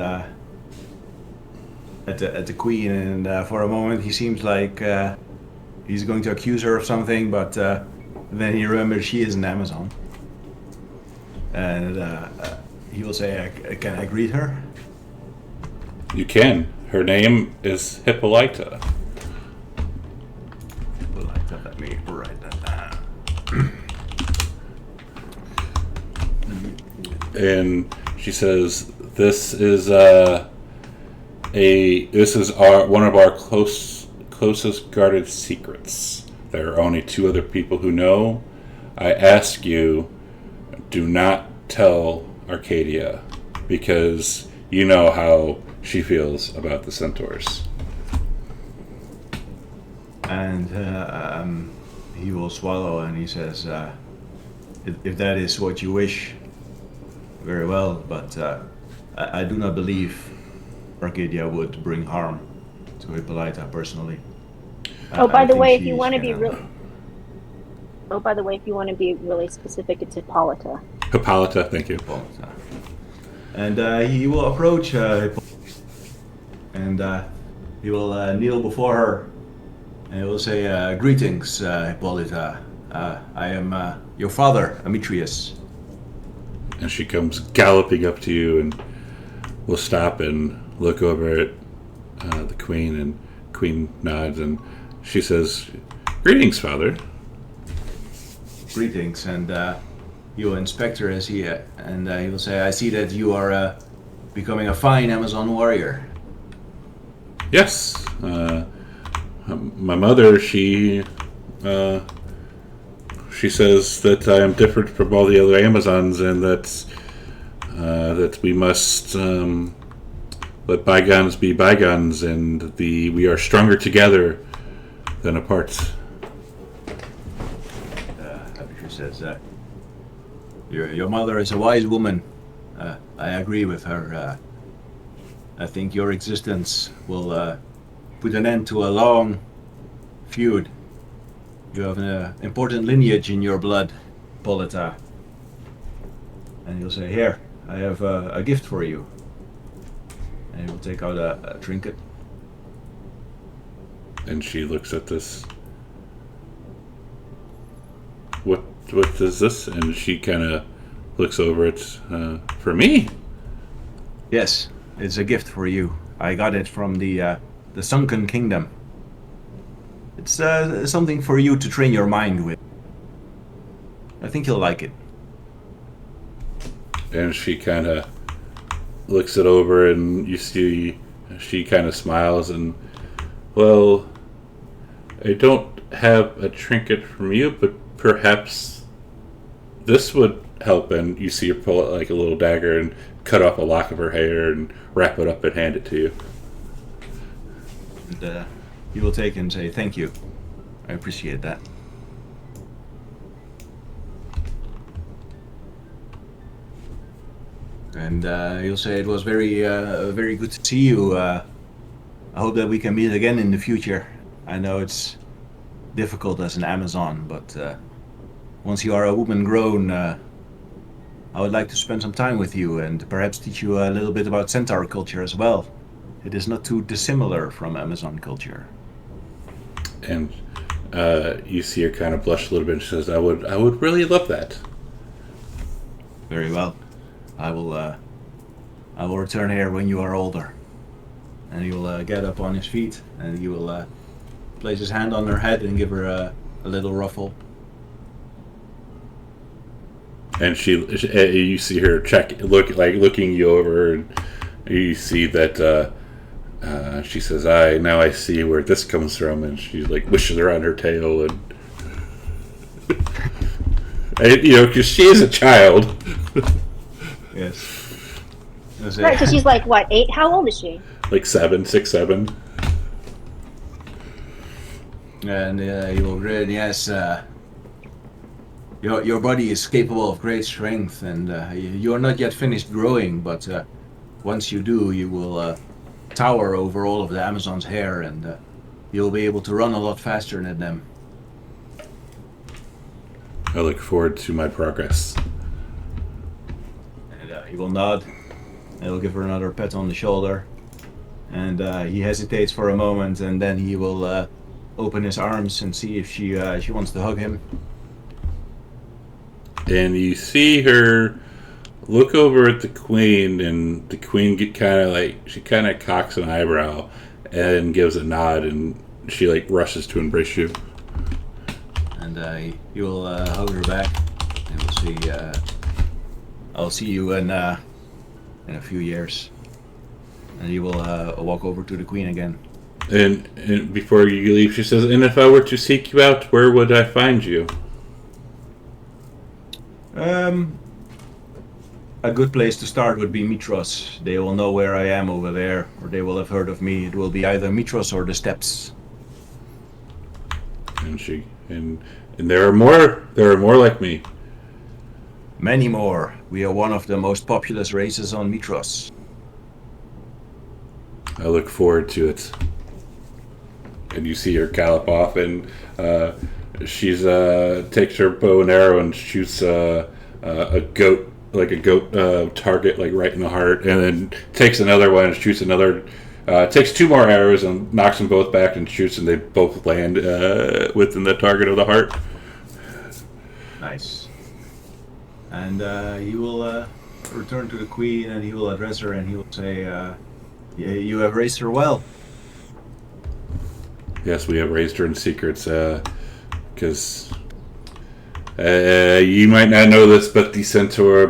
at the queen, and for a moment he seems like he's going to accuse her of something, but then he remembers she is an Amazon. And he will say, "Can I greet her?" You can. Her name is Hippolyta. Hippolyta, let me write that down. And she says, "This is one of our closest guarded secrets. There are only two other people who know. I ask you, do not tell Arcadia, because you know how she feels about the centaurs." And he will swallow, and he says, if that is what you wish, very well, but I do not believe Arcadia would bring harm to Hippolyta personally. Oh, by I the think way, if you she's want to be gonna- real. Oh, by the way, if you want to be really specific, it's Hippolyta. Hippolyta, thank you. Hippolyta. And he will approach Hippolyta, and he will kneel before her, and he will say, "Greetings, Hippolyta. I am your father, Demetrius." And she comes galloping up to you and will stop and look over at the queen, and queen nods, and she says, "Greetings, father." Greetings, and he will inspect her as he will say, "I see that you are becoming a fine Amazon warrior." Yes, my mother, she says that I am different from all the other Amazons, and that we must let bygones be bygones, and we are stronger together than apart. She says, your mother is a wise woman. I agree with her. I think your existence will put an end to a long feud. You have an important lineage in your blood, Hippolyta." And he'll say, "Here, I have a gift for you." And he will take out a trinket. And she looks at this. What is this? And she kind of looks over it. "For me?" Yes, it's a gift for you. I got it from the the Sunken Kingdom. It's something for you to train your mind with. I think you'll like it. And she kind of looks it over, and you see she kind of smiles and, well, I don't have a trinket from you, but perhaps this would help. And you see her pull out like a little dagger and cut off a lock of her hair and wrap it up and hand it to you. And you will take it and say, thank you. I appreciate that. And you'll say it was very good to see you. I hope that we can meet again in the future. I know it's difficult as an Amazon, but once you are a woman grown, I would like to spend some time with you and perhaps teach you a little bit about centaur culture as well. It is not too dissimilar from Amazon culture. And you see her kind of blush a little bit, and she says, I would really love that. Very well. I will return here when you are older. And he will get up on his feet, and he will place his hand on her head and give her a little ruffle. And you see her looking you over, and you see that she says, now I see where this comes from," and she like wishes around her tail, and because she is a child. Yes. Right, because she's like, what, 8? How old is she? Like 6, 7. And he will grin. Yes. Your body is capable of great strength, and you are not yet finished growing. But once you do, you will tower over all of the Amazon's hair, and you'll be able to run a lot faster than them. I look forward to my progress. And he will nod. And he'll give her another pat on the shoulder. And he hesitates for a moment, and then he will open his arms and see if she wants to hug him. And you see her look over at the queen, and the queen she kind of cocks an eyebrow and gives a nod, and she like rushes to embrace you. And he will hug her back, and we'll see. I'll see you in a few years. And he will walk over to the queen again. And before you leave, she says, "And if I were to seek you out, where would I find you?" A good place to start would be Mitros. They will know where I am over there, or they will have heard of me. It will be either Mitros or the steppes. And there are more. There are more like me. Many more. We are one of the most populous races on Mitros. I look forward to it. And you see her gallop off, and she's takes her bow and arrow and shoots a goat target like right in the heart, and then takes another one and shoots another. Takes 2 more arrows and knocks them both back and shoots, and they both land within the target of the heart. Nice. And he will return to the queen, and he will address her, and he will say, "You have raised her well." Yes, we have raised her in secrets, because you might not know this, but the Centaur,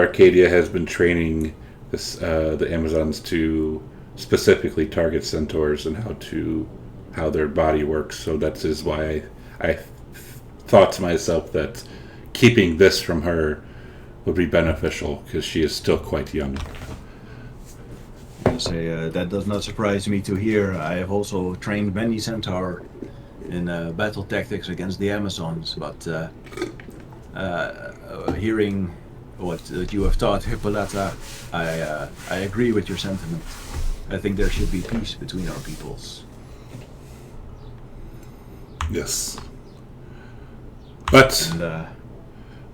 Arcadia has been training the Amazons to specifically target centaurs and how their body works. So that is why I thought to myself that keeping this from her would be beneficial, because she is still quite young. I'll say, that does not surprise me to hear. I have also trained many centaur in battle tactics against the Amazons, but hearing what you have taught Hippolyta, I agree with your sentiment. I think there should be peace between our peoples. Yes. But And,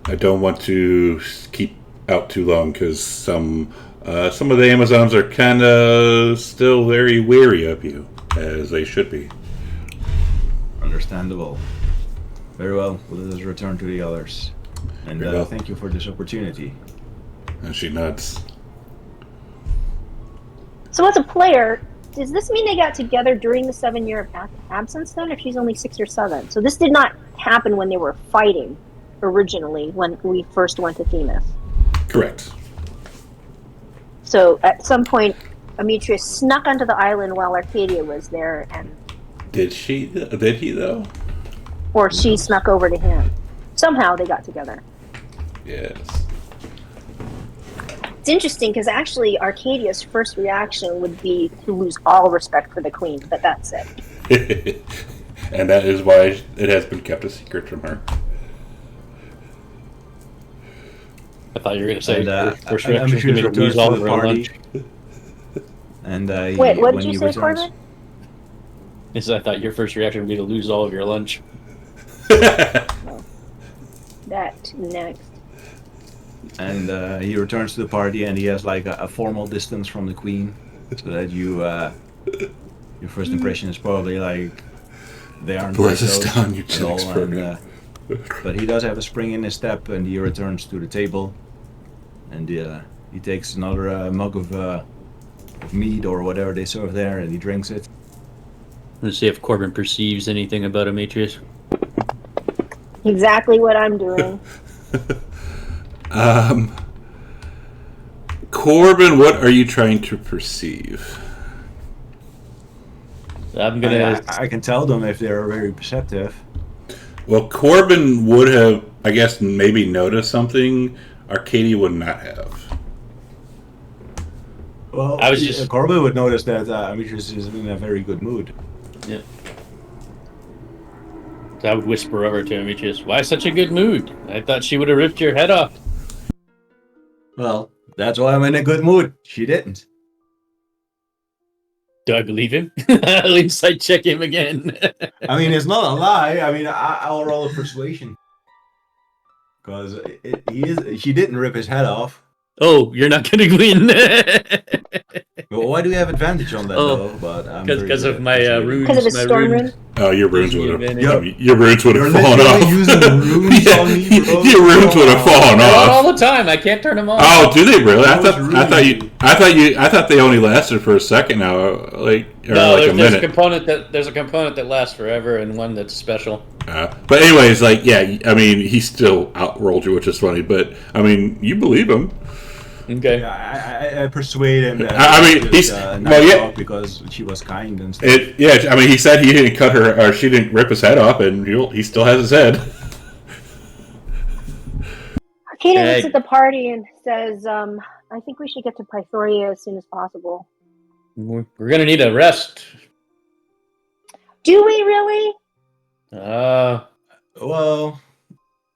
I don't want to keep out too long, because some of the Amazons are kind of still very wary of you, as they should be. understandable. Very well. Let us return to the others. And Very well. thank you for this opportunity. And she nods. So as a player, does this mean they got together during the 7-year absence then, if she's only 6 or 7? So this did not happen when they were fighting originally, when we first went to Themis. Correct. So at some point, Amitrius snuck onto the island while Arcadia was there, and Did she? Did he though? or she snuck over to him. Somehow they got together. Yes. It's interesting because actually Arcadia's first reaction would be to lose all respect for the queen, but that's it. And that is why it has been kept a secret from her. I thought you were going to say And, first and reaction to Amitrius me to returns lose to all the of her party. lunch. And Wait, what when did you he say, returns, Corbin? Is I thought your first reaction would be to lose all of your lunch. That next. and he returns to the party, and he has like a formal distance from the queen, so that your first impression is probably like they aren't Bless very his close town, at eugenics all, program. but he does have a spring in his step, and he returns to the table, and he takes another mug of mead or whatever they serve there, and he drinks it. Let's see if Corbin perceives anything about Amitrius. Exactly what I'm doing. Corbin, what are you trying to perceive? I'm gonna. I can tell them if they're very perceptive. Well, Corbin would have, I guess, maybe noticed something Arcadia would not have. Well, I was just- Corbin would notice that Amitrius is in a very good mood. Yeah. So I would whisper over to Amitrius, "Why such a good mood? I thought she would have ripped your head off." Well, that's why I'm in a good mood. She didn't. Do I believe him? I'll insight check him again. I mean, it's not a lie. I mean, I'll roll a persuasion. Because she didn't rip his head off. Oh, you're not gonna win. Well, why do we have advantage on that, Oh, though? But I'm Because very of good my at runes. Because of his my storm runes. rune. Oh, your runes Gives would you have. advantage. Yo, Your runes would you're have fallen literally off. using runes Yeah. on me, bro. Your runes would have fallen They're on off. all the time. I can't turn them off. Oh, do they really? I That was thought they only lasted for a second now, like or No, like a there's a minute. component that lasts forever and one that's special. But anyways, like yeah, I mean he still outrolled you, which is funny. But I mean, you believe him. Okay. I persuade him that I mean, just, he's- not well, yeah. talk because she was kind and stuff. I mean, he said he didn't cut her, or she didn't rip his head off, and he still has his head. Arcadia Hey. looks at the party and says, I think we should get to Pythoria as soon as possible. We're gonna need a rest. Do we really? Well,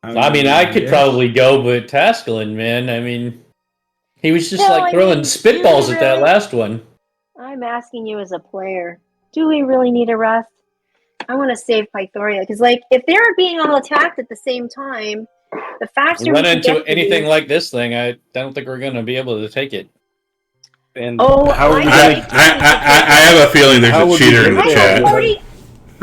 I mean, I could yes. probably go, but Tascalin, man, I mean, he was just No, like I throwing mean, spitballs really? at that last one. I'm asking you as a player. Do we really need a rest? I want to save Pythoria because, like, if they're being all attacked at the same time, the faster Run we can into get to anything these- like this thing, I don't think we're gonna be able to take it. And Oh, how are I we know. going I have a feeling How there's a would we cheater do in the I that? have chat. 40.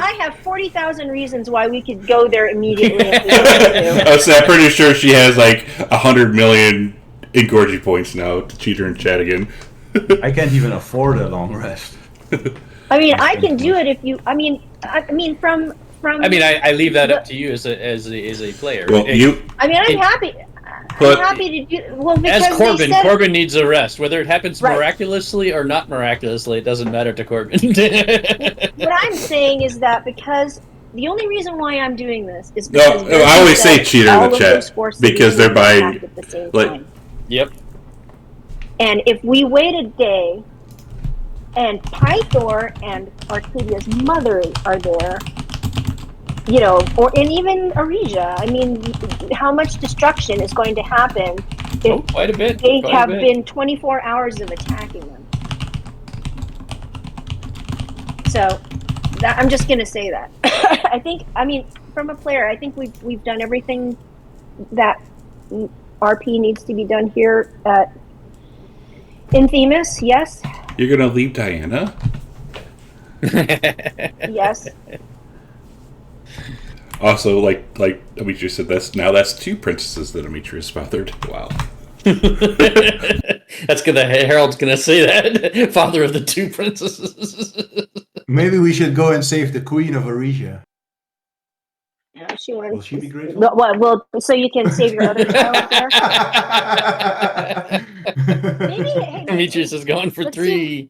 I have 40,000 reasons why we could go there immediately if we wanted to. I'm pretty sure she has like 100 million engorging points now. To cheater in chat again. I can't even afford a long rest. I mean, I can do it if you. I mean, from. I mean, I leave that up to you as a player. Well, Hey, you I mean, I'm it- happy. But- I'm happy to do. Well, because as Corbin, they said, Corbin needs a rest. Whether it happens Right. miraculously or not miraculously, it doesn't matter to Corbin. what I'm saying is that because the only reason why I'm doing this is No, because no, I always say said cheater in all the of chat those four because cities they're were buying, attacked at the same like- time. Yep. And if we wait a day, and Pythor and Arcadia's mother are there, you know, and even Aresia, I mean, how much destruction is going to happen if Oh, quite a bit. they quite a have bit. been 24 hours of attacking them? So, I'm just going to say that. I think, I mean, from a player, I think we've done everything that RP needs to be done here in Themis. Yes, you're gonna leave Diana? yes. Also, like Demetrius said, that's two princesses that Demetrius fathered. Wow. That's gonna Harold's gonna say that father of the two princesses. Maybe we should go and save the Queen of Orisha. Yeah, she wants. Will she be grateful? Well, so you can save your other child there. Maybe. Hey, Demetrius is going for let's see.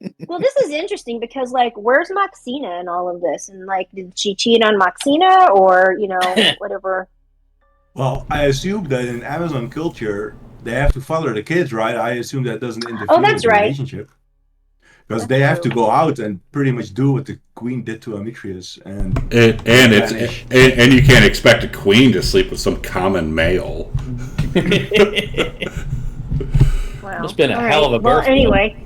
3. Well, this is interesting because, like, where's Moxina in all of this? And, like, did she cheat on Moxina or, whatever? Well, I assume that in Amazon culture, they have to father the kids, right? I assume that doesn't interfere Oh, that's with the right. relationship. Because That's they have to true. go out and pretty much do what the queen did to Amitrius, and vanish. And you can't expect a queen to sleep with some common male. Wow. It's been a All hell of a right. Well, birth. though. anyway,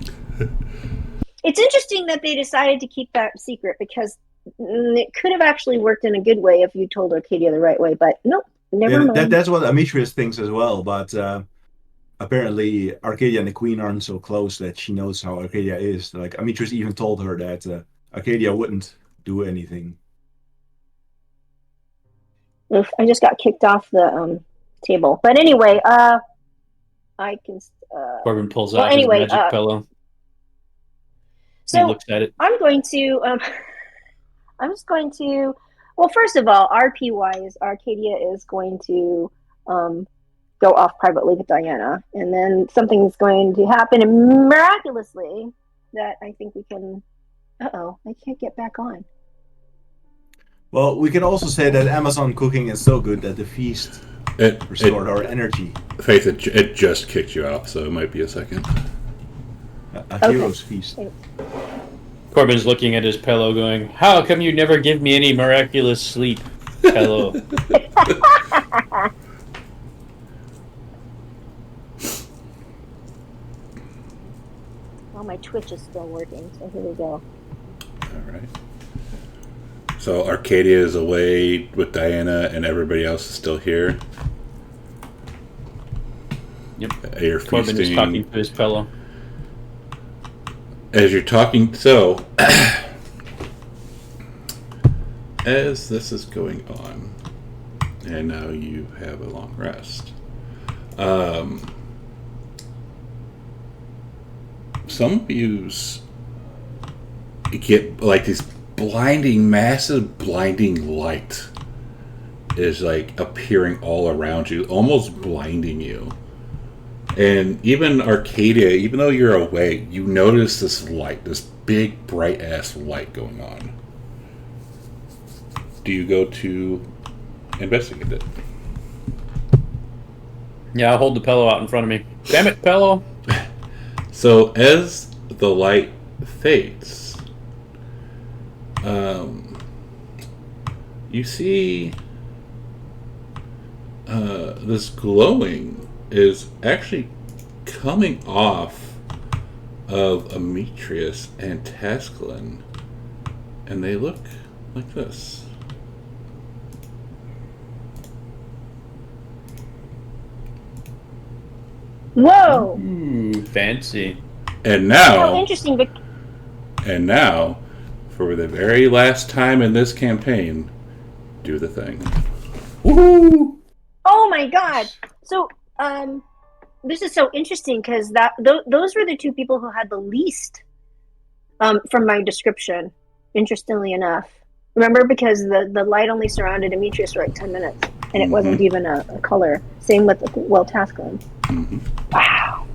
it's interesting that they decided to keep that secret because it could have actually worked in a good way if you told Arcadia the right way, but nope, never Yeah, mind. that's what Amitrius thinks as well, but apparently Arcadia and the queen aren't so close that she knows how Arcadia is. Like, Amitrius even told her that Arcadia wouldn't do anything. Oof, I just got kicked off the table. But anyway, I can. Corbin pulls Well, out his anyway, magic pillow. He so looks at it. I'm going to. I'm just going to. Well, first of all, RP wise, Arcadia is going to go off privately with Diana, and then something's going to happen miraculously that I think we can. Uh-oh, I can't get back on. Well, we can also say that Amazon cooking is so good that the feast restored our energy. Faith, it just kicked you out, so it might be a second. A Okay. hero's feast. Corbin's looking at his pillow, going, "How come you never give me any miraculous sleep, pillow?" Well, my Twitch is still working, so here we go. All right. So Arcadia is away with Diana, and everybody else is still here. Yep. You're Corbin is feasting. talking to his pillow. As you're talking, so as this is going on, and now you have a long rest. Some of you get like this massive blinding light is like appearing all around you, almost blinding you. And even Arcadia, even though you're awake, you notice this light, this big bright ass light going on. Do you go to investigate it? Yeah, I'll hold the pillow out in front of me. Damn it, pillow! So as the light fades, you see this glowing is actually coming off of Amitrius and Tascalin, and they look like this. Whoa! Ooh, fancy. And How now, interesting, but and now, for the very last time in this campaign, do the thing. Woohoo! oh my god! So, this is so interesting because those were the two people who had the least, from my description. Interestingly enough, remember, because the light only surrounded Demetrius for like 10 minutes, and it wasn't even a color. Same with Tascalin. Wow.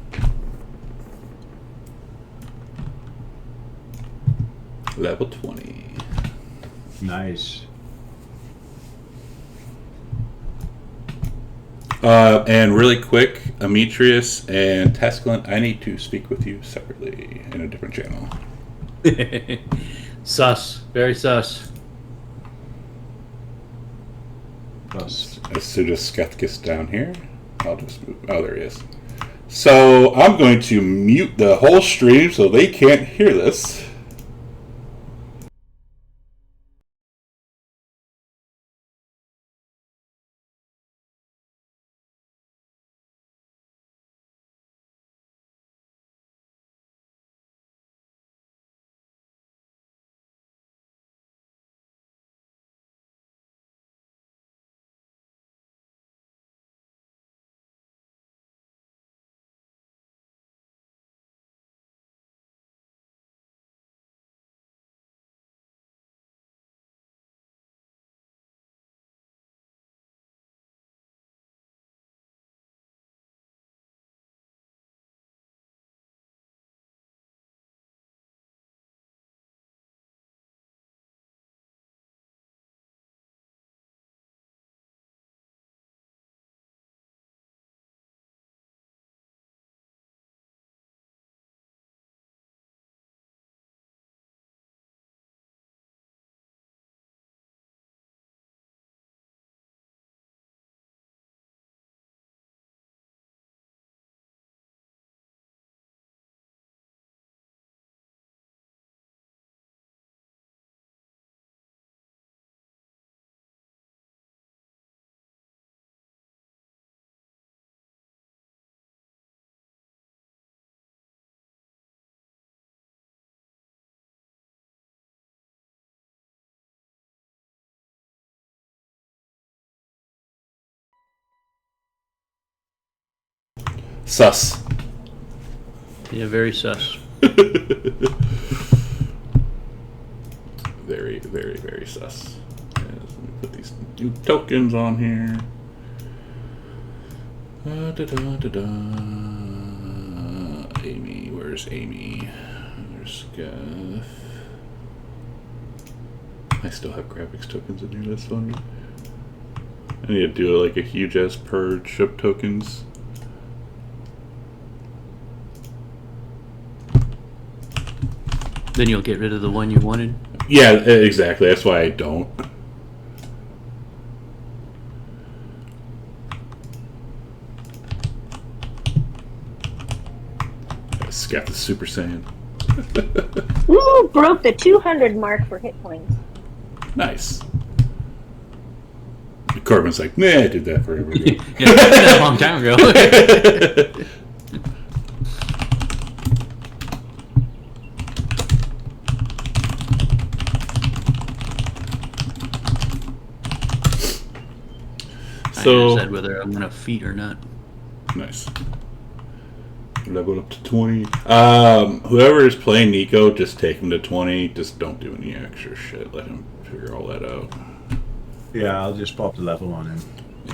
Level 20. Nice. And really quick, Amitrius and Tascalin, I need to speak with you separately in a different channel. Sus. Very sus. Plus, As soon as Sketh gets down here, I'll just move. Oh, there he is. So I'm going to mute the whole stream so they can't hear this. Sus. Yeah, very sus. Very, very, very sus. Yes, let me put these new tokens on here. Amy, where's Amy? There's Scaff. I still have graphics tokens in here, that's funny. I need to do like a huge ass purge of tokens. Then you'll get rid of the one you wanted. Yeah, exactly. That's why I don't. Scat the Super Saiyan. Ooh, broke the 200 mark for hit points. Nice. Corbin's like, nah, I did that forever ago. Yeah, a long time ago. I So decide whether I'm gonna feed or not. nice. Level up to 20. Whoever is playing Nico, just take him to 20. Just don't do any extra shit. Let him figure all that out. Yeah, I'll just pop the level on him.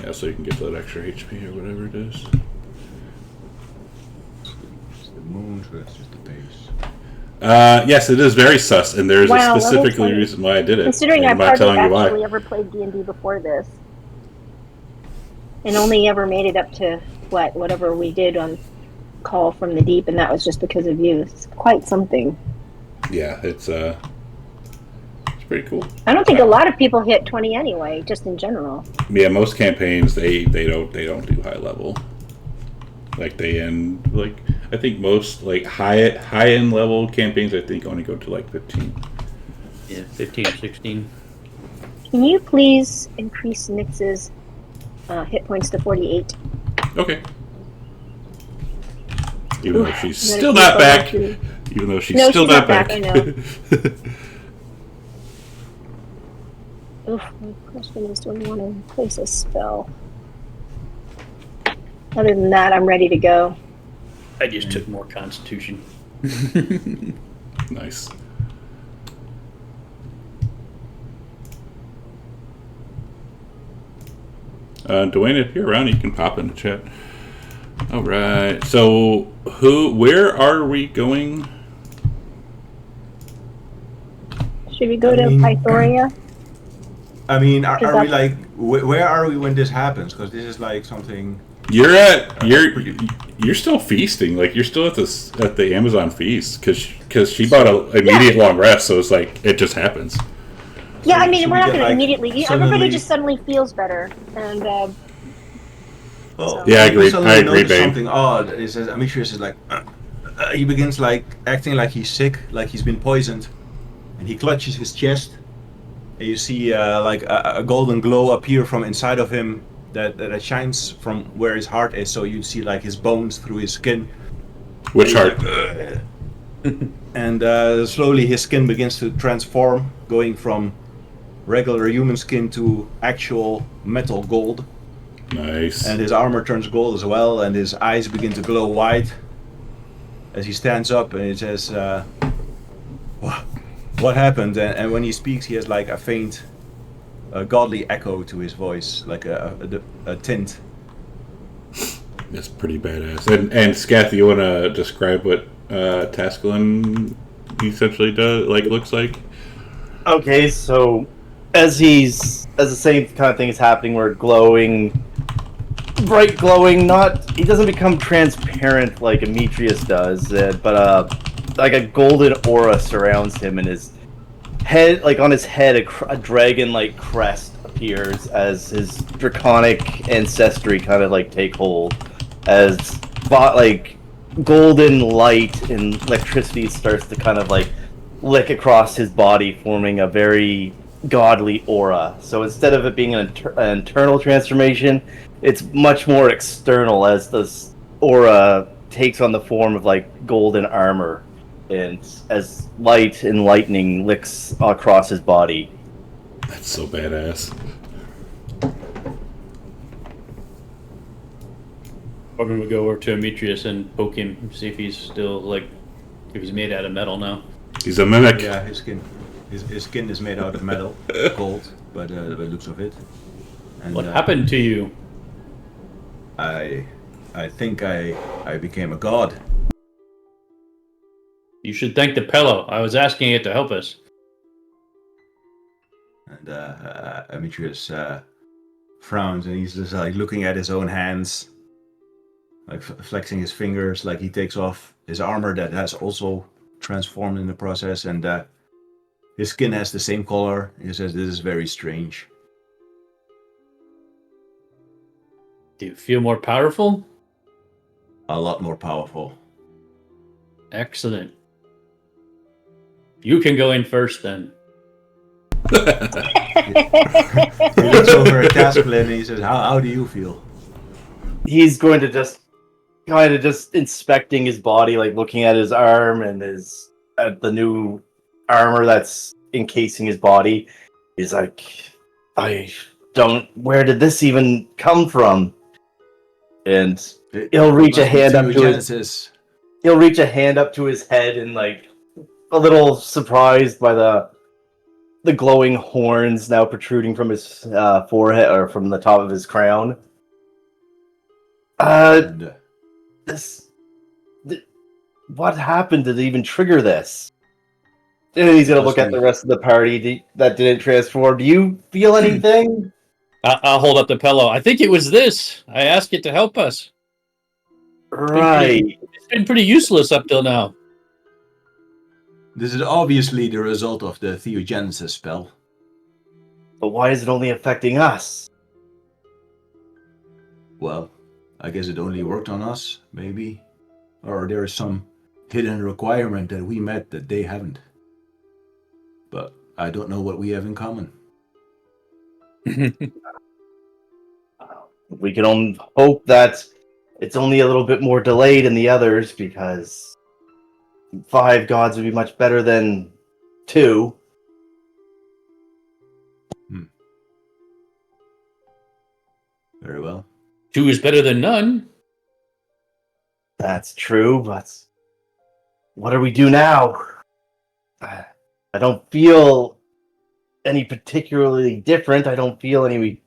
Yeah, so you can get that extra HP or whatever it is. It's the moon, so that's just the base. Yes, it is very sus, and there's Wow, a level specific 20. reason why I did it. Considering and I've I'm not hardly telling you actually why. ever played D&D before this. And only ever made it up to, whatever we did on Call from the Deep, and that was just because of you. It's quite something. Yeah, it's pretty cool. I don't think a lot of people hit 20 anyway, just in general. Yeah, most campaigns they don't do high level. Like they end like I think most like high end level campaigns I think only go to like 15. Yeah, 15 or 16. Can you please increase Nix's hit points to 48? Okay. Even though she's I'm gonna still keep not on back. to- Even though she's No, still she's not not back, back. I know. Oof, my question is, do I want to place a spell? Other than that, I'm ready to go. I just took more Constitution. Nice. Dwayne, if you're around, you can pop in the chat. All right. So, where are we going? Should we go I to mean- Pythoria? I mean, Is are we that- like, where are we when this happens? Because this is like something. You're still feasting. Like you're still at the Amazon feast because she bought an immediate long rest. So it's like it just happens. Yeah, I So mean, we we're not get, going to like, immediately. Everybody suddenly- just suddenly feels better, and Oh, Yeah, I we agree. suddenly I agree, notice babe. Something odd. It says Amitrius is like, he begins like acting like he's sick, like he's been poisoned, and he clutches his chest. And you see like a golden glow appear from inside of him that shines from where his heart is. So you see like his bones through his skin. Which heart? And slowly his skin begins to transform, going from regular human skin to actual metal gold. Nice. And his armor turns gold as well, and his eyes begin to glow white as he stands up, and it says, what happened? And when he speaks, he has like a faint, godly echo to his voice, like a tint. That's pretty badass. And Scath, you want to describe what Tascalin essentially looks like? Okay, so as the same kind of thing is happening, where bright glowing, he doesn't become transparent like Amitrius does, but like a golden aura surrounds him, and his head, like on his head, a dragon-like crest appears as his draconic ancestry kind of like take hold, as like golden light and electricity starts to kind of like lick across his body, forming a very godly aura. So instead of it being an internal transformation, it's much more external, as this aura takes on the form of like golden armor, and as light and lightning licks across his body. That's so badass. I'm gonna go over to Demetrius and poke him, see if he's still if he's made out of metal now. He's a mimic. Yeah, his skin is made out of metal, gold, but the looks of it. And What happened to you? I think I became a god. You should thank the pillow. I was asking it to help us. And Demetrius frowns, and he's just like looking at his own hands, like flexing his fingers, like he takes off his armor that has also transformed in the process, and his skin has the same color. He says, "This is very strange." Do you feel more powerful? A lot more powerful. Excellent. You can go in first then. He looks over at Tasklin and he says, "How do you feel?" He's going to just kind of just inspecting his body, like looking at his arm and at the new armor that's encasing his body. He's like, where did this even come from? And he'll reach a hand up to his. He'll reach a hand up to his head and like a little surprised by the glowing horns now protruding from his forehead or from the top of his crown. What happened to even trigger this? And he's gonna look at the rest of the party that didn't transform. Do you feel anything? I'll hold up the pillow. I think it was this. I asked it to help us. Right. It's been pretty useless up till now. This is obviously the result of the theogenesis spell. But why is it only affecting us? Well, I guess it only worked on us, maybe. Or there is some hidden requirement that we met that they haven't. But I don't know what we have in common. We can only hope that it's only a little bit more delayed than the others, because 5 gods would be much better than 2. Very well. 2 is better than none. That's true, but what do we do now? I don't feel any particularly different. I don't feel any.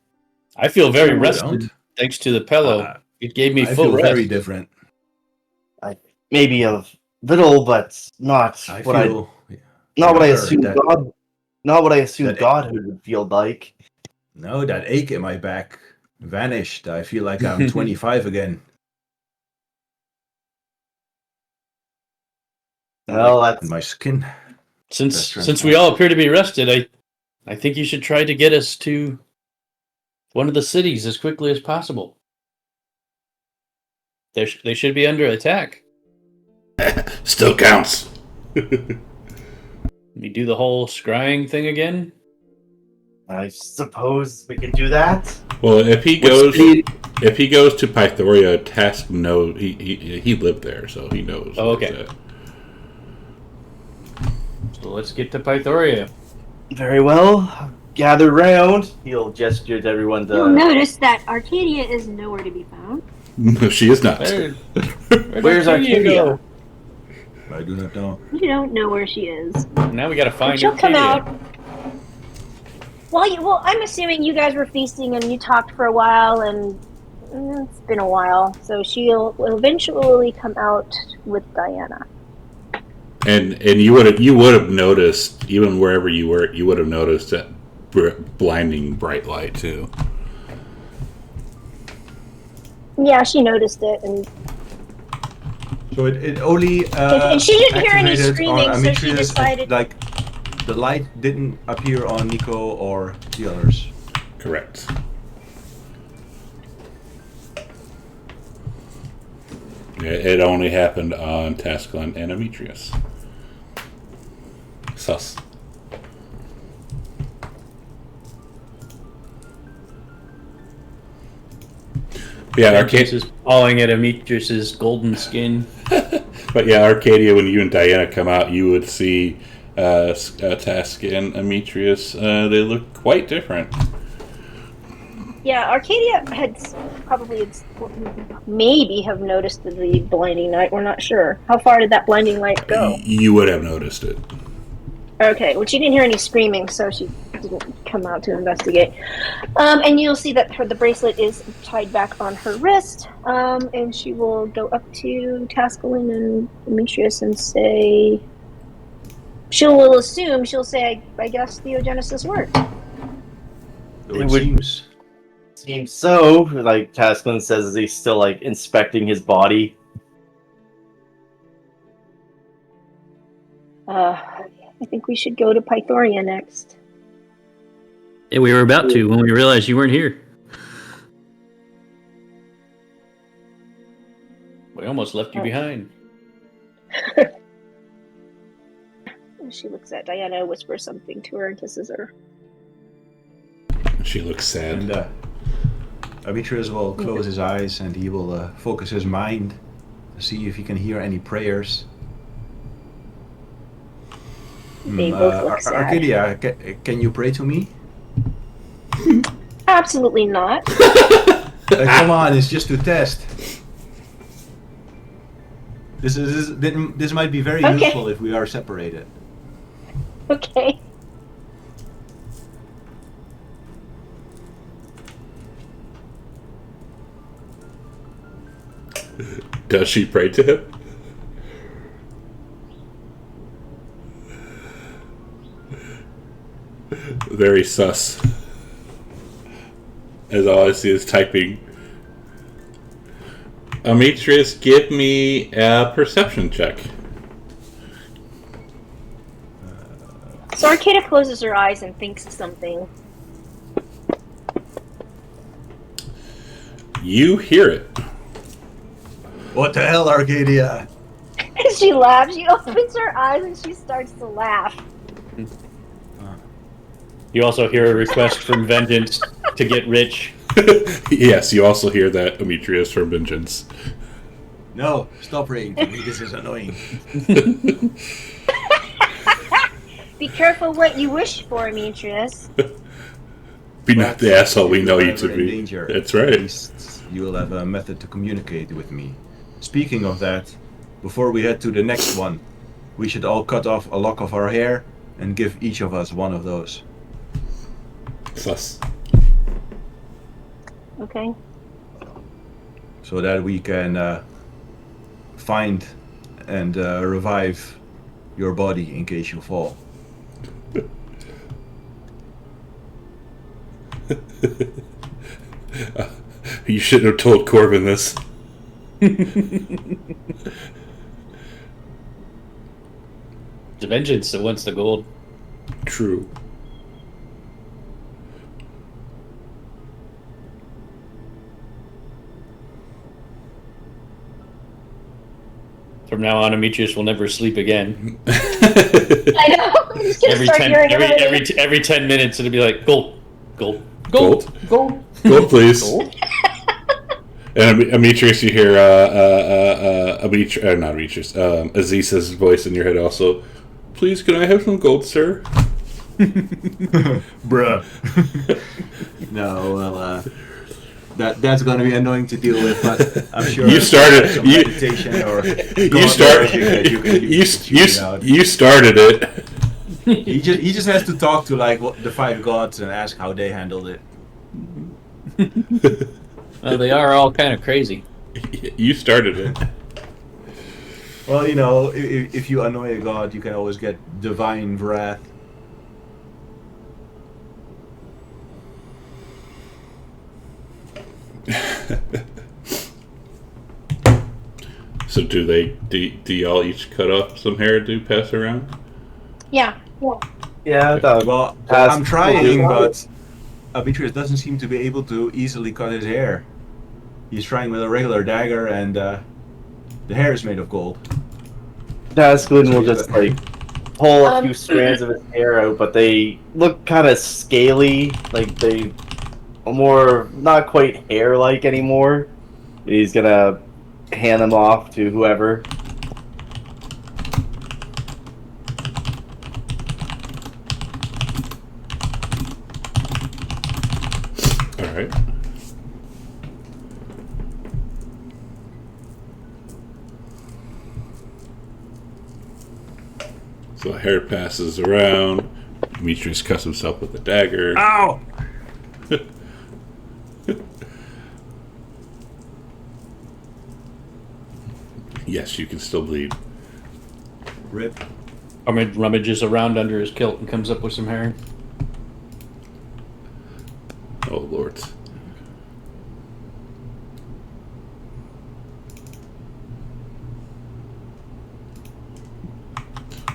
I feel very You rested, don't? thanks to the pillow. It gave me I full feel rest. very different. Maybe a little, but not I what feel not what I younger, assumed that- God. Not what I assumed that- godhood would feel like. No, that ache in my back vanished. I feel like I'm 25 again. Well, And that's my skin. Since we all appear to be rested, I think you should try to get us to one of the cities as quickly as possible. They should be under attack. Still counts. We do the whole scrying thing again. I suppose we could do that. Well, if he What goes, city- if he goes to Pythoria, Task knows he lived there, so he knows. Oh, okay. where it's at. So let's get to Pythoria. Very well. Gather round. He'll gesture to everyone You'll to. notice that Arcadia is nowhere to be found. No, she is not. Where's Arcadia? I do not know. You don't know where she is. Now we gotta find She'll come Arcadia. out. Well, I'm assuming you guys were feasting and you talked for a while, and it's been a while. So she'll eventually come out with Diana. And you would have noticed, even wherever you were, you would have noticed that blinding bright light too. Yeah, she noticed it, and So it only And she didn't hear any activated screaming, on so she Amitrius, decided- like the light didn't appear on Nico or the others. Correct. It only happened on Tasklin and Demetrius. Sus. Yeah, Arcadius Arcadia. is pawing at Demetrius's golden skin. But yeah, Arcadia. When you and Diana come out, you would see Task and Demetrius. They look quite different. Yeah, Arcadia maybe have noticed the blinding light. We're not sure. How far did that blinding light go? You would have noticed it. Okay, well, she didn't hear any screaming, so she didn't come out to investigate. And you'll see that the bracelet is tied back on her wrist, and she will go up to Tascalin and Demetrius and say, she'll say, I guess Theogenesis worked. So It it would- seems. Seems so. Like Tasklin says, as he's still like inspecting his body. I think we should go to Pythoria next. Yeah, we were about to when we realized you weren't here. We almost left you behind. She looks at Diana, whispers something to her, and kisses her. She looks sad. And Demetrius will close his eyes and he will focus his mind to see if he can hear any prayers. They both look sad. Arcadia, can you pray to me? Absolutely not. Come on, it's just to test. This might be very Okay. useful if we are separated. Okay. Does she pray to him? Very sus. As all I see is typing. Demetrius, give me a perception check. So Arcada closes her eyes and thinks something. You hear it. What the hell, Arcadia? She laughs. She opens her eyes and she starts to laugh. You also hear a request from Vengeance to get rich. Yes, you also hear that, Demetrius, from Vengeance. No, stop praying to me. This is annoying. Be careful what you wish for, Demetrius. Be not the asshole we know you to Forever in be. danger. That's At right. least you will have a method to communicate with me. Speaking of that, before we head to the next one, we should all cut off a lock of our hair and give each of us one of those. Sus. Okay. So that we can find and revive your body in case you fall. You shouldn't have told Corbin this. The Vengeance that wants the gold. True. From now on, Demetrius will never sleep again. I know. I'm just gonna Every start 10, hearing everybody. every 10 minutes, it'll be like, gold, gold, Gold? gold, Gold, please. gold. And Demetrius, you hear not Demetrius, Aziz's voice in your head also. Please, can I have some gold, sir? Bruh. No, well, that's going to be annoying to deal with, but I'm sure You started- some you- meditation or You started it. He just has to talk to like the 5 gods and ask how they handled it. Well, they are all kind of crazy. You started it. Well, you know, if you annoy a god, you can always get divine wrath. So do y'all each cut off some hair to pass around? Yeah. Yeah, Well, Pass- I'm trying, but Demetrius doesn't seem to be able to easily cut his hair. He's trying with a regular dagger, and the hair is made of gold. Tasklin will just like pull a few strands of his hair out, but they look kind of scaly, like they are more not quite hair-like anymore. He's gonna hand them off to whoever. All right. Hair passes around. Demetrius cuts himself with a dagger. Ow! Yes, you can still bleed. Rip. Rummages around under his kilt and comes up with some hair. Oh, Lord.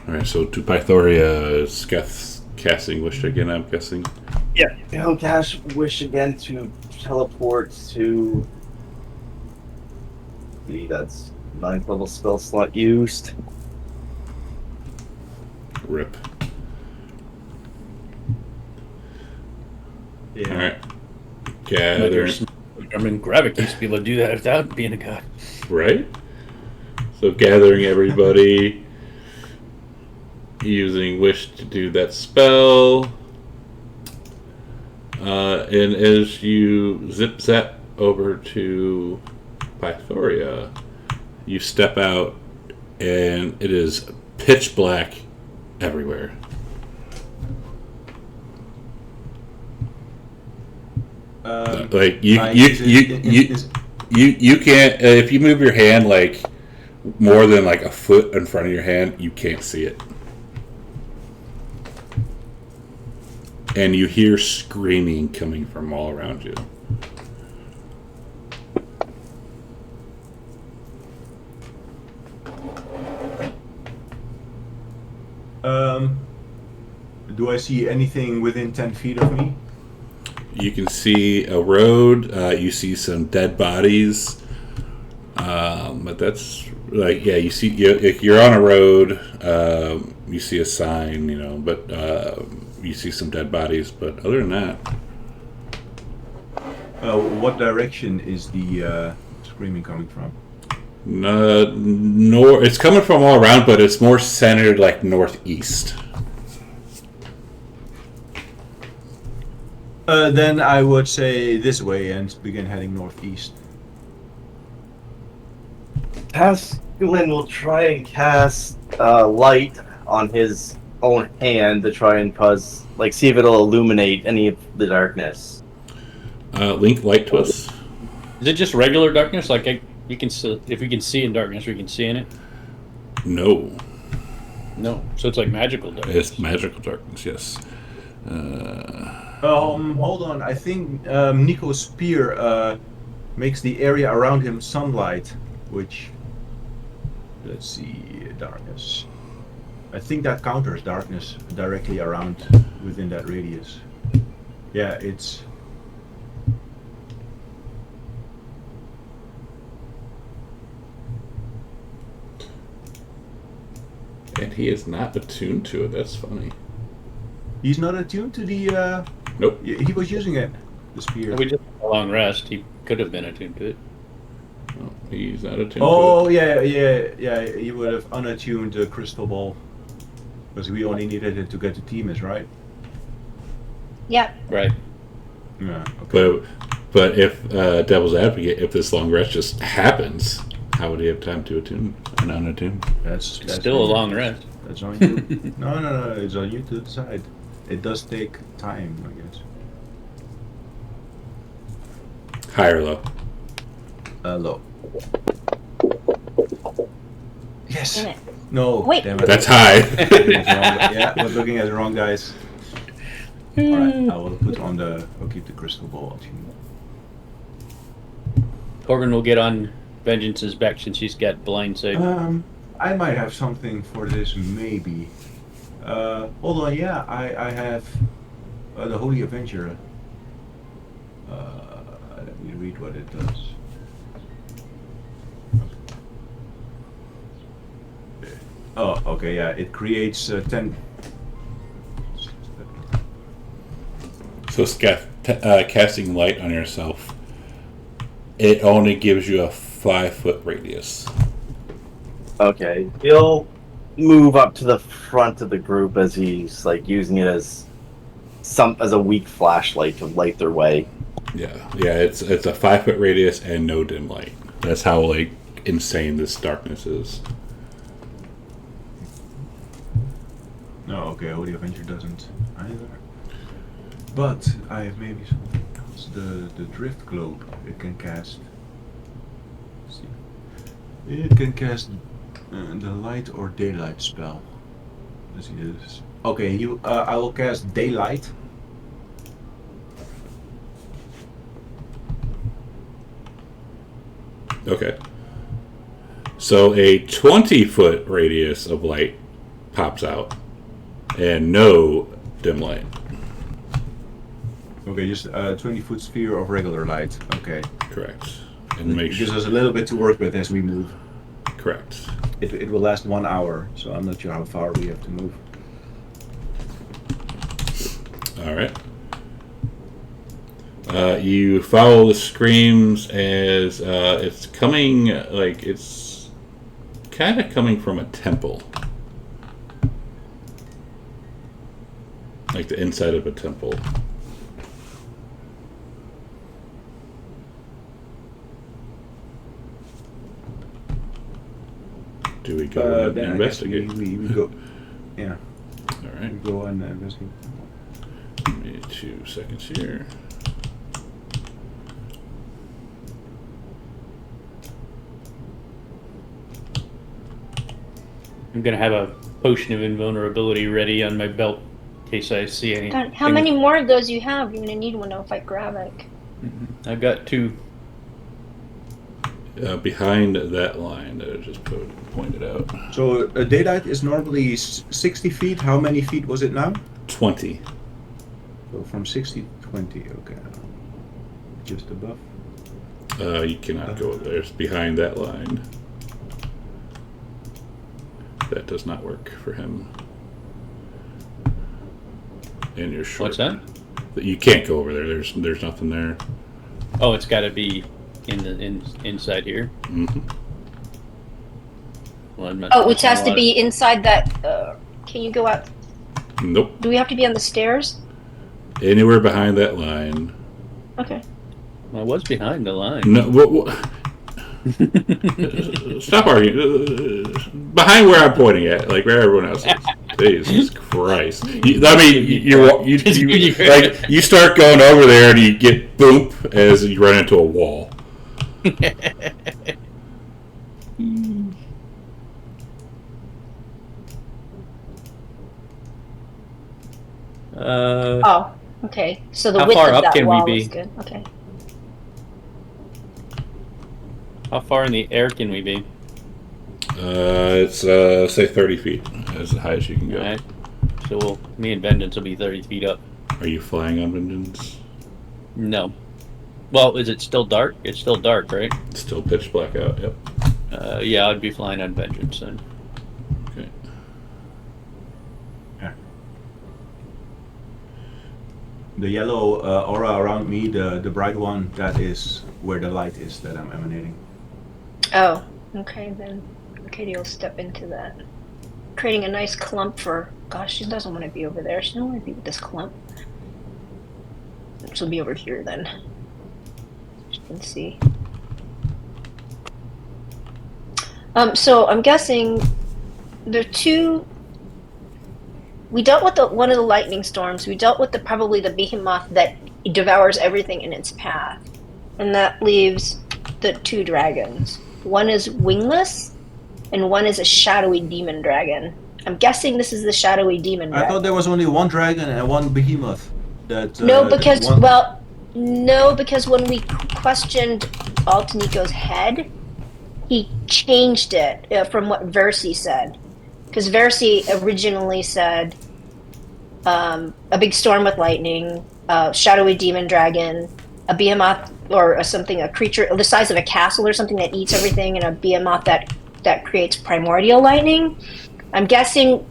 Alright, so to Pythoria, Sketh's casting Wish again, I'm guessing. Yeah. He'll cast Wish again to teleport to. That's 9th level spell slot used. Rip. Yeah. Alright. Gather. I mean, Gravik used to be able to do that without being a god. Right? So gathering everybody, using Wish to do that spell. And as you zip zap over to Pythoria, you step out and it is pitch black everywhere. Like you can't if you move your hand like more than like a foot in front of your hand, you can't see it. And you hear screaming coming from all around you. Do I see anything within 10 feet of me? You can see a road. You see some dead bodies. But that's like, yeah, you see, if you're on a road, you see a sign, you know, but you see some dead bodies. But other than that, What direction is the screaming coming from? it's coming from all around, but it's more centered like northeast. Then I would say this way and begin heading northeast. Pasquin will try and cast light on his own hand to try and see if it'll illuminate any of the darkness. Link light to us. Is it just regular darkness? Like you can see, if you can see in darkness, we can see in it. No, So it's like magical darkness. it's magical darkness. Yes. Hold on. I think Nico's spear makes the area around him sunlight, which, let's see, darkness. I think that counters darkness directly around within that radius. Yeah, it's. And he is not attuned to it. That's funny. He's not attuned to the. Nope. He was using it, the spear. We just had a long rest. He could have been attuned to it. No, he's not attuned Oh to it. yeah. He would have unattuned the crystal ball, because we only needed it to get to Timus, right? Yep. Right. Yeah. Okay. But if Devil's Advocate, if this long rest just happens, how would he have time to attune and unattune? That's Still a long rest. That's on you. No. It's on you to decide. It does take time, I guess. High or low? Low. Yes. Damn it. No. Wait. Damn it. That's high. Yeah, I was looking at the wrong dice. Alright, I will put on the. I'll keep the crystal ball attuned. Corbin will get on Vengeance's back since she's got blind save. I might have something for this, maybe. Hold on, yeah, I have the Holy Avenger. Let me read what it does. Oh, okay, yeah, it creates 10. So, Sketh, casting light on yourself, it only gives you a 5-foot radius. Okay. He'll move up to the front of the group as he's like using it as a weak flashlight to light their way. Yeah, it's a 5-foot radius and no dim light. That's how like insane this darkness is. Okay, oh, the Avenger doesn't either. But I have maybe something else. The Drift Globe. It can cast. Let's see. It can cast the light or daylight spell. Let's see this. Okay, I will cast daylight. Okay. So a 20-foot radius of light pops out, and no dim light. Okay, just a 20-foot sphere of regular light. Okay. Correct. And make It gives sure. us a little bit to work with as we move. Correct. It will last 1 hour, so I'm not sure how far we have to move. All right. You follow the screams as it's coming, like it's kind of coming from a temple. Like the inside of a temple. Do we go and Then I guess investigate? we go. Yeah, All we right. go and investigate. Give me 2 seconds here. I'm gonna have a potion of invulnerability ready on my belt in case I see any. God, how many more of those you have? You're gonna need one to fight Gravik. I've got 2. Behind that line that I just pointed out. So daylight is normally 60 feet. How many feet was it now? 20. So from 60 to 20. Okay. Just above. You cannot go there. It's behind that line. That does not work for him. And you're short. What's that? You can't go over there. There's nothing there. Oh, it's got to be inside here. Mm-hmm. Well, I'm not Oh, which missing a has to lot. be inside that. Can you go out? Nope. Do we have to be on the stairs? Anywhere behind that line. Okay. Well, I was behind the line. No. Stop arguing. Behind where I'm pointing at, like where everyone else is. Jesus Christ! You like you start going over there and you get boom as you run into a wall. Oh, okay. So the How width far of up that can we wall be? is good. Okay. How far in the air can we be? It's say 30 feet, as high as you can go. All right. So me and Vengeance will be 30 feet up. Are you flying on Vengeance? No. Well, is it still dark? It's still dark, right? It's still pitch black out. Yep. Yeah, I'd be flying on Vengeance then. Okay. The yellow aura around me, the bright one, that is where the light is that I'm emanating. Oh, okay then. Katie will step into that. Creating a nice clump for. Gosh, she doesn't want to be over there. She doesn't want to be with this clump. She'll be over here then. She can see. So I'm guessing there are two. We dealt with one of the lightning storms. We dealt with probably the behemoth that devours everything in its path, and that leaves the 2 dragons. One is wingless, and one is a shadowy demon dragon. I'm guessing this is the shadowy demon dragon. I thought there was only one dragon and one behemoth. That No, because one... no, because when we questioned Altanico's head, he changed it from what Versi said. Because Versi originally said a big storm with lightning, shadowy demon dragon, a behemoth or a creature the size of a castle or something that eats everything, and a behemoth that creates primordial lightning. I'm guessing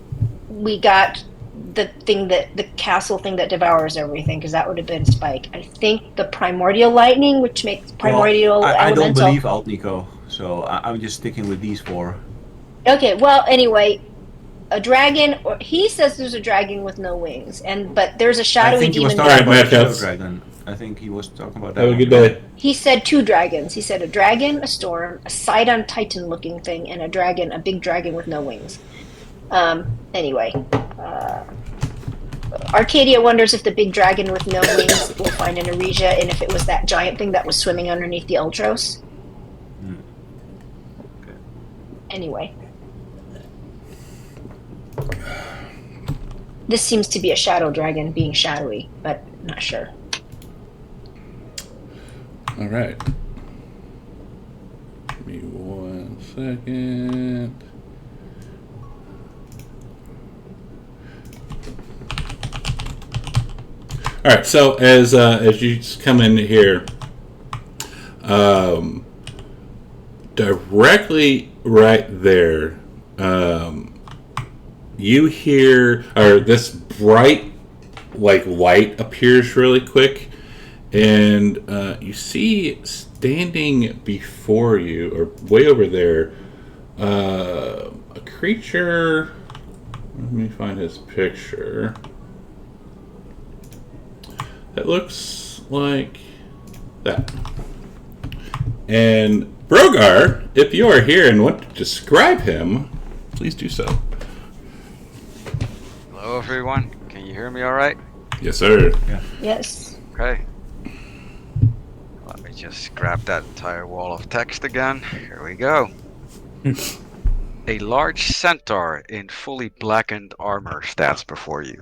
we got the castle thing that devours everything, because that would have been Spike. I think the primordial lightning, which makes primordial I don't elemental. believe Altnico, so I'm just sticking with these 4. Okay, well, anyway, a dragon. He says there's a dragon with no wings, but there's a I shadowy think he was demon. talking Alright, about the Matt, shadow that's- dragon. I think he was talking about that. Have a one. good day. He said 2 dragons. He said a dragon, a storm, a Sidon Titan looking thing, and a big dragon with no wings. Anyway, Arcadia wonders if the big dragon with no wings will find an Aresia, and if it was that giant thing that was swimming underneath the Ultros. Okay. Anyway. This seems to be a shadow dragon being shadowy, but not sure. All right. Give me 1 second. All right. So as you just come in here, directly right there, you hear, or this bright like light appears really quick, and you see standing before you, or way over there, a creature. Let me find his picture. That looks like that. And Brogar, if you are here and want to describe him, please do so. Hello, everyone. Can you hear me all right? Yes, sir. Yes. Okay. Let me just grab that entire wall of text again. Here we go. A large centaur in fully blackened armor stands before you.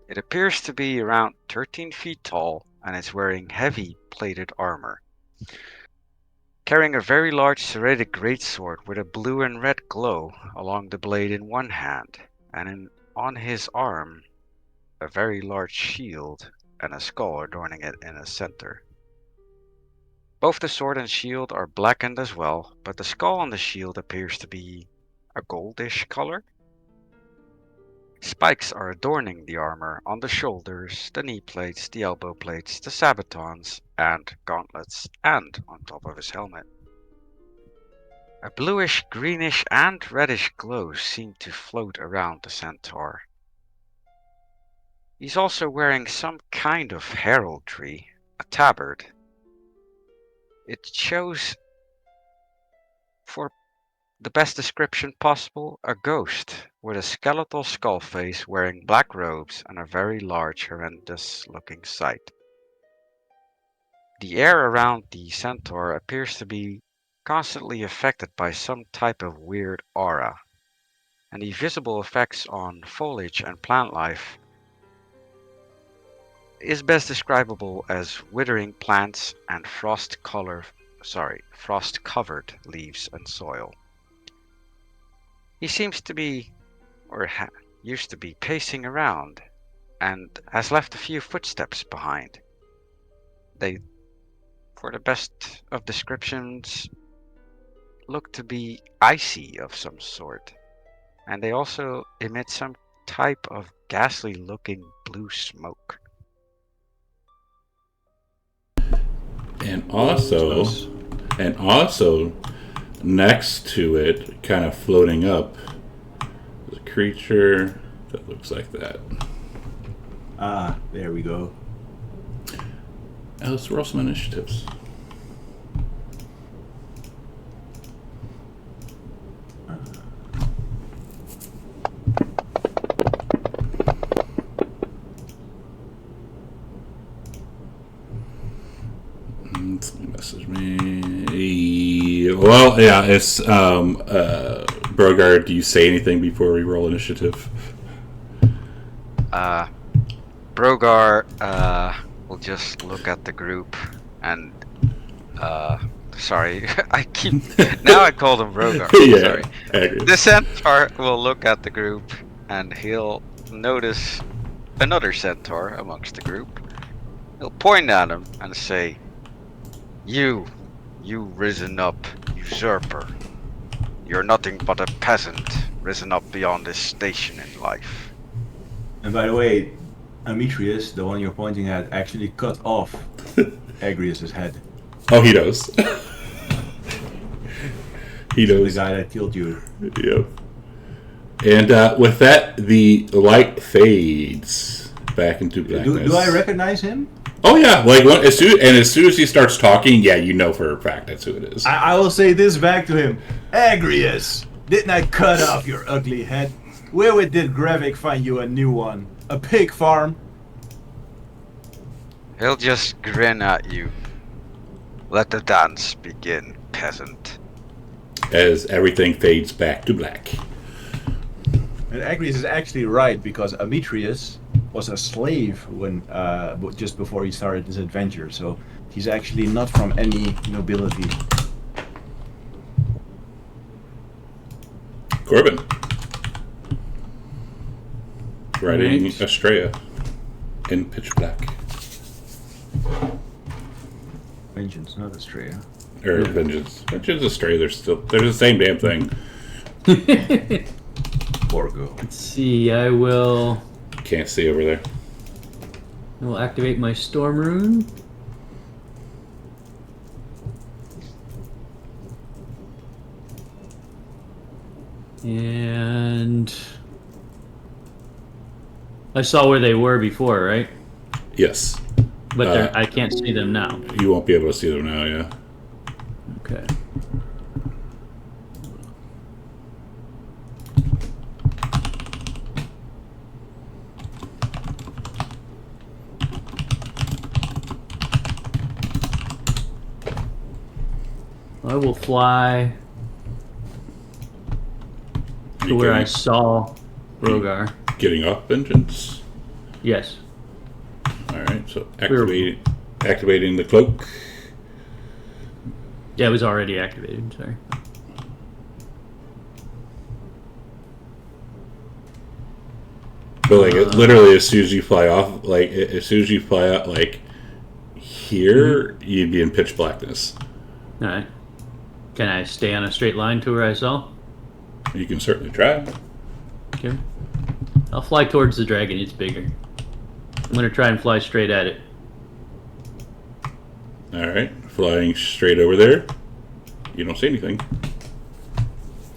It appears to be around 13 feet tall and is wearing heavy plated armor. Carrying a very large serrated greatsword with a blue and red glow along the blade in one hand, and on his arm a very large shield and a skull adorning it in the center. Both the sword and shield are blackened as well, but the skull on the shield appears to be a goldish color. Spikes are adorning the armor on the shoulders, the knee plates, the elbow plates, the sabatons, and gauntlets, and on top of his helmet. A bluish, greenish, and reddish glow seem to float around the centaur. He's also wearing some kind of heraldry, a tabard. It shows, for the best description possible, a ghost with a skeletal skull face wearing black robes and a very large, horrendous looking sight. The air around the centaur appears to be constantly affected by some type of weird aura, and the visible effects on foliage and plant life is best describable as withering plants and frost-covered leaves and soil. He seems to be, or used to be, pacing around, and has left a few footsteps behind. They, for the best of descriptions, look to be icy of some sort, and they also emit some type of ghastly-looking blue smoke. And also, next to it, kind of floating up, is a creature that looks like that. Ah, there we go. Now let's roll some initiatives. Somebody message me. Well, yeah, it's Brogard. Do you say anything before we roll initiative? Brogar will just look at the group and sorry, I called him Brogar. Yeah, sorry. The centaur will look at the group and he'll notice another centaur amongst the group. He'll point at him and say, You risen up, usurper. You're nothing but a peasant, risen up beyond this station in life. And by the way, Ametrius, the one you're pointing at, actually cut off Agrius's head. Oh, he knows. He knows. The guy that killed you. Yep. And with that, the light fades back into blackness. Do I recognize him? Oh yeah, like as soon as he starts talking, yeah, you know for a fact that's who it is. I will say this back to him. Agrius, didn't I cut off your ugly head? Where did Gravik find you a new one? A pig farm? He'll just grin at you. Let the dance begin, peasant. As everything fades back to black. And Agrius is actually right, because Amitrius was a slave when just before he started this adventure, so he's actually not from any nobility. Corbin. Riding Right. Estrella in pitch black. Vengeance, not Estrella. Or Vengeance. Vengeance, Estrella, they're the same damn thing. Borgo. Let's see. I will Can't see over there. activate my storm rune. And I saw where they were before, right? Yes. But I can't see them now. You won't be able to see them now, yeah. Okay. I will fly to where I saw Rogar. Getting off Vengeance. Yes. Alright, so activating the cloak. Yeah, it was already activated, sorry. But like literally as soon as you fly off, like as soon as you fly out like here, you'd be in pitch blackness. Alright. Can I stay on a straight line to where I saw? You can certainly try. Okay. I'll fly towards the dragon, it's bigger. I'm gonna try and fly straight at it. Alright, flying straight over there. You don't see anything.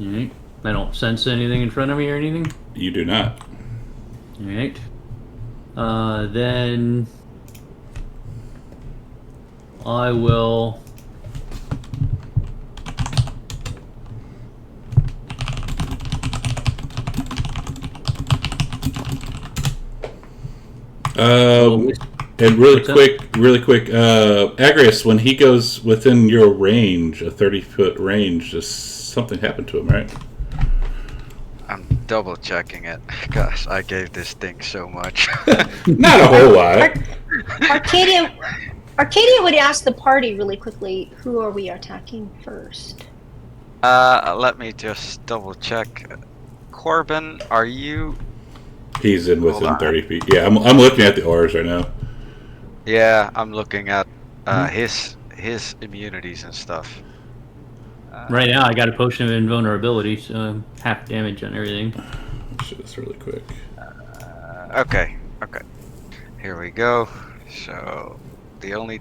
Alright. I don't sense anything in front of me or anything. You do not. Alright. Then I will And really quick, Agrius, when he goes within your range, a 30-foot range, just something happened to him, right? I'm double checking it. Gosh, I gave this thing so much. Not a whole lot. Arcadia would ask the party really quickly, who are we attacking first? Let me just double check. Corbin, are you? He's in Hold within on. 30 feet. Yeah, I'm looking at the auras right now. Yeah, I'm looking at his immunities and stuff. right now I got a potion of invulnerability, so I'm half damage on everything. Let's do this really quick. Okay. Here we go. So, the only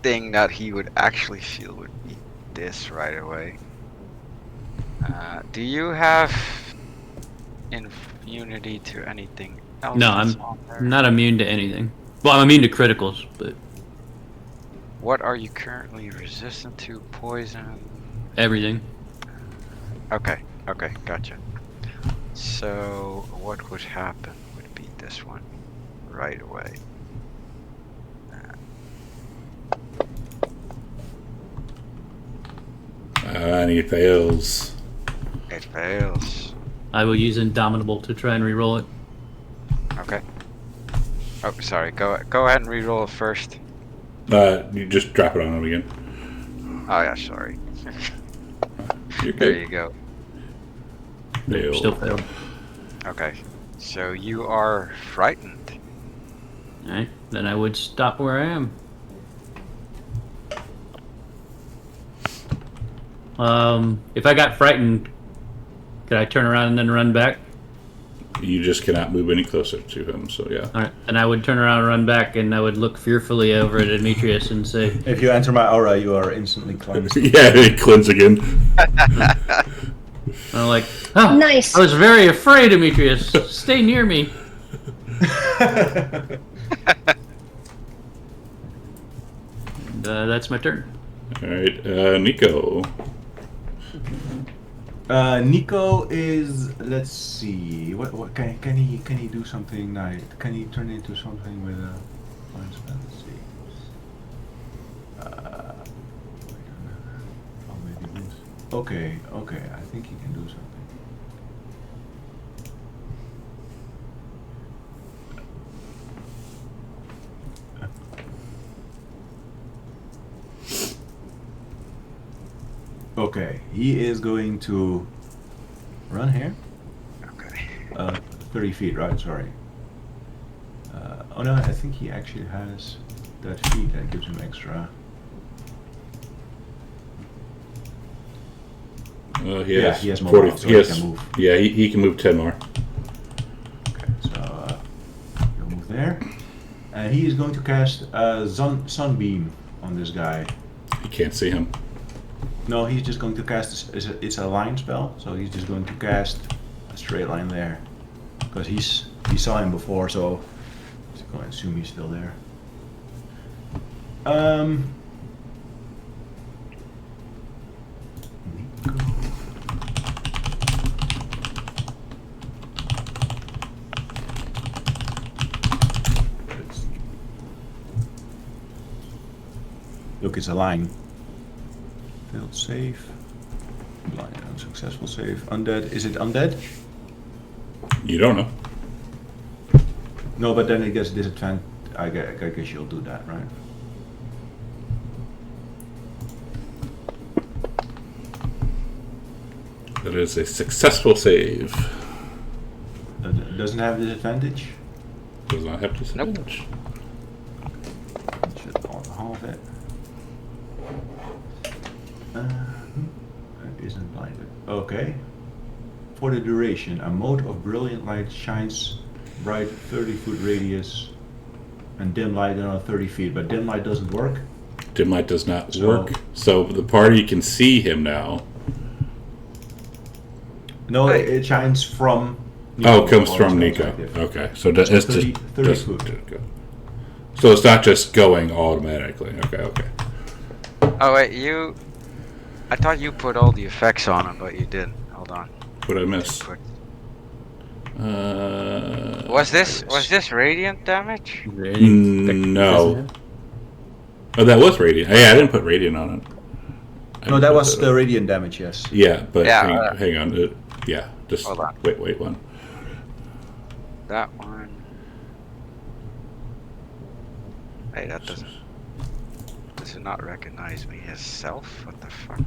thing that he would actually feel would be this right away. Do you have immunity to anything else? No, that's I'm on there? not immune to anything. Well, I'm immune to criticals, but What are you currently resistant to? Poison? everything. Okay, gotcha. So, what would happen would be this one right away. And he fails. It fails. I will use Indomitable to try and reroll it. Okay. Oh, sorry. Go ahead and reroll it first. You just drop it on him again. Oh yeah, sorry. You're There good. you go. Fail. Still failed. Okay. So you are frightened. Alright, then I would stop where I am. If I got frightened, could I turn around and then run back? You just cannot move any closer to him, so yeah. Alright, and I would turn around and run back, and I would look fearfully over at Demetrius and say, If you enter my aura, you are instantly cleansed. Yeah, he cleanse again. I'm like, oh, Nice. I was very afraid, Demetrius. Stay near me. And, that's my turn. Alright, Nico. Nico is. Let's see. What can he do something nice? Can he turn into something with a fine spell? Let's see. Oh, maybe this. Okay. I think he can do something. Okay, he is going to run here. Okay. 30 feet, right? Sorry. Oh no, I think he actually has that feat that gives him extra. He Yeah, has he has 40. mobile, so he he has, can move. Yeah, he can move 10 more. Okay, so he'll move there. And he is going to cast Sunbeam on this guy. He can't see him. No, he's just going to cast, it's a line spell, so he's just going to cast a straight line there. Because he saw him before, so I'm just going to assume he's still there. Look, it's a line. Failed save. Blind, unsuccessful save. Undead. Is it undead? You don't know. No, but then it gets disadvantage. I guess you'll do that, right? That is a successful save. Doesn't have disadvantage? Does not have disadvantage. Should half it. It isn't blinded. Okay. For the duration, a mode of brilliant light shines bright 30-foot radius and dim light another 30 feet, but dim light doesn't work. Dim light does not work, so the party can see him now. No, it shines from. Oh, it comes from Nico. perspective. Okay, so it's just 30 just foot. so it's not just going automatically. Okay. Oh wait, I thought you put all the effects on him, but you didn't. Hold on. What did I miss? Was this radiant damage? No. Oh, that was radiant. Yeah, I didn't put radiant on it. No, that was the radiant damage, yes. Yeah, but Yeah, hang on. Just hold on. wait one. That one. Hey, that does it not recognize me as self? What the fuck?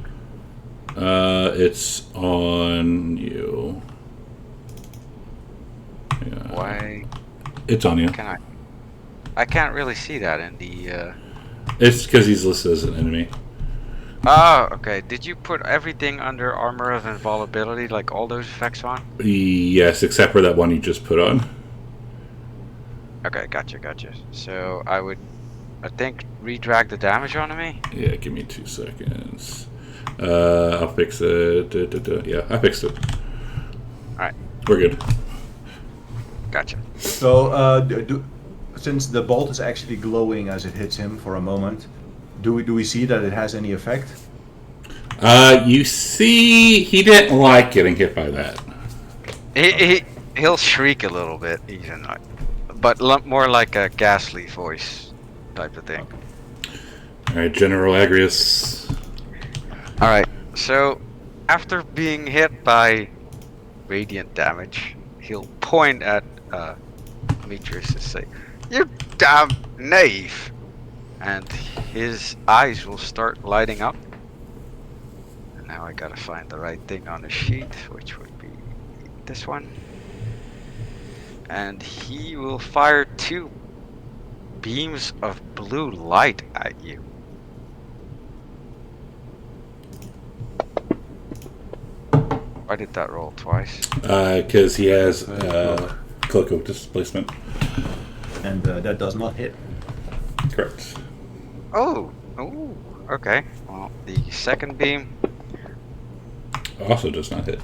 It's on you. Yeah. Why It's on you. can I can't really see that in the It's because he's listed as an enemy. Oh, okay. Did you put everything under armor of invulnerability, like all those effects on? Yes, except for that one you just put on. Okay, gotcha. So I think, redrag the damage onto me? Yeah, give me 2 seconds. I'll fix it. Yeah, I fixed it. Alright. We're good. Gotcha. So, since the bolt is actually glowing as it hits him for a moment, do we see that it has any effect? You see, he didn't like getting hit by that. He'll shriek a little bit, even, but more like a ghastly voice type of thing. Alright, General Agrius. Alright, so after being hit by radiant damage, he'll point at Demetrius and say, "You damn knave!" And his eyes will start lighting up. And now I gotta find the right thing on the sheet, which would be this one. And he will fire 2 beams of blue light at you. Why did that roll twice? Because he has Cloak of Displacement. And that does not hit. Correct. Oh, okay. Well, the second beam. Also does not hit.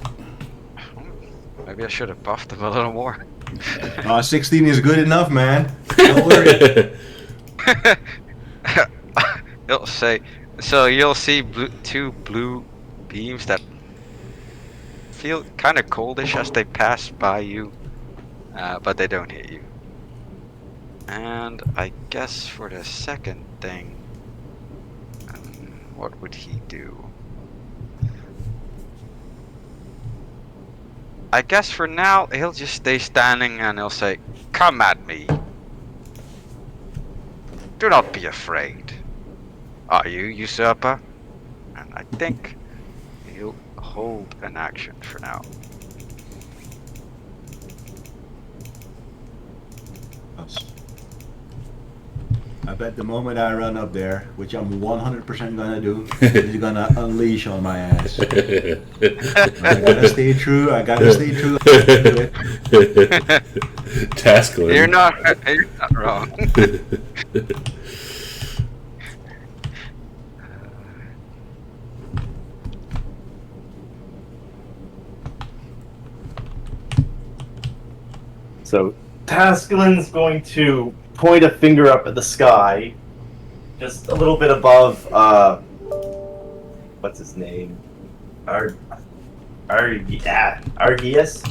Maybe I should have buffed him a little more. 16 is good enough, man. Don't worry. It'll say. So you'll see 2 blue beams that feel kind of coldish as they pass by you, but they don't hit you. And I guess for the second thing, what would he do? I guess for now, he'll just stay standing and he'll say, "Come at me. Do not be afraid. Are you, usurper?" And I think he'll hold an action for now. I bet the moment I run up there, which I'm 100% gonna do, he's gonna unleash on my ass. I gotta stay true. I gotta stay true. Tasklin. You're not wrong. So Tasklin's going to point a finger up at the sky, just a little bit above. What's his name? Argius. Agrius.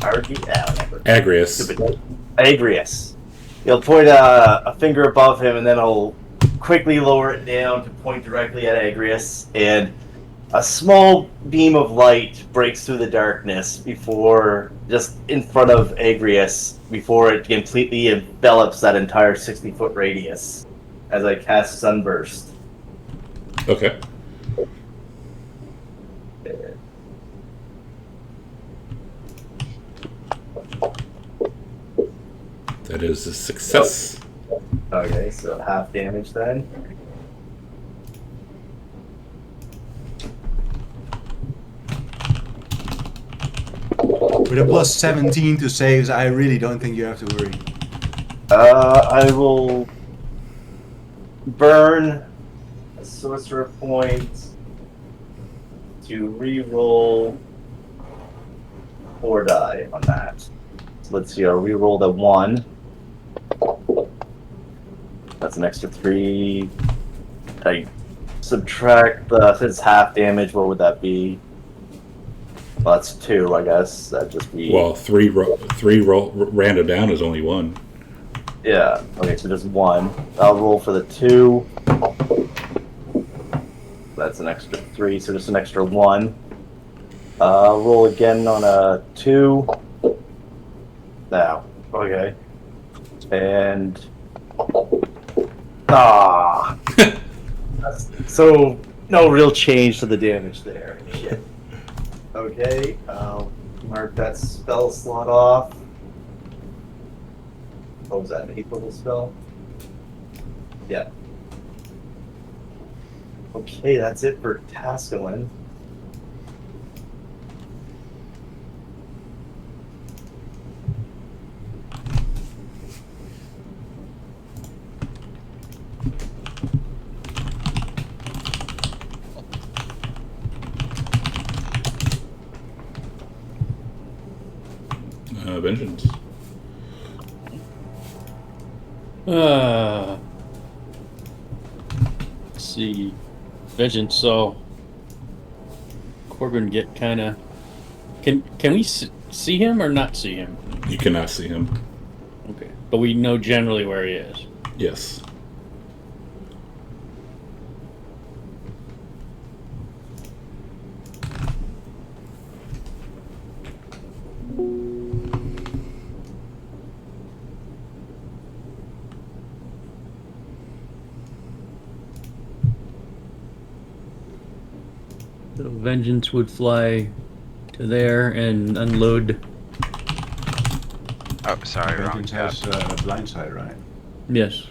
Agrius. He'll point a finger above him, and then he'll quickly lower it down to point directly at Agrius, and a small beam of light breaks through the darkness before, just in front of Agrius, before it completely envelops that entire 60-foot radius as I cast Sunburst. Okay. That is a success. Okay, so half damage then. With a plus 17 to saves, I really don't think you have to worry. I will burn a sorcerer point to re-roll 4 die on that. So let's see, I'll re-roll the 1. That's an extra 3. I subtract the, if it's half damage, what would that be? Well, that's 2, I guess. That'd just be... Well, three random down is only 1. Yeah, okay, so just 1. I'll roll for the 2. That's an extra 3, so just an extra 1. I'll roll again on a 2. Now, okay. And... So, no real change to the damage there. Shit. Okay, I'll mark that spell slot off. What was that, an 8th level spell? Yeah. Okay, that's it for Taskelin. Vengeance. Let's see. Vengeance, so Corbin get kind of... Can we see him or not see him? You cannot see him. Okay. But we know generally where he is. Yes. So Vengeance would fly to there and unload. Oh, sorry, wrong Vengeance tab. has blindside, right? Yes.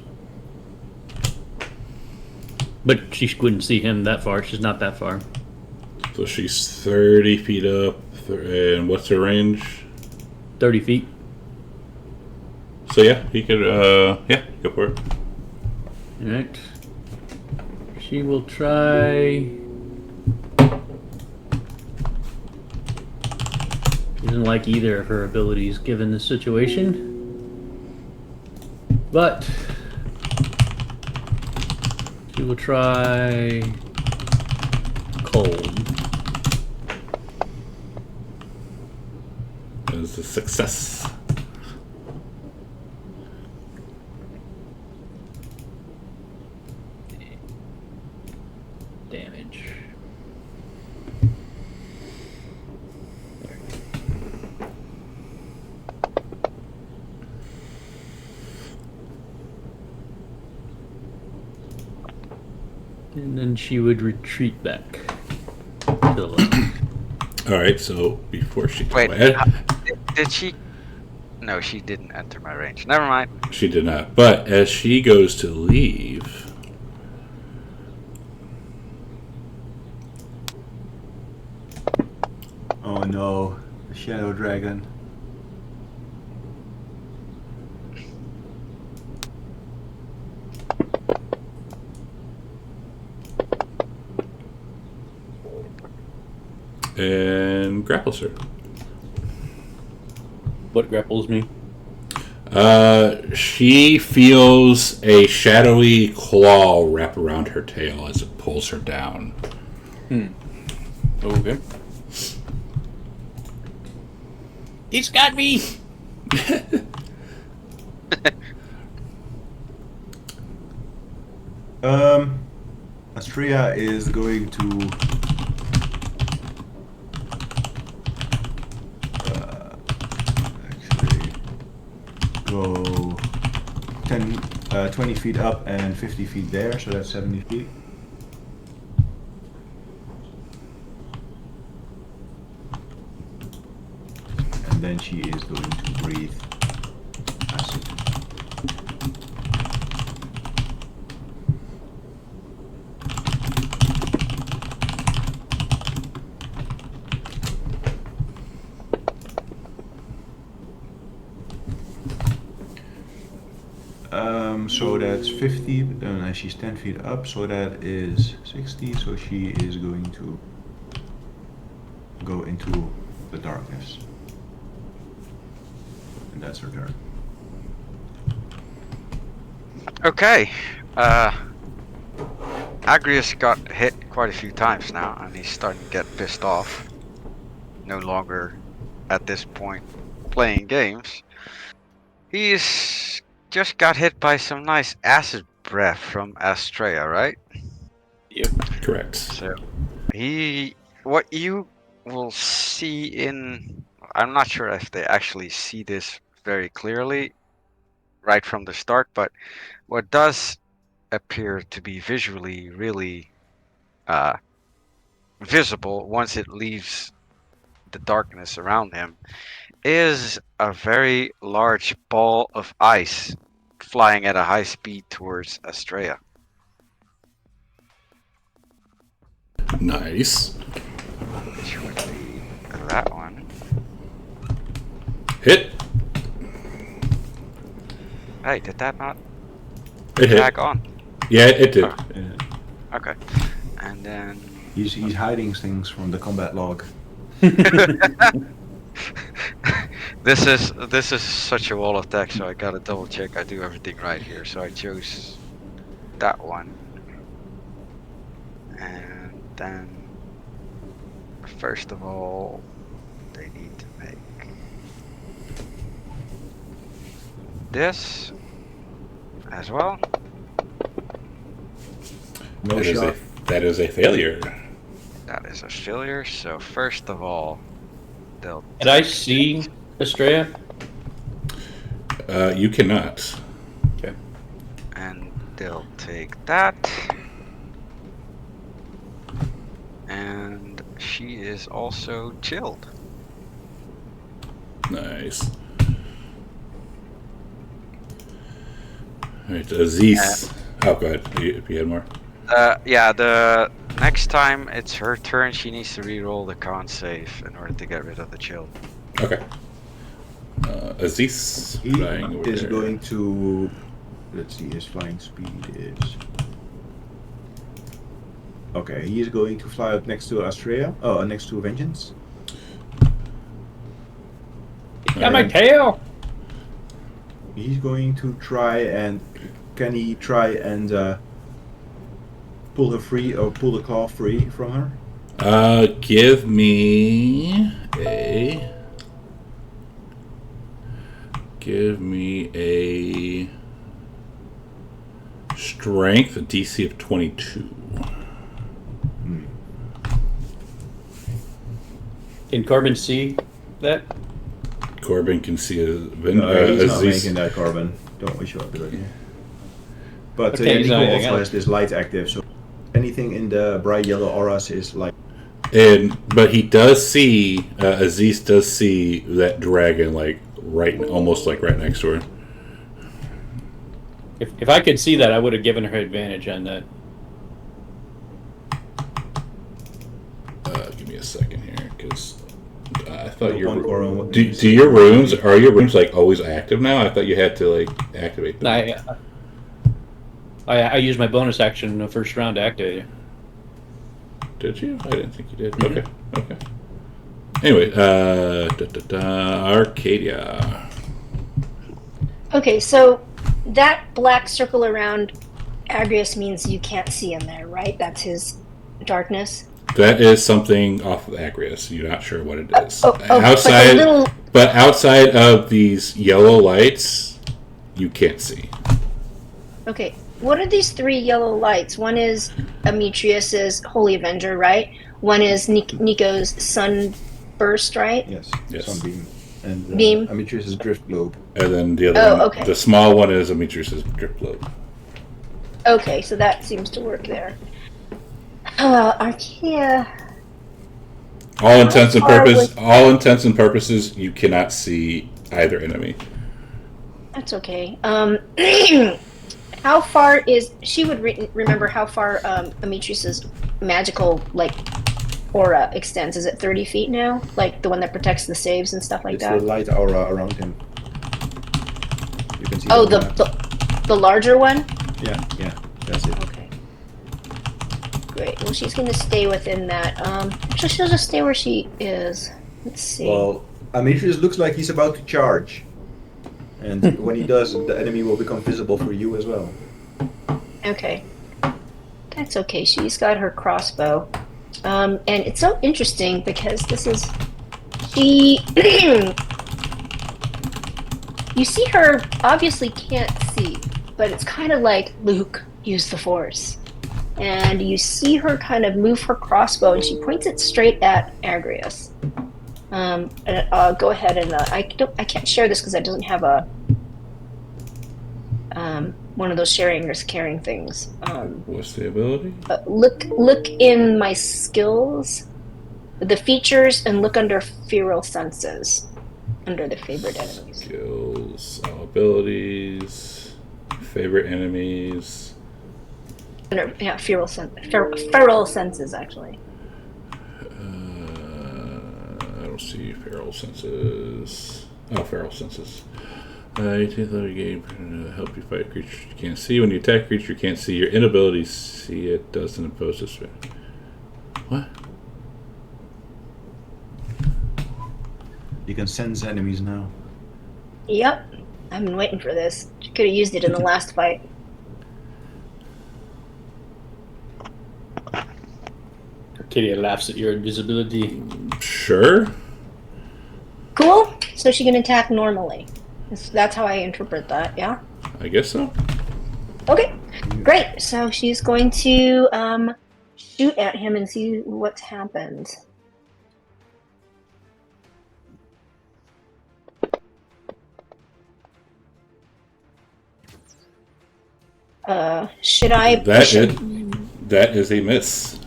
But she couldn't see him that far. She's not that far. So she's 30 feet up, and what's her range? 30 feet. So yeah, he could, yeah, go for it. Alright. She will try... She doesn't like either of her abilities given the situation. But... she will try... Cold. is a success. Damage. And then she would retreat back to the left. All right, so before she Wait, ahead, did she? No, she didn't enter my range. Never mind. she did not. But as she goes to leave, Oh no, the shadow dragon. and grapples her. What grapples me? She feels a shadowy claw wrap around her tail as it pulls her down. Okay. He's got me! Astrea is going to actually go 20 feet up and 50 feet there, so that's 70 feet. And then she is going to breathe acid. So that's 50, and she's 10 feet up, so that is 60, so she is going to go into the darkness. And that's her turn. Okay. Agrius got hit quite a few times now, and he's starting to get pissed off. No longer, at this point, playing games. He's just got hit by some nice acid breath from Astrea, right? Yep. Correct. So, what you will see in, I'm not sure if they actually see this very clearly right from the start, but what does appear to be visually really visible once it leaves the darkness around him is a very large ball of ice flying at a high speed towards Astrea. Nice. Which would be that one. Hit. Hey, did that not It hit. tag on? Yeah, it did. Okay. And then He's hiding things from the combat log. this is such a wall of text, so I gotta double check I do everything right here. So I chose that one. And then first of all they need to make this as well. No That is shot. that is a failure. That is a failure. So first of all, they'll Did I see Astrea? You cannot. Okay. and they'll take that. And she is also chilled. Nice. Alright, Aziz. Oh, go ahead. You had more? Yeah, the next time it's her turn, she needs to re-roll the con save in order to get rid of the chill. Okay. Aziz. He flying over is there. going to, let's see, his flying speed is, okay, he is going to fly up next to Astrea, next to Vengeance. Got my tail! He's going to try and, can he try and pull her free, or pull the claw free from her? Give me a give me a strength, a DC of 22. Can Corbin see that? Corbin can see He's not Aziz. making that, Corbin. Don't wish you up to it. But Okay, he's not Nico anything also else. has this light active, so anything in the bright yellow auras is like. But he does see Aziz does see that dragon like almost like right next to her. If I could see that, I would have given her advantage on that. Give me a second here, because I thought No point, Corbin. do your runes like always active now? I thought you had to like activate them. I used my bonus action in the first round to activate it. Did you? I didn't think you did. Mhm. Okay. Anyway, Arcadia. Okay, so that black circle around Agrius means you can't see him there, right? That's his darkness. That is something off of Agrius. You're not sure what it is. But the Outside, little but outside of these yellow lights, you can't see. Okay, what are these three yellow lights? One is Ametrius's Holy Avenger, right? One is Nico's Sunburst, right? Yes. Yes. Sunbeam. And Beam. Ametrius's Drift Globe. And then the other Oh, one, okay. the small one is Ametrius's drip globe. Okay, so that seems to work there. Arcadia. All intents and far purposes, you cannot see either enemy. That's okay. How far is she would remember how far Ametrius's magical aura extends? Is it 30 feet now? Like the one that protects the saves and stuff like It's that? the light aura around him. You can see. Oh, it on map. the larger one? Yeah, that's it. Okay. Great. Well, she's going to stay within that. She'll just stay where she is. Let's see. Well, Ametrius looks like he's about to charge. And when he does, the enemy will become visible for you as well. Okay. That's okay. She's got her crossbow. And it's so interesting because this is... She... You see her obviously can't see, but it's kind of like, Luke, use the Force. And you see her kind of move her crossbow, and she points it straight at Agrius. And go ahead and I can't share this because I don't have a one of those sharing or caring things. What's the ability? Look in my skills, the features, and look under feral senses, under the favorite enemies. Skills, abilities, favorite enemies. Under, yeah, feral senses actually. I don't see feral senses. Oh, feral senses. You take the game to help you fight creatures you can't see. When you attack a creature you can't see, your inability to see it doesn't impose this. What? You can sense enemies now. Yep, I've been waiting for this. Could have used it in the last fight. Arcadia laughs at your invisibility. Sure. Cool. So she can attack normally. That's how I interpret that. Yeah. I guess so. Okay. Great. So she's going to shoot at him and see what's happened. Should I push him? That is a miss.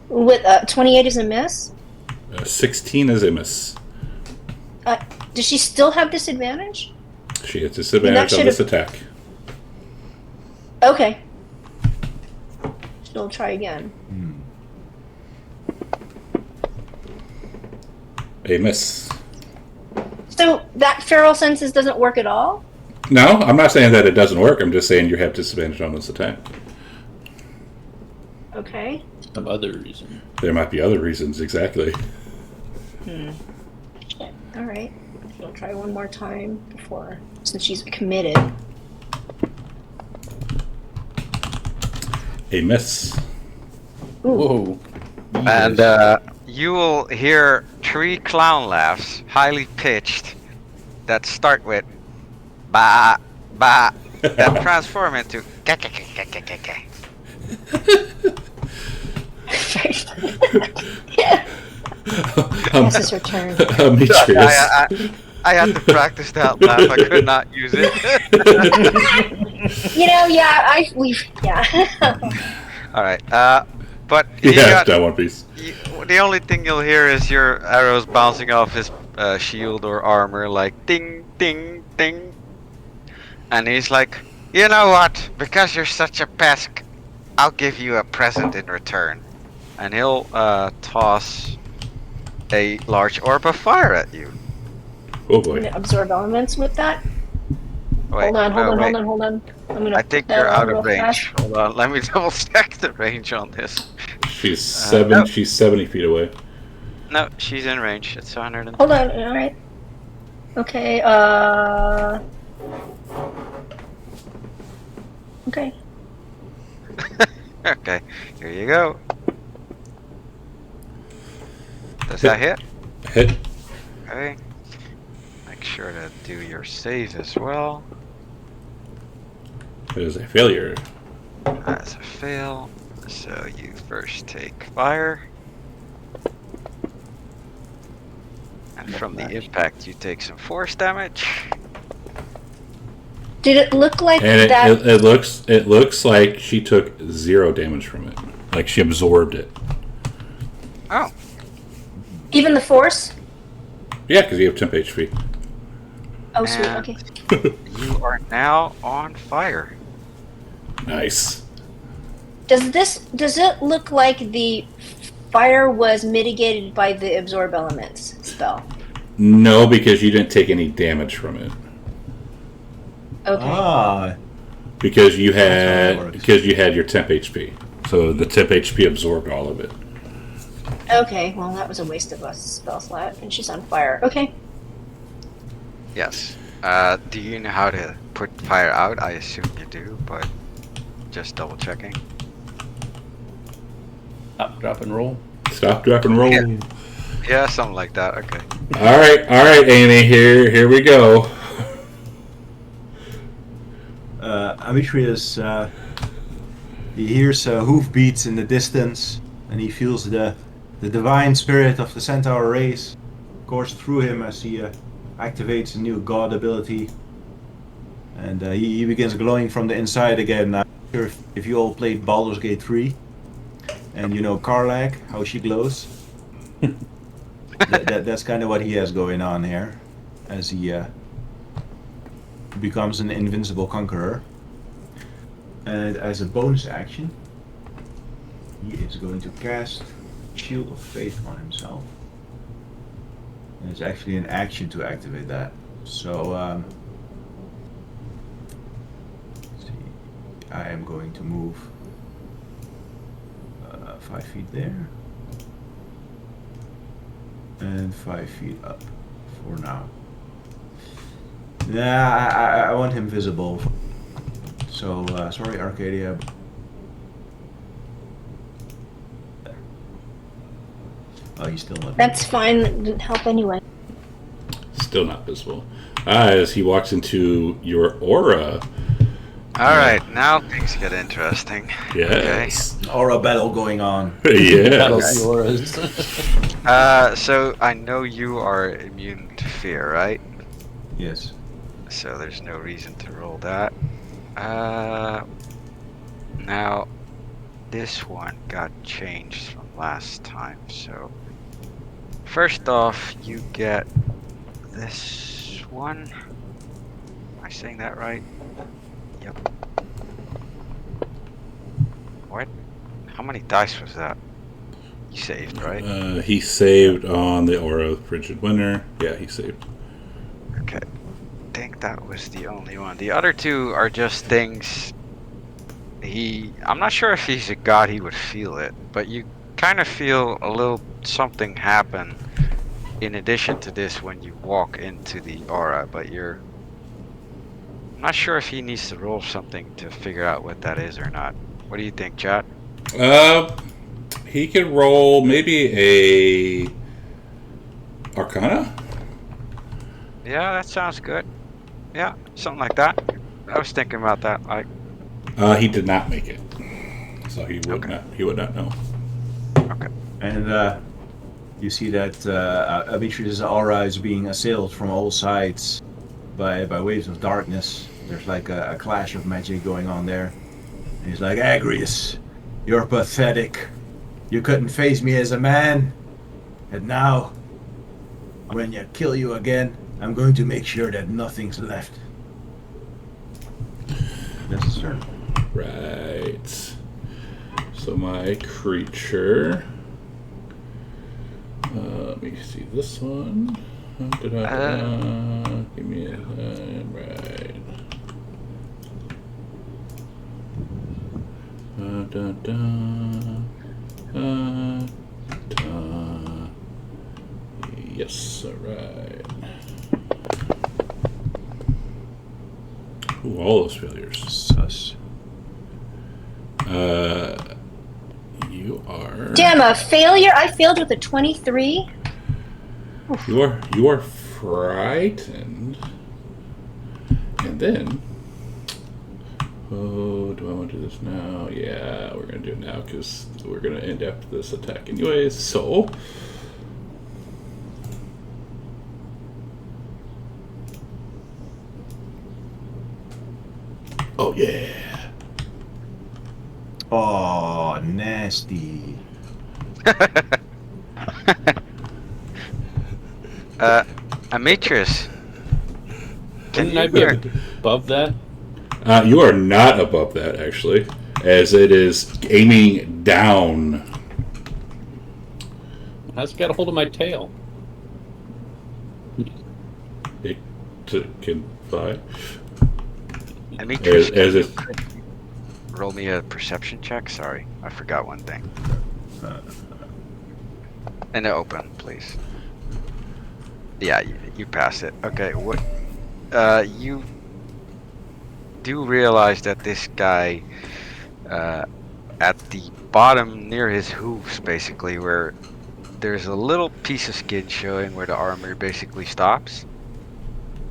With 28 is a miss? 16 is a miss. Does she still have disadvantage? She has disadvantage on this attack. Okay. She'll try again. A miss. So that feral senses doesn't work at all? No, I'm not saying that it doesn't work. I'm just saying you have disadvantage on this attack. Okay. Some other reason. There might be other reasons, exactly. All right. She'll try one more time before, since she's committed. A miss. Whoa. And you will hear 3 clown laughs, highly pitched, that start with ba ba that transform into ka. This is her turn. Demetrius. I had to practice that laugh. I could not use it. Yeah. All right. But Yeah, that One Piece. the only thing you'll hear is your arrows bouncing off his shield or armor, like ding, ding, ding. And he's like, you know what? Because you're such a pest, I'll give you a present in return. And he'll toss a large orb of fire at you. Oh I'm boy. gonna absorb elements with that. Wait, Hold on. wait. I'm gonna I think put that you're on out real of range. fast. Hold on, let me double check the range on this. She's no. She's 70 feet away. No, she's in range. It's 100. Hold on. All right. Okay. Okay. Okay, here you go. Does that hit? Hit. Okay. Make sure to do your save as well. It is a failure. That's a fail. So you first take fire. And from the impact, you take some force damage. Did it look like And that? it looks like she took 0 damage from it. Like she absorbed it. Oh, Even the force? Yeah, because you have temp HP. Oh, sweet. And- Okay. you are now on fire. Nice. Does it look like the fire was mitigated by the absorb elements spell? No, because you didn't take any damage from it. Okay. Ah, Because you That's how it works. had your temp HP. So the temp HP absorbed all of it. Okay. Well, that was a waste of a spell slot, and she's on fire. Okay. Yes. Do you know how to put fire out? I assume you do, but just double checking. Up, drop, and roll. Stop, drop, and roll. Yeah. Yeah, something like that. Okay. All right, Amy. Here we go. Demetrius, he hears hoofbeats in the distance, and he feels the divine spirit of the centaur race course through him as he activates a new god ability, and he begins glowing from the inside again. I'm not sure if you all played Baldur's Gate 3, and you know Karlach, how she glows. That's kind of what he has going on here, as he becomes an invincible conqueror. And as a bonus action, he is going to cast Shield of Faith on himself. And it's actually an action to activate that. So, let's see. I am going to move 5 feet there. And 5 feet up for now. Nah, I want him visible. So, sorry, Arcadia. There. Oh, he's still not. That's fine. That didn't help anyway. Still not visible. As he walks into your aura. Alright, now things get interesting. Yes. Aura battle going on. Yes. The auras. So I know you are immune to fear, right? Yes. So there's no reason to roll that. Now, this one got changed from last time, so first off, you get this one. Am I saying that right? Yep. What? How many dice was that? You saved, right? He saved on the aura of Frigid Winter. Yeah, he saved. Okay. I think that was the only one. The other two are just things I'm not sure if he's a god he would feel it, but you kind of feel a little something happen in addition to this when you walk into the aura, but I'm not sure if he needs to roll something to figure out what that is or not. What do you think, chat? He could roll maybe a Arcana. Yeah, that sounds good. Yeah, something like that. I was thinking about that. Like, He did not make it, so he would Okay. not. He would not know. And you see that Avitri's aura is being assailed from all sides by waves of darkness. There's like a clash of magic going on there. And he's like, Agrius, you're pathetic. You couldn't face me as a man. And now, when I kill you again, I'm going to make sure that nothing's left. That's his turn. Right. So my creature. Let me see this one. Give me a right. Yes, alright. Ooh, all those failures. Sus. You are. Damn, a failure. I failed with a 23. You are frightened. And then. Oh, do I want to do this now? Yeah, we're gonna do it now because we're gonna end after this attack anyways. So. Oh yeah. Oh, nasty. Ametris. Shouldn't I be above that? You are not above that, actually, as it is aiming down. How's it got a hold of my tail? It can fly. Ametris, As it, roll me a perception check. Sorry, I forgot one thing. And open, please. Yeah, you pass it. Okay, what? You do realize that this guy, at the bottom near his hooves, basically, where there's a little piece of skin showing where the armor basically stops,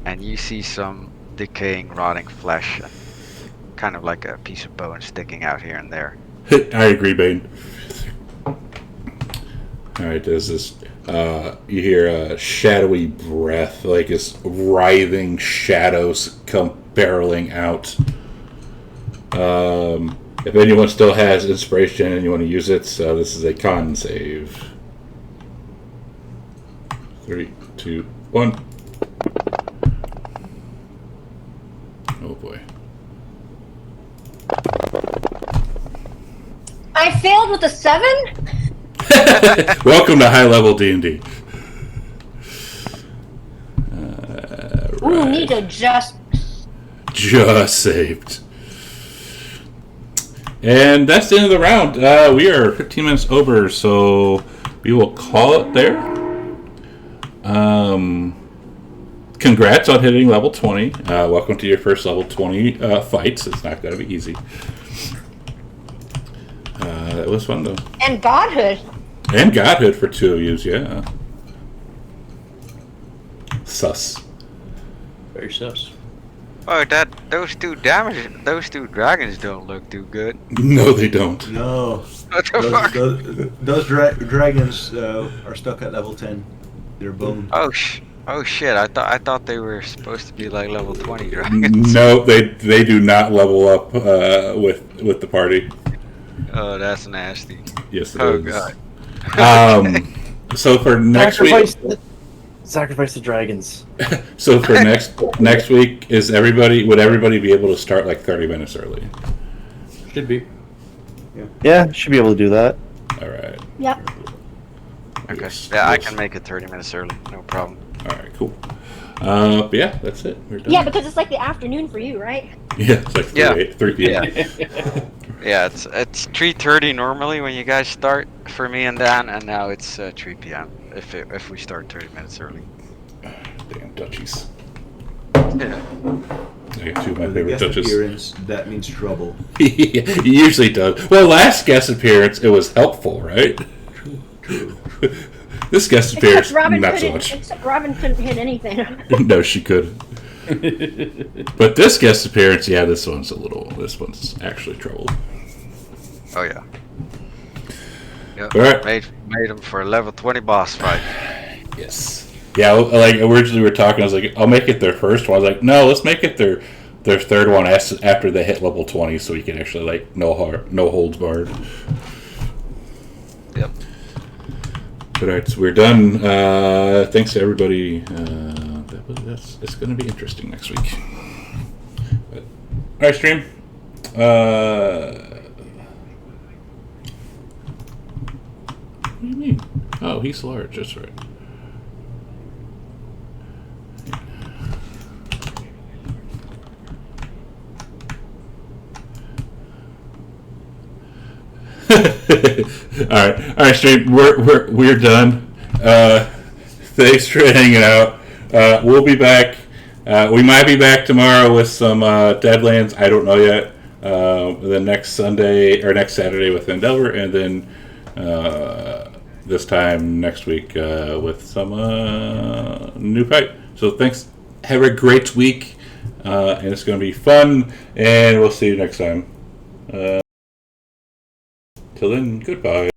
and you see some decaying, rotting flesh, and kind of like a piece of bone sticking out here and there. I agree, Bane. Alright, there's this. You hear a shadowy breath, like it's writhing shadows come barreling out. If anyone still has inspiration and you want to use it, this is a con save. 3, 2, 1. Oh boy. I failed with a 7? Welcome to high level D&D. Ooh, need to just. Just saved. And that's the end of the round. We are 15 minutes over, so we will call it there. Congrats on hitting level 20. Welcome to your first level 20 fights. It's not going to be easy. It was fun, though. And godhood. And godhood for 2 of you, yeah. Sus. Very sus. Oh, those two dragons don't look too good. No, they don't. No. What the fuck? Those dragons are stuck at level 10. They're boned. Oh shit! I thought they were supposed to be like level 20 dragons. No, they do not level up with the party. Oh, that's nasty. Yes, it Oh is. god. So for next week, Sacrifice the dragons. so for next week, would everybody be able to start like 30 minutes early? Should be. Yeah, should be able to do that. All right. Yep. Okay. Yes, Yeah, I yes. can make it 30 minutes early. No problem. All right, cool. But yeah, that's it. We're done. Yeah, because it's like the afternoon for you, right? Yeah, it's like 3 p.m. Yeah, it's 3:30 normally when you guys start for me and Dan, and now it's 3 p.m. if we start 30 minutes early. Damn Dutchies. Yeah. I got 2 of my With a favorite guest Dutches. appearance, that means trouble. He usually does. Well, last guest appearance, it was helpful, right? True. This guest appearance, Except Robin not so couldn't. much. Except Robin couldn't hit anything. No, she could. But this guest appearance, yeah, this one's actually trouble. Oh yeah. Yep. All right. Made him for a level 20 boss fight. Yes. Yeah, like originally we were talking, I was like, I'll make it their first one. I was like, no, let's make it their third one after they hit level 20, so you can actually like no holds barred. Yep. But alright, so we're done. Thanks to everybody. It's going to be interesting next week. Alright, stream. What do you mean? Oh, he's large. That's right. all right, stream. We're done. Thanks for hanging out. We'll be back. We might be back tomorrow with some Deadlands. I don't know yet. Then next Sunday or next Saturday with Endeavor, and then this time next week with some new fight. So thanks. Have a great week, and it's going to be fun. And we'll see you next time. Till then, goodbye.